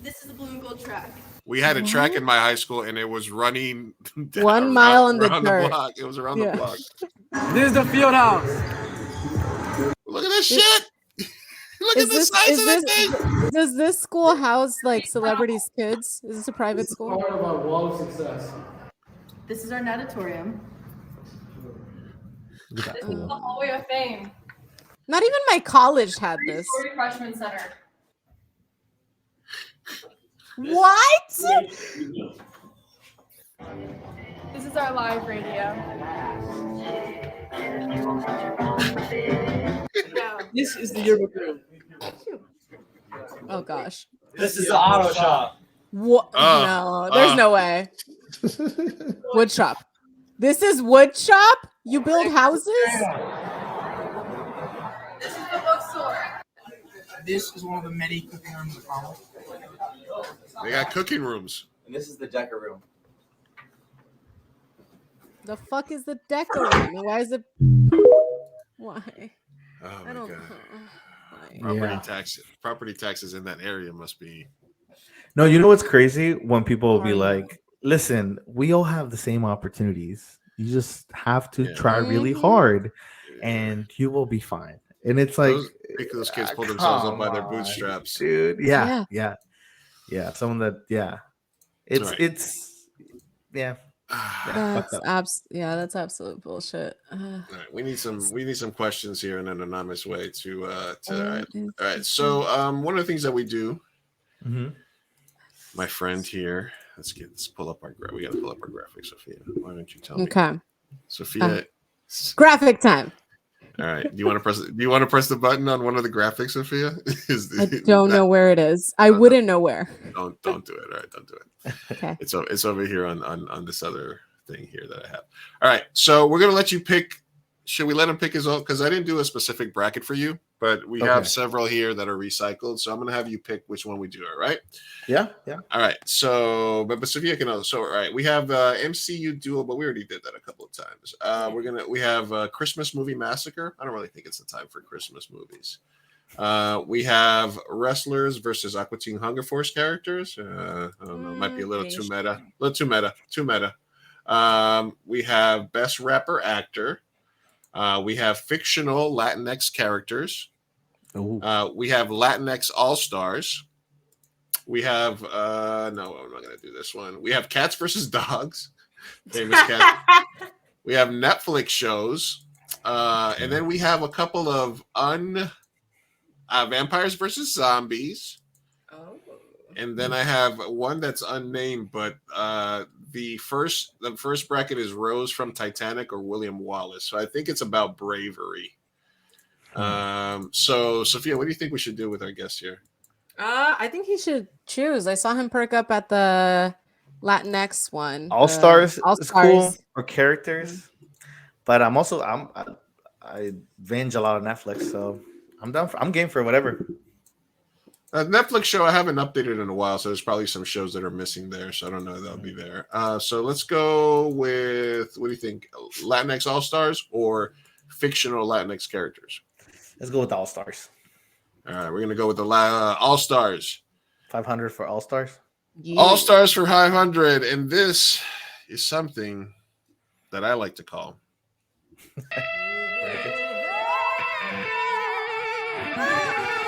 This is the blue and gold track. We had a track in my high school, and it was running 1 mile in the around dirt. block. It was around the block. This is the field house. Look at this shit. Look at the size of that thing. Does this school house like celebrities' kids? Is this a private school? Part of our wall of success. This is our natatorium. Look at that This is the pool. hallway of fame. Not even my college had this. Three-story freshman center. What? This is our live radio. This is the yearbook room. Oh gosh. This is the auto shop. What? No, there's no way. Wood shop. This is wood shop? You build houses? This is the bookstore. This is one of the many cooking rooms in Carmel. They got cooking rooms. And this is the Decker room. The fuck is the decorating? And why is it? Why? Oh my I don't. god. Why? Property taxes in that area must be. No, you know what's crazy? When people will be Sorry. like, listen, we all have the same opportunities. You just have to try really Mhm. hard and you will be fine. And it's like, Those kids pull themselves up by their come bootstraps. dude. Yeah. Someone that, It's, Right. it's, yeah. That's absolute bullshit. All right, we need some questions here in an anonymous way to all right. So one of the things that we do, my friend here, let's pull up we gotta pull up our graphics, Sophia. Why don't you tell me? Okay. Sophia, graphic time. all right. Do you want to press the button on one of the graphics, Sophia? I don't know where it is. I wouldn't know where. Don't do it. All right, don't do it. Okay. It's over here on this other thing here that I have. All right, so we're gonna let you pick. Should we let him pick his own? Because I didn't do a specific bracket for you, but we have several here that are recycled. So I'm gonna have you pick which one we do. All right. Yeah. All right. So, but Sophia can also. So, all right, we have MCU duel, but we already did that a couple of times. We have Christmas movie massacre. I don't really think it's the time for Christmas movies. We have wrestlers versus Aqua Teen Hunger Force characters. I don't know. It might be a little too meta. Too meta. We have best rapper actor. We have fictional Latinx characters. We have Latinx All Stars. We have no, I'm not gonna do this one. We have Cats versus Dogs, famous cat. We have Netflix shows, and then we have a couple of vampires versus zombies. And then I have one that's unnamed, but the first bracket is Rose from Titanic or William Wallace. So I think it's about bravery. So Sophia, what do you think we should do with our guest here? I think he should choose. I saw him perk up at the Latinx one. All Stars All is cool Stars. for characters, but I binge a lot of Netflix, so I'm down. I'm game for whatever. Netflix show I haven't updated in a while, so there's probably some shows that are missing there. So I don't know if that'll be there. So let's go with, what do you think? Latinx All Stars or fictional Latinx characters? Let's go with All Stars. All right, we're gonna go with the All Stars. 500 for All Stars. All Stars for 500, and this is something that I like to call.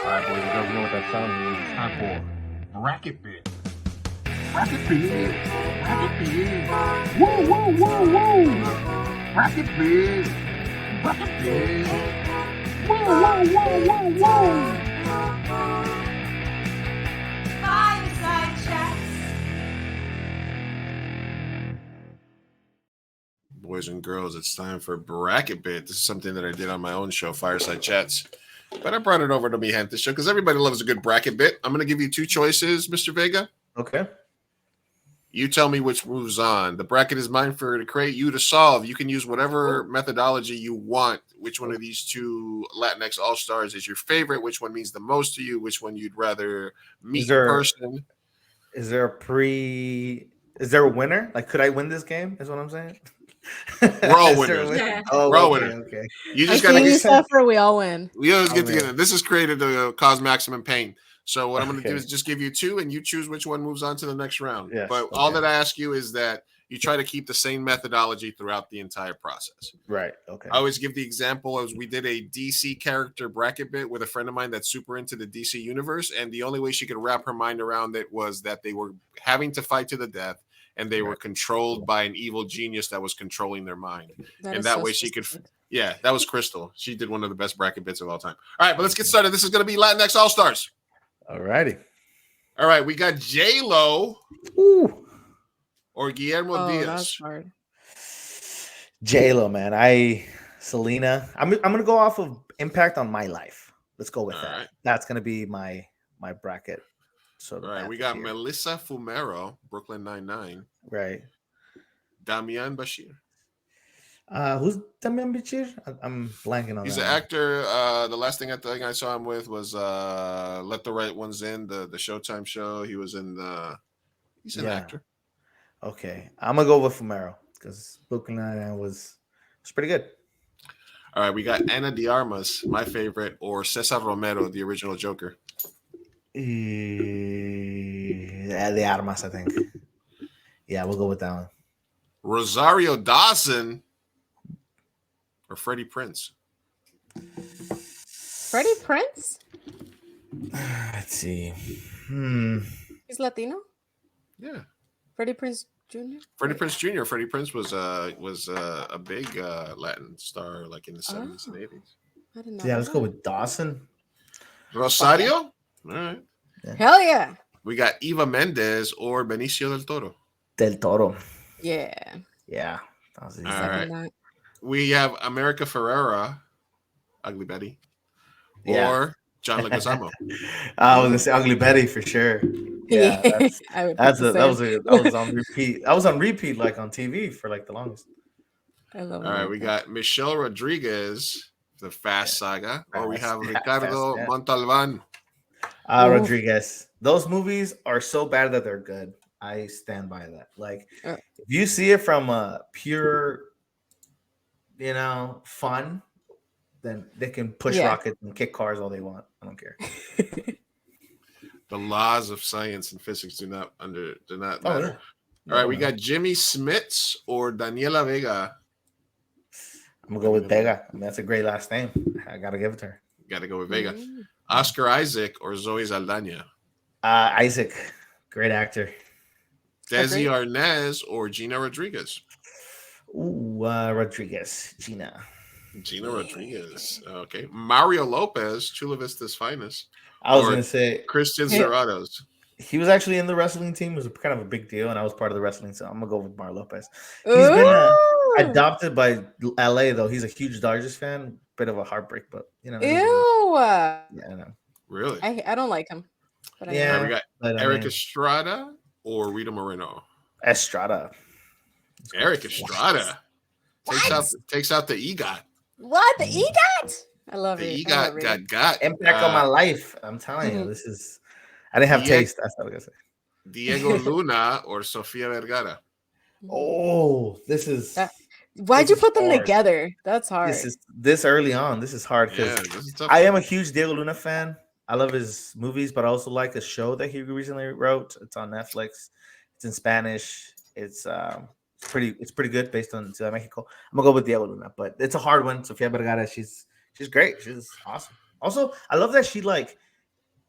All right, boys and girls, you know what that sound means. It's time for Bracket Bit. Bracket Bit. Bracket Bit. Woo, woo, woo, woo. Bracket Bit. Bracket Bit. Woo, woo, woo, woo, woo. Fireside chats. Boys and girls, it's time for Bracket Bit. This is something that I did on my own show, Fireside Chats. But I brought it over to Mi Gente show because everybody loves a good bracket bit. I'm going to give you two choices, Mr. Vega. Okay. You tell me which moves on. The bracket is mine for to create, you to solve. You can use whatever methodology you want. Which one of these two Latinx All-Stars is your favorite? Which one means the most to you? Which one you'd rather meet in person? Is there a winner? Like, could I win this game? Is what I'm saying. We're all winners. Oh, we're all okay, winners. okay. You just I got to see you get. suffer, we all win. We always get together. This is created to cause maximum pain. So what I'm going to do is just give you two, and you choose which one moves on to the next round. Yes, but all that I ask you is that you try to keep the same methodology throughout the entire process. Right. Okay. I always give the example as we did a DC character bracket bit with a friend of mine that's super into the DC universe, and the only way she could wrap her mind around it was that they were having to fight to the death, and they were controlled by an evil genius that was controlling their mind. And that way she could, yeah, that was Crystal. She did one of the best bracket bits of all time. All right, but let's get started. This is going to be Latinx All Stars. All righty. All right, we got J-Lo or Guillermo Diaz. That's hard. J-Lo, man. Selena. I'm gonna go off of impact on my life. Let's go with that. Right. That's gonna be my bracket. So all right, we got Melissa Fumero, Brooklyn Nine-Nine. Right. Damian Bashir. Who's Damian Bashir? I'm blanking on He's that. an actor. The last thing I saw him with was Let the Right Ones In, the Showtime show. He was in he's an actor. Okay. I'm gonna go with Fumero because Brooklyn Nine-Nine was pretty good. All right, we got Ana de Armas, my favorite, or Cesar Romero, the original Joker. De Armas, I think. Yeah, we'll go with that one. Rosario Dawson or Freddie Prinze? Freddie Prinze? Let's see. He's Latino? Yeah. Freddie Prinze Jr.? Freddie Prinze Jr. Freddie Prinze was a big Latin star like in the 70s and 80s. I didn't know. Yeah, let's go with Dawson. Rosario? All right. Yeah. Hell yeah. We got Eva Mendes or Benicio del Toro. Del Toro. Yeah. Yeah. That was easy. All right. We have America Ferrera, Ugly Betty, or John Leguizamo. I was gonna say Ugly Betty for sure. Yeah, that was on repeat. I was on repeat like on TV for like the longest. I love. All right, we got Michelle Rodriguez, the Fast Saga, or we have Ricardo Montalban. Rodriguez. Those movies are so bad that they're good. I stand by that. Like, if you see it from a pure, fun, then they can push rockets and kick cars all they want. I don't care. The laws of science and physics do not matter. Yeah. All right, we got Jimmy Smits or Daniela Vega. I'm gonna go with Vega. I mean, that's a great last name. I gotta give it to her. Got to go with Vega. Oscar Isaac or Zoe Saldana. Isaac, great actor. Desi Arnaz or Gina Rodriguez. Ooh, Rodriguez, Gina Rodriguez. Okay. Mario Lopez, Chula Vista's finest. I was gonna say Christian Serratos. He was actually in the wrestling team. It was kind of a big deal, and I was part of the wrestling. So I'm gonna go with Mario Lopez. He's been adopted by LA, though. He's a huge Dodgers fan. Bit of a heartbreak, but Ew. Yeah, I know. Really? I don't like him. But we got Eric Estrada or Rita Moreno. Estrada. Eric Estrada takes out the EGOT. What? The EGOT? I love the it. EGOT got impact on my life. I'm telling you, this is I didn't have Diego, taste. That's what I was gonna say. Diego Luna or Sofia Vergara. Oh, this is Why'd this you is put them hard. together? That's This hard. is this early on. This is hard because Yeah, this is a tough I one. am a huge Diego Luna fan. I love his movies, but I also like a show that he recently wrote. It's on Netflix. It's in Spanish. It's pretty good based on Ciudad de Mexico. I'm gonna go with Diego Luna, but it's a hard one. Sofia Vergara, she's great. She's awesome. Also, I love that she like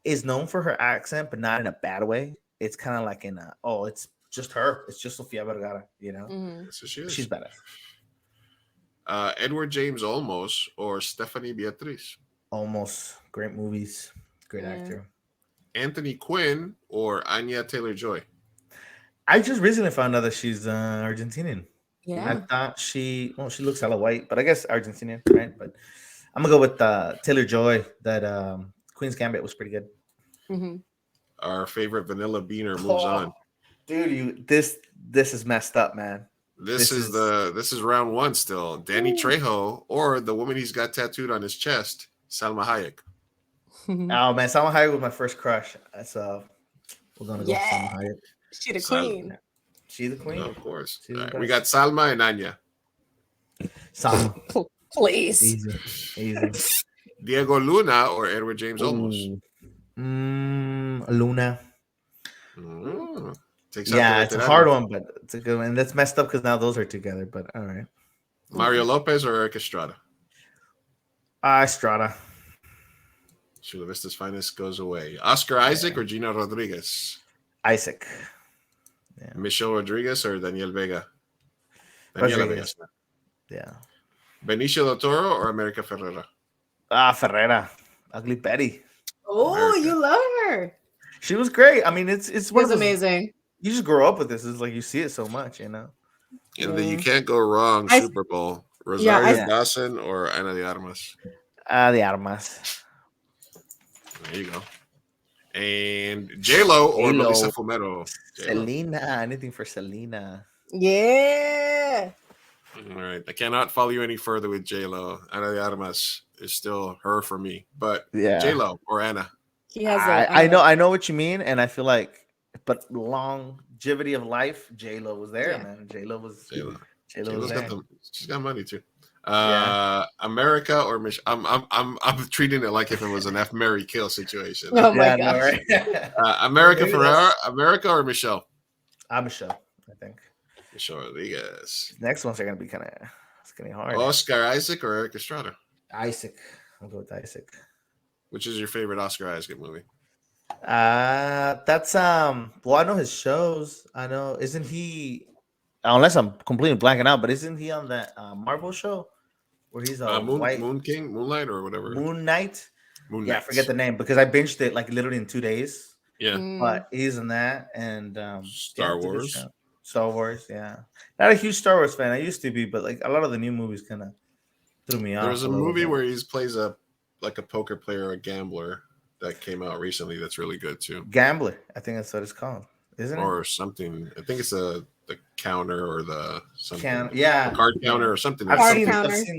is known for her accent, but not in a bad way. It's kind of like in a it's just her. It's just Sofia Vergara, you know. That's what she is. She's badass. Edward James Olmos or Stephanie Beatriz. Almost great movies, great actor. Anthony Quinn or Anya Taylor-Joy. I just recently found out that she's Argentinian. Yeah. I thought she looks hella white, but I guess Argentinian, right? But I'm gonna go with Taylor Joy. That Queen's Gambit was pretty good. Our favorite Vanilla Beaner moves on. Dude, this is messed up, man. This is round one still. Danny Trejo or the woman he's got tattooed on his chest, Salma Hayek. Oh man, Salma Hayek was my first crush. So we're gonna go with Salma Hayek. She the queen. She the queen. Of course. She's the We best. got Salma and Anya. Salma. Please. Easy. Diego Luna or Edward James Olmos. Luna. Takes out Yeah, the it's a veterano. hard one, but it's a good one. And that's messed up because now those are together. But all right. Mario Lopez or Eric Estrada. Estrada. Chula Vista's finest goes away. Oscar Isaac or Gina Rodriguez. Isaac. Michelle Rodriguez or Daniel Vega. Daniela Rodriguez. Vega. Yeah. Benicio del Toro or America Ferrera. Ferrera. Ugly Betty. Oh, you love her. She was great. I mean, it's one of those- amazing. You just grow up with this. It's like you see it so much, you know. And the You Can't Go Wrong Super Bowl. Rosario Dawson or Ana de Armas. The Armas. There you go. And J-Lo or Melissa Fumero. Selena. Anything for Selena. Yeah. All right. I cannot follow you any further with J-Lo. Ana de Armas is still her for me. But Yeah. J-Lo or Anna. He has I know what you mean, and I feel like, but longevity of life, J-Lo was there, man. J-Lo was there. She's got money too. Yeah. America or I'm treating it like if it was an F Mary kill situation. Oh my gosh. America Ferrera, America or Michelle? Michelle, I think. Michelle Rodriguez. Next ones are gonna be it's getting hard. Oscar Isaac or Eric Estrada? Isaac. I'll go with Isaac. Which is your favorite Oscar Isaac movie? That's well, I know his shows. I know, isn't he, unless I'm completely blanking out, but isn't he on that Marvel show where he's Moonlight or whatever? Moon Knight? Moon Yeah, I Knight. forget the name because I binged it like literally in 2 days. Yeah. But he's in that and Star it's a good Wars. show. Star Wars, yeah. Not a huge Star Wars fan. I used to be, but like a lot of the new movies kind of threw me off. There's a little movie bit. where he plays a poker player, a gambler that came out recently that's really good too. Gambler, I think that's what it's called, isn't it? Or something. I think it's the counter or the something. Yeah. The card counter or something. I've seen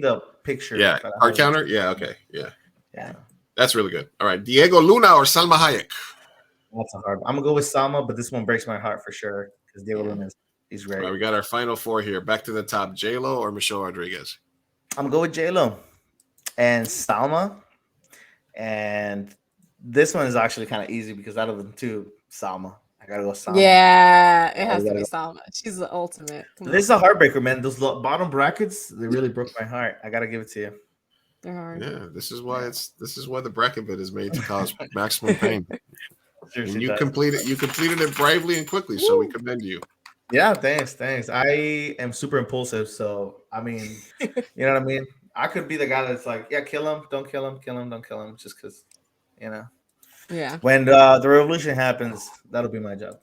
the picture. Yeah, but I card haven't- counter. Yeah, okay, yeah. Yeah. That's really good. All right, Diego Luna or Salma Hayek? That's a hard one. I'm gonna go with Salma, but this one breaks my heart for sure because Diego Luna he's great. All right, we got our final four here. Back to the top: J-Lo or Michelle Rodriguez. I'm gonna go with J-Lo and Salma, and this one is actually kind of easy because out of the two, Salma. I gotta go Salma. Yeah, it has I to be gotta Salma. She's the ultimate. Come This is a heartbreaker, man. Those bottom brackets, they really broke my heart. I gotta give it to you. They're hard. Yeah, this is why the bracket bid is made to cause maximum pain. And you completed it bravely and quickly, so we commend you. Yeah, thanks. I am super impulsive, so I mean, you know what I mean. I could be the guy that's like, yeah, kill him, don't kill him, don't kill him, just because, you know. Yeah. When the revolution happens, that'll be my job.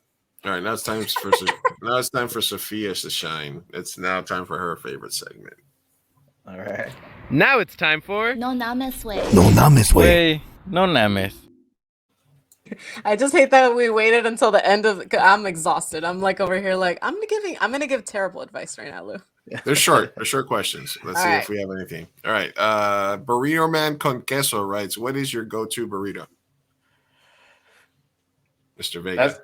All right, now it's time for Sophia to shine. It's now time for her favorite segment. All right. Now it's time for No names way. No names way. No names. I just hate that we waited until the end of. I'm exhausted. I'm like over here, like I'm gonna give terrible advice right now, Lou. They're short questions. Let's All see right. if we have anything. All right. Burrito Man con queso writes, "What is your go-to burrito?" Mr. Vega.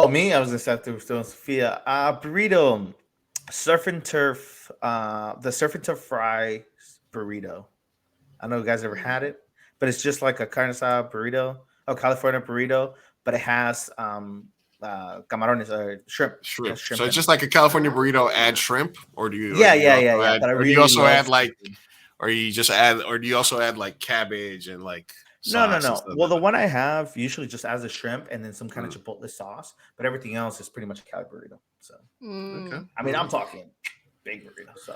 Me. I was gonna start through Sophia. Burrito, surf and turf. The surf and turf fry burrito. I know you guys ever had it, but it's just like a carne asada burrito, California burrito, but it has camarones or shrimp. Shrimp. Has shrimp So in it's just it. like a California burrito, add shrimp, or do you? Yeah. Add, But I or do really you also love add like, seafood. or you just add, or do you also add like cabbage and like No. sauce and stuff Well, the like one I have usually just has a shrimp and then some kind Mm. of chipotle sauce, but everything else is pretty much a Cali burrito. So, Okay. I mean, I'm talking big burrito, so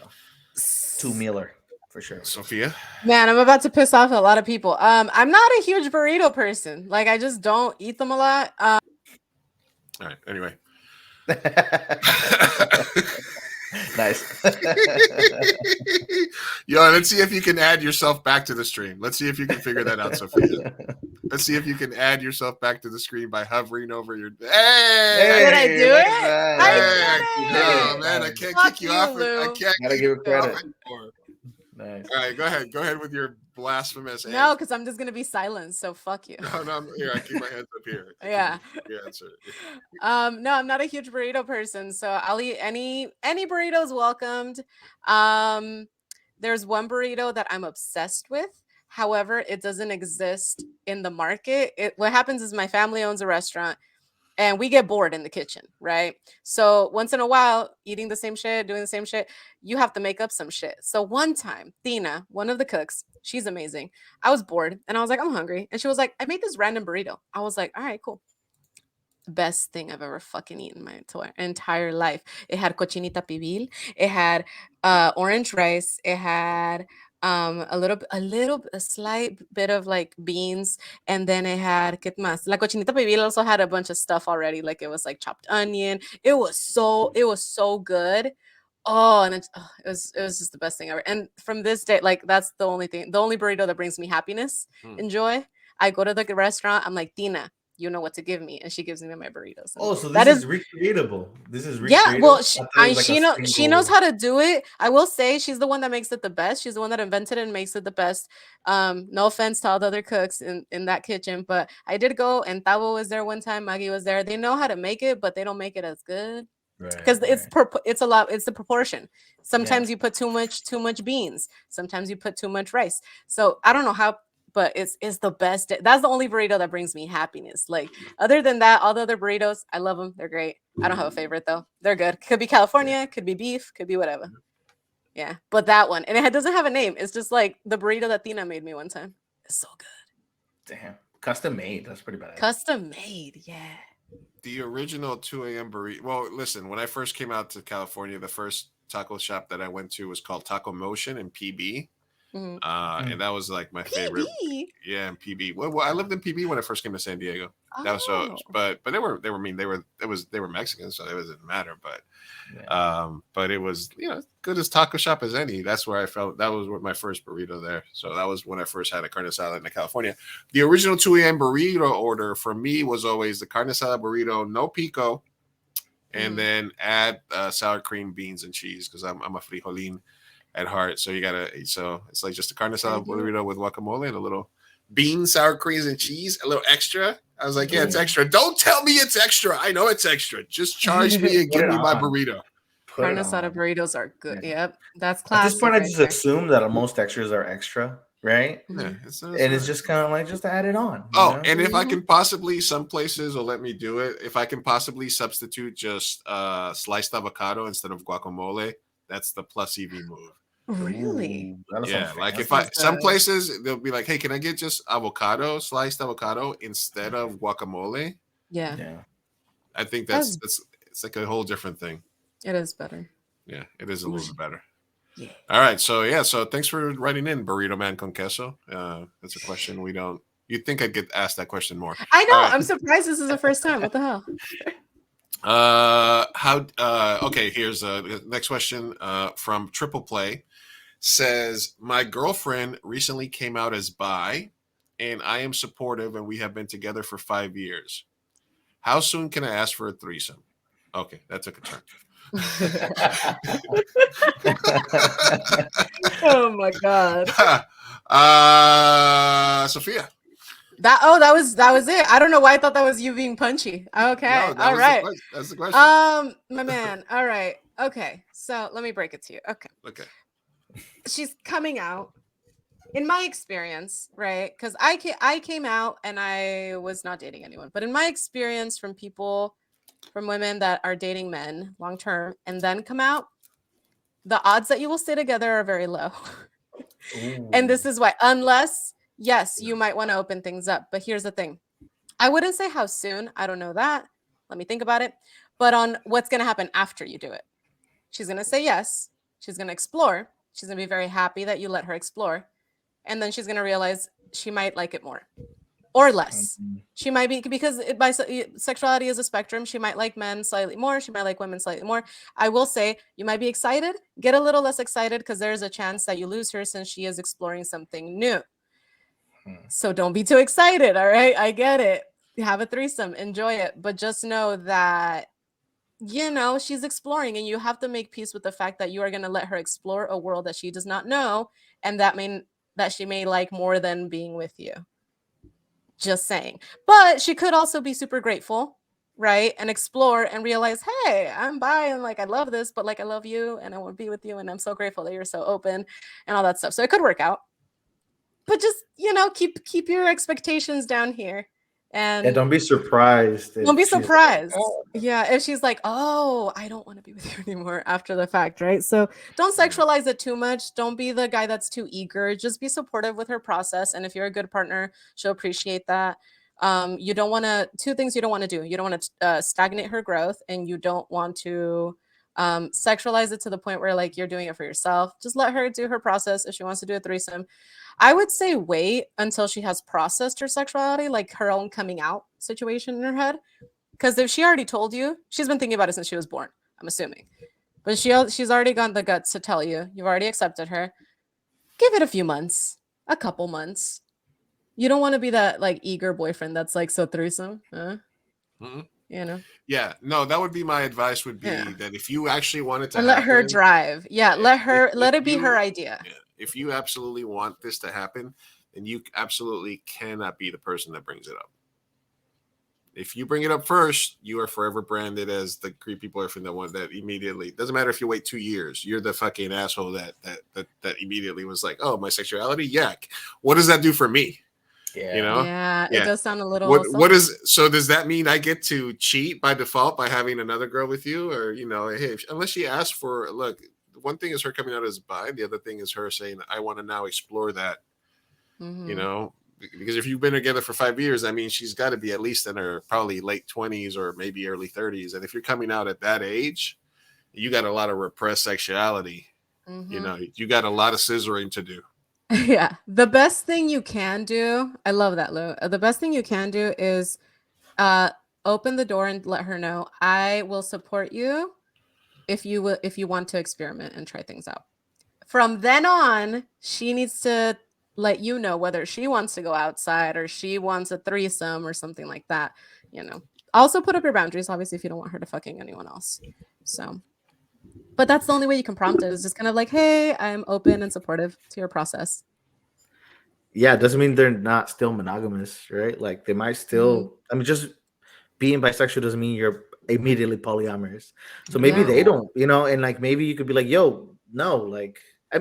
2 mealer for sure. Sophia. Man, I'm about to piss off a lot of people. I'm not a huge burrito person. Like, I just don't eat them a lot. All right. Anyway. Nice. Yo, let's see if you can add yourself back to the stream. Let's see if you can figure that out, Sophia. Let's see if you can add yourself back to the screen by hovering over your. Hey! Did I do it? No, man, I can't Fuck kick you you, off. Lou. I can't Gotta kick give you it credit. off anymore. Nice. All right, go ahead. Go ahead with your blasphemous. No, because I'm just gonna be silent. So fuck you. No, here. I keep my hands up here. Yeah. Your answer. No, I'm not a huge burrito person, so I'll eat any burritos welcomed. There's one burrito that I'm obsessed with. However, it doesn't exist in the market. What happens is my family owns a restaurant and we get bored in the kitchen, right? So once in a while, eating the same shit, doing the same shit, you have to make up some shit. So one time, Tina, one of the cooks, she's amazing. I was bored and I was like, I'm hungry. And she was like, I made this random burrito. I was like, all right, cool. Best thing I've ever fucking eaten my entire life. It had cochinita pibil. It had orange rice. It had a slight bit of like beans, and then it had ¿qué más? La cochinita pibil also had a bunch of stuff already, like it was like chopped onion. It was so good. Oh, and it was just the best thing ever. And from this day, like that's the only burrito that brings me happiness and joy. I go to the restaurant, I'm like, Tina, you know what to give me, and she gives me my burritos. Oh, so that this is recreatable. This is yeah. Well, recreatable? she knows how to do it. I will say she's the one that makes it the best. She's the one that invented it and makes it the best. No offense to all the other cooks in that kitchen, but I did go, and Tavo was there one time. Maggie was there. They know how to make it, but they don't make it as good. Because it's a lot. It's the proportion. Sometimes you put too much beans. Sometimes you put too much rice. So I don't know how, but it's the best. That's the only burrito that brings me happiness. Like other than that, all the other burritos, I love them. They're great. I don't have a favorite though. They're good. Could be California, could be beef, could be whatever. Yeah, but that one, and it doesn't have a name. It's just like the burrito that Tina made me one time. It's so good. Damn, custom made. That's pretty bad. Custom made, yeah. The original 2 a.m. burrito. Well, listen, when I first came out to California, the first taco shop that I went to was called Taco Motion in PB. Mhm. And that was like my favorite. Yeah, in PB. Well, I lived in PB when I first came to San Diego. That was so, but they were mean. They were Mexicans, so it doesn't matter. But it was good as taco shop as any. That's where I felt that was my first burrito there. So that was when I first had a carne asada in California. The original 2 a.m. burrito order for me was always the carne asada burrito, no pico, and then add sour cream, beans, and cheese because I'm a frijolín at heart. So so it's like just a carne asada burrito with guacamole and a little beans, sour creams, and cheese, a little extra. I was like, yeah, it's extra. Don't tell me it's extra. I know it's extra. Just charge me and give me my burrito. Carne asada burritos are good. Yep, that's At classic. this point, I just assume that most extras are extra, right? Yeah, it's just kind of like just add it on. And if I can possibly, some places will let me do it. If I can possibly substitute just sliced avocado instead of guacamole, that's the plus EV move. Really? Yeah, like some places they'll be like, hey, can I get just sliced avocado instead of guacamole? Yeah. I think that's it's like a whole different thing. It is better. Yeah, it is a little bit better. Yeah. All right, so thanks for writing in, Burrito Man con queso. That's a question we don't. You'd think I'd get asked that question more. I know. I'm surprised this is the first time. What the hell? Okay, here's the next question from Triple Play. Says, my girlfriend recently came out as bi, and I am supportive, and we have been together for 5 years. How soon can I ask for a threesome? Okay, that took a turn. Oh my god. Sophia. That was it. I don't know why I thought that was you being punchy. Okay. No, that All was right. that's the question. My man. All right. Okay. So let me break it to you. Okay. Okay. She's coming out. In my experience, right? Because I came out and I was not dating anyone, but in my experience from women that are dating men long term and then come out, the odds that you will stay together are very low. And this is why, unless, yes, you might want to open things up. But here's the thing. I wouldn't say how soon. I don't know that. Let me think about it. But on what's going to happen after you do it. She's going to say yes. She's going to explore. She's going to be very happy that you let her explore. And then she's going to realize she might like it more or less. She might be, because sexuality is a spectrum. She might like men slightly more. She might like women slightly more. I will say you might be excited, get a little less excited because there's a chance that you lose her since she is exploring something new. So don't be too excited. All right. I get it. Have a threesome, enjoy it. But just know that, she's exploring and you have to make peace with the fact that you are going to let her explore a world that she does not know. And that she may like more than being with you. Just saying. But she could also be super grateful, right? And explore and realize, hey, I'm bi and like I love this, but like I love you and I want to be with you and I'm so grateful that you're so open and all that stuff. So it could work out. But just, keep your expectations down here. And don't be surprised. Don't be surprised. Yeah, if she's like, oh, I don't want to be with you anymore after the fact, right? So don't sexualize it too much. Don't be the guy that's too eager. Just be supportive with her process. And if you're a good partner, she'll appreciate that. You don't want to, two things you don't want to do. You don't want to stagnate her growth, and you don't want to sexualize it to the point where like you're doing it for yourself. Just let her do her process. If she wants to do a threesome, I would say wait until she has processed her sexuality, like her own coming out situation in her head. Because if she already told you, she's been thinking about it since she was born, I'm assuming. But she's already got the guts to tell you. You've already accepted her. Give it a few months, a couple months. You don't want to be that like eager boyfriend that's like so threesome. Yeah, no, that would be my advice would be that if you actually want it to and happen, let her drive. Yeah, let it be her idea. If you absolutely want this to happen, then you absolutely cannot be the person that brings it up. If you bring it up first, you are forever branded as the creepy boyfriend that immediately, doesn't matter if you wait 2 years, you're the fucking asshole that immediately was like, oh, my sexuality, yak. What does that do for me? Yeah, it does sound a little. What is, so does that mean I get to cheat by default by having another girl with you? Or, hey, unless she asks for, look, one thing is her coming out as bi, the other thing is her saying, I want to now explore that. Because if you've been together for 5 years, I mean, she's got to be at least in her probably late 20s or maybe early 30s. And if you're coming out at that age, you got a lot of repressed sexuality. You got a lot of scissoring to do. Yeah. The best thing you can do, I love that, Lou. The best thing you can do is open the door and let her know, I will support you if you want to experiment and try things out. From then on, she needs to let you know whether she wants to go outside or she wants a threesome or something like that. Also put up your boundaries, obviously, if you don't want her to fucking anyone else. So, but that's the only way you can prompt it, is just kind of like, hey, I'm open and supportive to your process. Yeah, it doesn't mean they're not still monogamous, right? Like they might still, I mean, just being bisexual doesn't mean you're immediately polyamorous. So maybe they don't, and like maybe you could be like, yo, no, like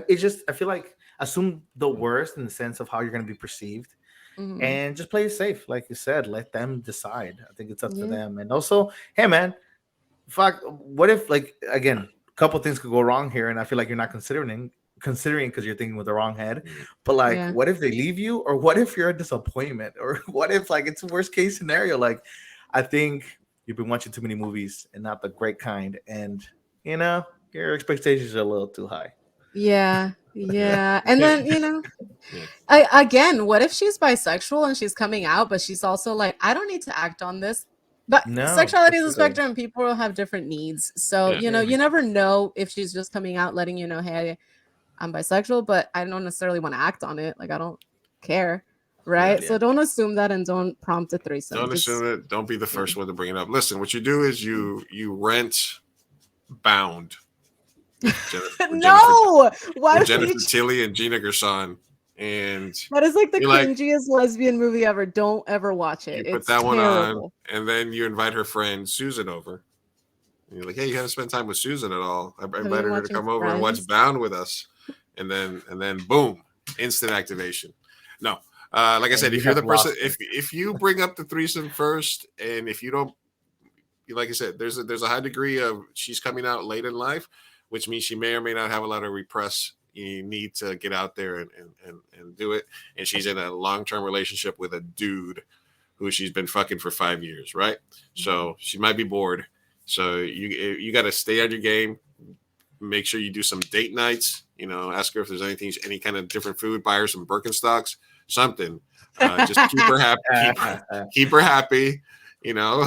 it's just, I feel like assume the worst in the sense of how you're going to be perceived and just play it safe. Like you said, let them decide. I think it's up to them. And also, hey man, fuck, what if, like, again, a couple things could go wrong here, and I feel like you're not considering because you're thinking with the wrong head. But like, what if they leave you, or what if you're a disappointment, or what if like it's a worst case scenario? Like, I think you've been watching too many movies and not the great kind, and your expectations are a little too high. Yeah. And then again, what if she's bisexual and she's coming out, but she's also like, I don't need to act on this. But sexuality is a spectrum. People have different needs. So, you never know if she's just coming out letting you know, hey, I'm bisexual, but I don't necessarily want to act on it. Like, I don't care. Right. So don't assume that, and don't prompt a threesome. Don't assume it. Don't be the first one to bring it up. Listen, what you do is you rent Bound. No! Why Jennifer Tilly and Gina Gershon. and That is like the you're like, cringiest lesbian movie ever. Don't ever watch you it. put It's that one on, terrible. and then you invite her friend Susan over. And you're like, hey, you haven't spent time with Susan at all. I Have you been invited her to watching come over and watch Friends? Bound with us, and then boom, instant activation. No, like I And said, you if you're have the person, lost if you bring up the threesome first, and if you don't, like I said, there's a high degree of she's coming out late in life, which means she may or may not have a lot of repress. You need to get out there and do it. And she's in a long-term relationship with a dude who she's been fucking for 5 years, right? So she might be bored. So you got to stay on your game. Make sure you do some date nights. You know, ask her if there's anything, any kind of different food. Buy her some Birkenstocks, something. Just keep her happy. Keep her happy. You know.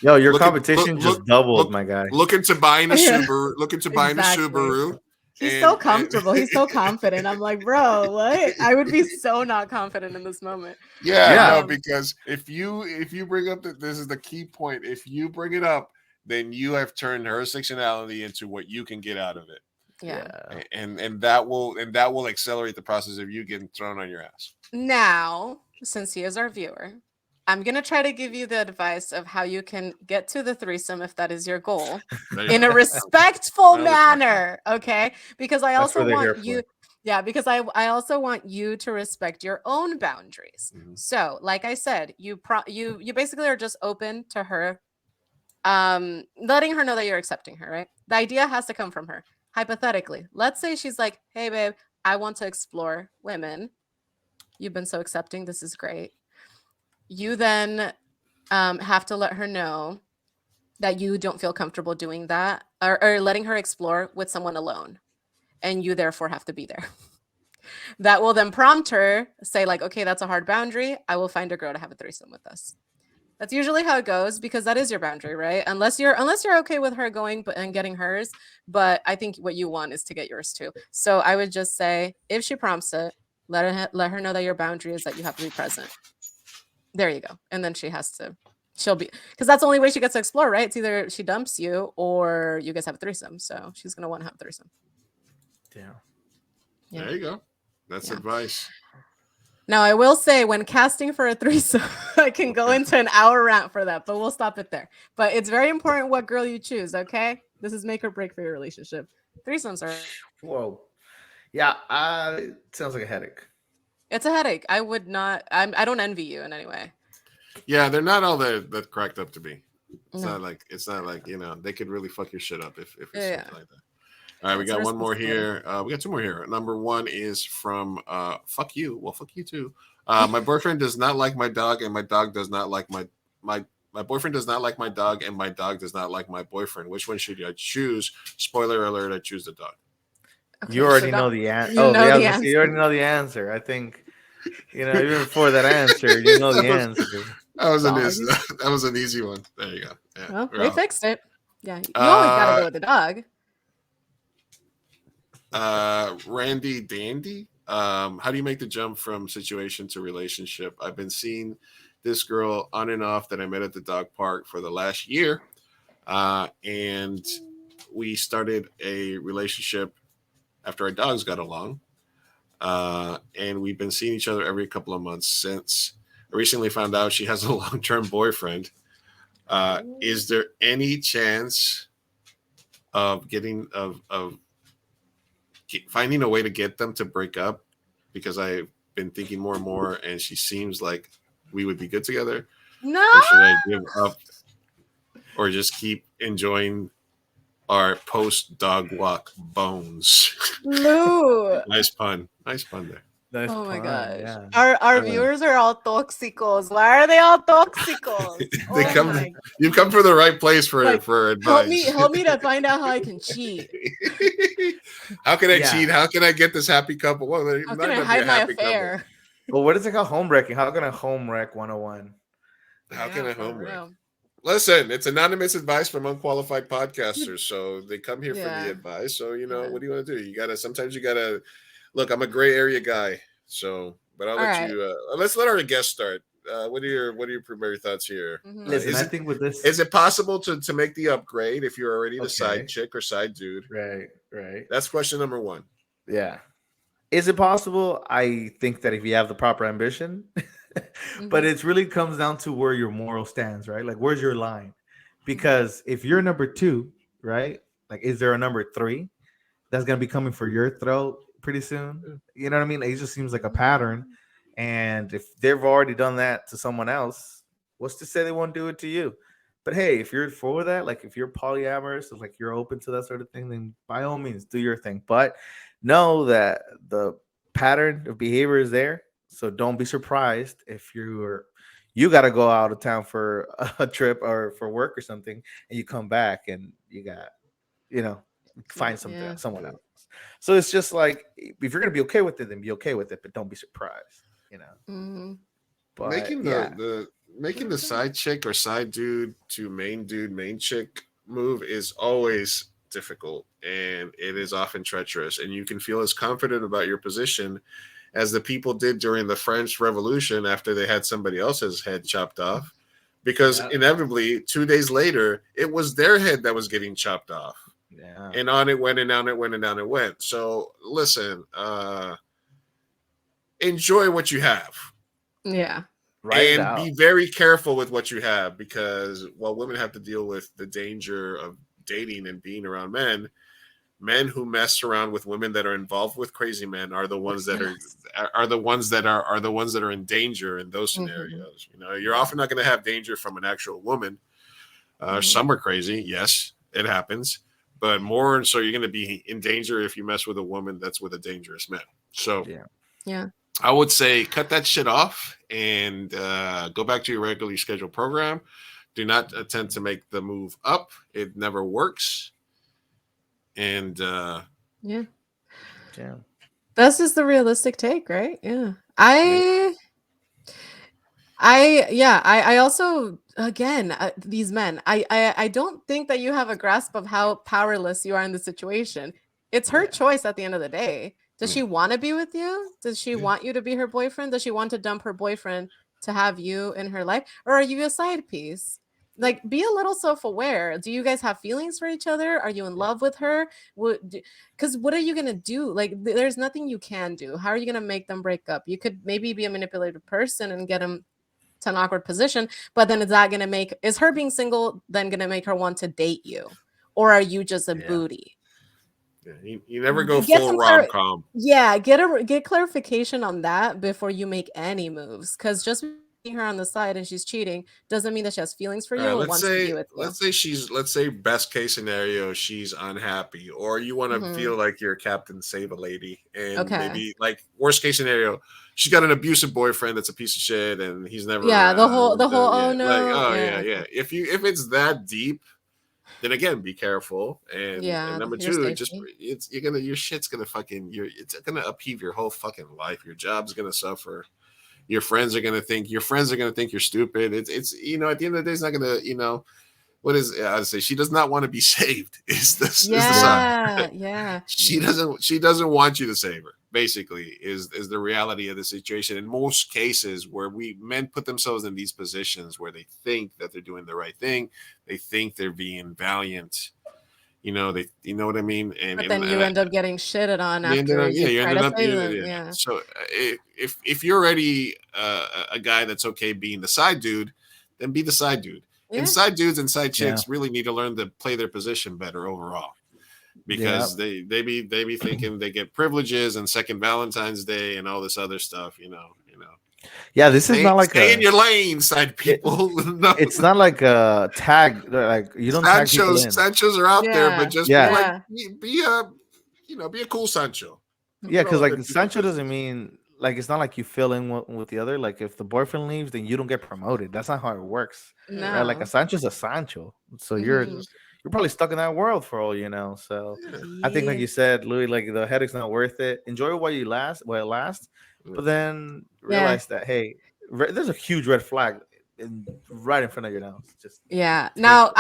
Yo, your competition just doubled, my guy. Looking to buying a Subaru. Looking to buying Exactly. a Subaru. He's so comfortable. He's so confident. I'm like, bro, what? I would be so not confident in this moment. Yeah, no, because if you bring up that, this is the key point. If you bring it up, then you have turned her sexuality into what you can get out of it. Yeah. And that will accelerate the process of you getting thrown on your ass. Now, since he is our viewer, I'm going to try to give you the advice of how you can get to the threesome if that is your goal in a respectful manner, okay? Because I That's also what they're here want you because I also want you to respect your own boundaries. So, like I said, you basically are just open to her letting her know that you're accepting her, right? The idea has to come from her. Hypothetically, let's say she's like, "Hey babe, I want to explore women. You've been so accepting. This is great." You then have to let her know that you don't feel comfortable doing that or letting her explore with someone alone. And you therefore have to be there. That will then prompt her, say like, okay, that's a hard boundary. I will find a girl to have a threesome with us. That's usually how it goes because that is your boundary, right? Unless you're okay with her going and getting hers. But I think what you want is to get yours too. So I would just say, if she prompts it, let her know that your boundary is that you have to be present. There you go. And then she'll be, because that's the only way she gets to explore, right? It's either she dumps you or you guys have a threesome. So she's going to want to have a threesome. Yeah. There you go. That's advice. Now, I will say when casting for a threesome, I can go into an hour rant for that, but we'll stop it there. But it's very important what girl you choose, okay? This is make or break for your relationship. Threesomes are... Whoa. Yeah, it sounds like a headache. It's a headache. I would not... I don't envy you in any way. Yeah, they're not all that cracked up to be. It's not like you know, they could really fuck your shit up if it's something like that. All right, we got one more here. We got two more here. Number one is from fuck you. Well, fuck you too. My boyfriend does not like my dog, and my dog does not like my boyfriend does not like my dog, and my dog does not like my boyfriend. Which one should I choose? Spoiler alert, I choose the dog. Okay, you already know the answer. You already know the answer. I think, you know, even before that answer, you know the answer. That was an easy one. There you go. Yeah, well, they fixed it. Yeah, you always gotta go with the dog. Randy Dandy, how do you make the jump from situation to relationship? I've been seeing this girl on and off that I met at the dog park for the last year, and we started a relationship after our dogs got along, and we've been seeing each other every couple of months since. I recently found out she has a long-term boyfriend. Is there any chance of finding a way to get them to break up? Because I've been thinking more and more, and she seems like we would be good together. No. Or should I give up, or just keep enjoying our post dog walk bones? Lou. Nice pun there. Nice oh my pun, gosh. yeah. Our viewers are all toxicos. Why are they all toxicos? You've come for the right place for advice. Help me to find out how I can cheat. How can I cheat? How can I get this happy couple? Well, how can I hide my affair? Couple. Well, what is it called? Home wrecking. How can I home wreck 101? How can I home wreck? Listen, it's anonymous advice from unqualified podcasters, so they come here for the advice. So what do you want to do? Sometimes you gotta look. I'm a gray area guy, so but I'll let you. Let's let our guest start. What are your primary thoughts here? Mm-hmm. Listen, I think with this, is it possible to make the upgrade if you're already the side chick or side dude? Right. That's question number one. Yeah. Is it possible? I think that if you have the proper ambition, but Mhm. it really comes down to where your moral stands, right? Like, where's your line? Because if you're number two, right? Like, is there a number three that's gonna be coming for your throat pretty soon? You know what I mean? It just seems like a pattern. And if they've already done that to someone else, what's to say they won't do it to you? But hey, if you're for that, like if you're polyamorous, if like you're open to that sort of thing, then by all means do your thing. But know that the pattern of behavior is there. So don't be surprised if you got to go out of town for a trip or for work or something, and you come back and you got, you know, find something Yeah. someone else. So it's just like if you're gonna be okay with it, then be okay with it, but don't be surprised, you know. Mhm. But Making yeah, the side chick or side dude to main chick move is always difficult, and it is often treacherous, and you can feel as confident about your position as the people did during the French Revolution after they had somebody else's head chopped off, because Yeah. inevitably 2 days later it was their head that was getting chopped off, yeah, and on it went and down it went and down it went. So listen, enjoy what you have Yeah. write it and out. be very careful with what you have, because while women have to deal with the danger of dating and being around men who mess around with women that are involved with crazy men are the ones that Yes. are the ones that are in danger in those Mhm. scenarios. You know, you're often not going to have danger from an actual woman. Mhm. Some are crazy, yes, it happens, but more so you're going to be in danger if you mess with a woman that's with a dangerous man. So Yeah. Yeah. I would say cut that shit off and go back to your regularly scheduled program. Do not attempt to make the move up; it never works. And Yeah. Yeah. This is the realistic take, right? Yeah. Yeah. I also again these men. I don't think that you have a grasp of how powerless you are in the situation. It's her Yeah. choice at the end of the day. Does Yeah. she want to be with you? Does she Yeah. want you to be her boyfriend? Does she want to dump her boyfriend to have you in her life? Or are you a side piece? Like, be a little self-aware. Do you guys have feelings for each other? Are you in love with her? Because what are you gonna do? Like, there's nothing you can do. How are you gonna make them break up? You could maybe be a manipulative person and get them to an awkward position, but then is that gonna make is her being single then gonna make her want to date you? Or are you just a Yeah. booty? Yeah, you never go Get full some rom com. yeah, get clarification on that before you make any moves. Because just being her on the side and she's cheating doesn't mean that she has feelings for All right, you and wants to be with you. let's say best case scenario she's unhappy, or you want to Mhm. feel like you're Captain Save a Lady, and Okay. maybe like worst case scenario, she's got an abusive boyfriend that's a piece of shit and he's never Yeah, around. oh Yeah, like no. oh Yeah, yeah, yeah. okay. If it's that deep, then again be careful. And Yeah, number your two, just safety. it's you're gonna your shit's gonna fucking it's gonna upheave your whole fucking life. Your job's gonna suffer. Your friends are gonna think you're stupid. It's at the end of the day, it's not gonna what is I say she does not want to be saved. Is the Yeah. sign. Yeah, yeah. She doesn't want you to save her. Basically, is the reality of the situation. In most cases, where we men put themselves in these positions where they think that they're doing the right thing, they think they're being valiant. You know what I mean. And But and, then and you end up getting shitted on you ended after up, yeah, you you try ended to up, save them. yeah. Yeah. So if you're already a guy that's okay being the side dude, then be the side dude. And Yeah. side dudes and side Yeah. chicks really need to learn to play their position better overall, Yeah. because they be thinking they get privileges and second Valentine's Day and all this other stuff. Yeah. This is Stay not like stay in a. your lane, side It, people. No, it's not like a tag. Like you don't tag people in. Sanchos are out there, but Yeah. just be Yeah. like Yeah. be a cool Sancho. Yeah, Put all because of like their people Sancho first. doesn't mean like it's not like you fill in with the other. Like if the boyfriend leaves, then you don't get promoted. That's not how it works, Yeah. right? Like a No. Sancho's a Sancho, so Mhm. you're probably stuck in that world for all you know. So I think, like Yeah. you said, Louis, like the headache's not worth it. Enjoy it while it lasts, Yeah. but then Yeah. realize that hey, there's a huge red flag right in front of your nose. Just Yeah. take Now, it.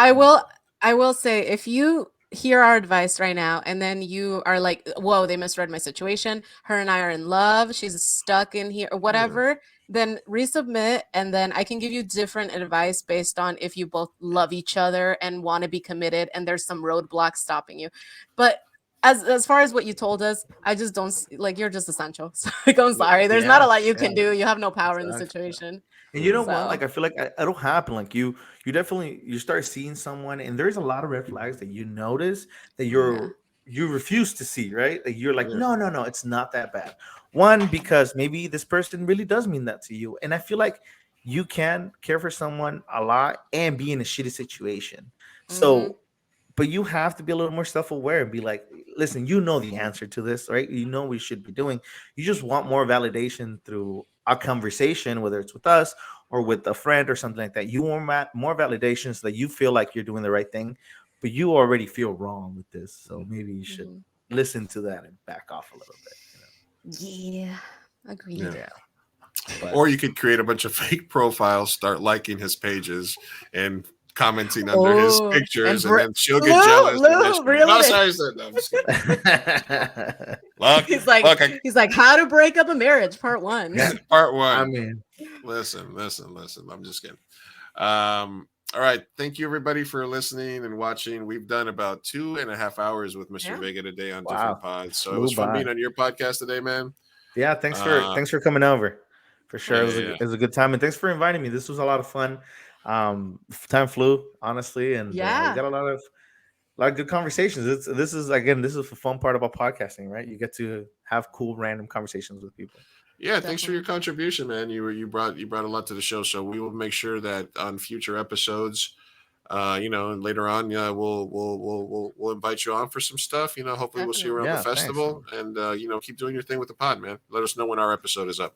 I will say if you hear our advice right now and then you are like, "Whoa, they misread my situation. Her and I are in love. She's stuck in here or Yeah. whatever." Then resubmit and then I can give you different advice based on if you both love each other and want to be committed and there's some roadblocks stopping you. But as far as what you told us, I just don't like you're just essential. So, like, I'm sorry. There's not a lot you can do. You have no power in the situation. And you know So- what? Like, I feel like it'll happen. Like you definitely you start seeing someone, and there's a lot of red flags that you notice that you refuse to see, right? Like you're like, no, it's not that bad. One, because maybe this person really does mean that to you, and I feel like you can care for someone a lot and be in a shitty situation. So, but you have to be a little more self-aware and be like, listen, you know the answer to this, right? You know what we should be doing. You just want more validation through a conversation, whether it's with us or with a friend or something like that. You want more validation so that you feel like you're doing the right thing, but you already feel wrong with this. So maybe you should listen to that and back off a little bit. Yeah, agreed. Yeah. Or you could create a bunch of fake profiles, start liking his pages, and commenting under his pictures, and then she'll get jealous. No, I'm just kidding. Look, he's like, how to break up a marriage, part 1. Part 1. I mean, listen. I'm just kidding. All right. Thank you, everybody, for listening and watching. We've done about 2.5 hours with Mr. Vega today on different pods. So it was fun being on your podcast today, man. Yeah, thanks for coming over. For sure, it was a good time, and thanks for inviting me. This was a lot of fun. Time flew, honestly, and we got a lot of good conversations. This is a fun part about podcasting, right? You get to have cool, random conversations with people. Yeah, thanks for your contribution, man. You brought a lot to the show, so we will make sure that on future episodes, and later on, we'll invite you on for some stuff. Hopefully we'll see you around the festival, and keep doing your thing with the pod, man. Let us know when our episode is up.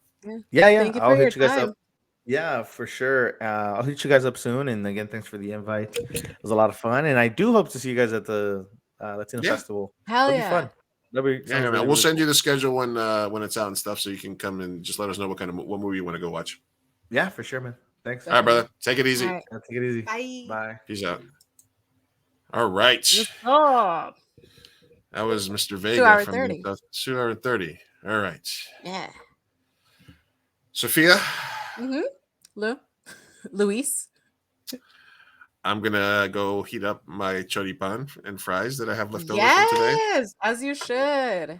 Yeah. Thank you I'll for hit you your guys time. up. Yeah, for sure. I'll hit you guys up soon. And again, thanks for the invite. It was a lot of fun, and I do hope to see you guys at the Latino Festival. Hell It'll be fun. We'll send you the schedule when it's out and stuff, so you can come and just let us know what movie you want to go watch. Yeah, for sure, man. Thanks. All right, brother. Take it easy. All right. Take it easy. Bye. Peace out. All right. Oh, That was Mr. Vega 2 hour from 30. 2 hour 30. All right. Yeah. Sophia, Luis. I'm gonna go heat up my choripan and fries that I have left over from today. Yes, as you should.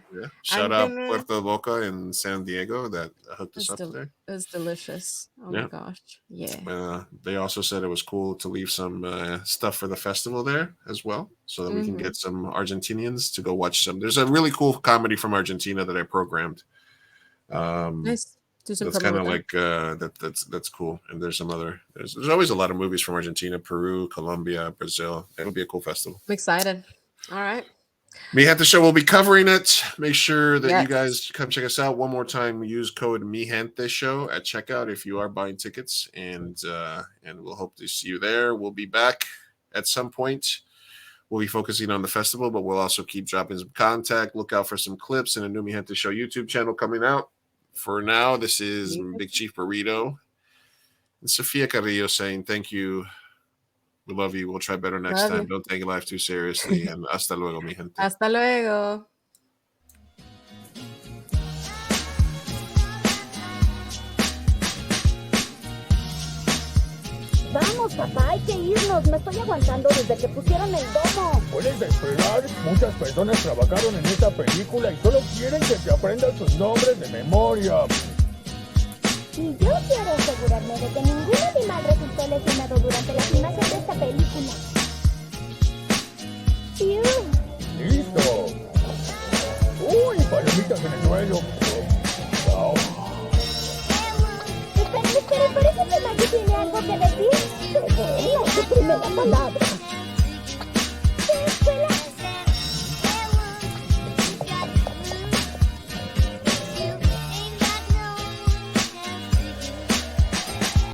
Yeah. Shout out Puerto Boca in San Diego that hooked us up today. It's delicious. Oh my gosh. Yeah. They also said it was cool to leave some stuff for the festival there as well, so that we can get some Argentinians to go watch some. There's a really cool comedy from Argentina that I programmed. Nice. That's kind of like that's cool. And there's some other. There's always a lot of movies from Argentina, Peru, Colombia, Brazil. It'll be a cool festival. I'm excited. All right. Mihente Show will be covering it. Make sure that you guys come check us out one more time. Use code Mihente Show at checkout if you are buying tickets, and we'll hope to see you there. We'll be back at some point. We'll be focusing on the festival, but we'll also keep dropping some contact. Look out for some clips and a new Mihente Show YouTube channel coming out. For now, this is Big Chief Burrito and Sophia Carrillo saying thank you. We love you. We'll try better next time. Don't take life too seriously. And hasta luego, mi gente. Hasta luego. Vamos, papá, hay que irnos. Me estoy aguantando desde que pusieron el domo. Puedes esperar. Muchas personas trabajaron en esta película y solo quieren que te aprendas sus nombres de memoria. Y yo quiero asegurarme de que ningún animal resultó lesionado durante la filmación de esta película. ¡Listo! ¡Uy, palomitas en el suelo! ¡Chao! Espera, parece que Maggie tiene algo que decir. ¡Es su primera palabra!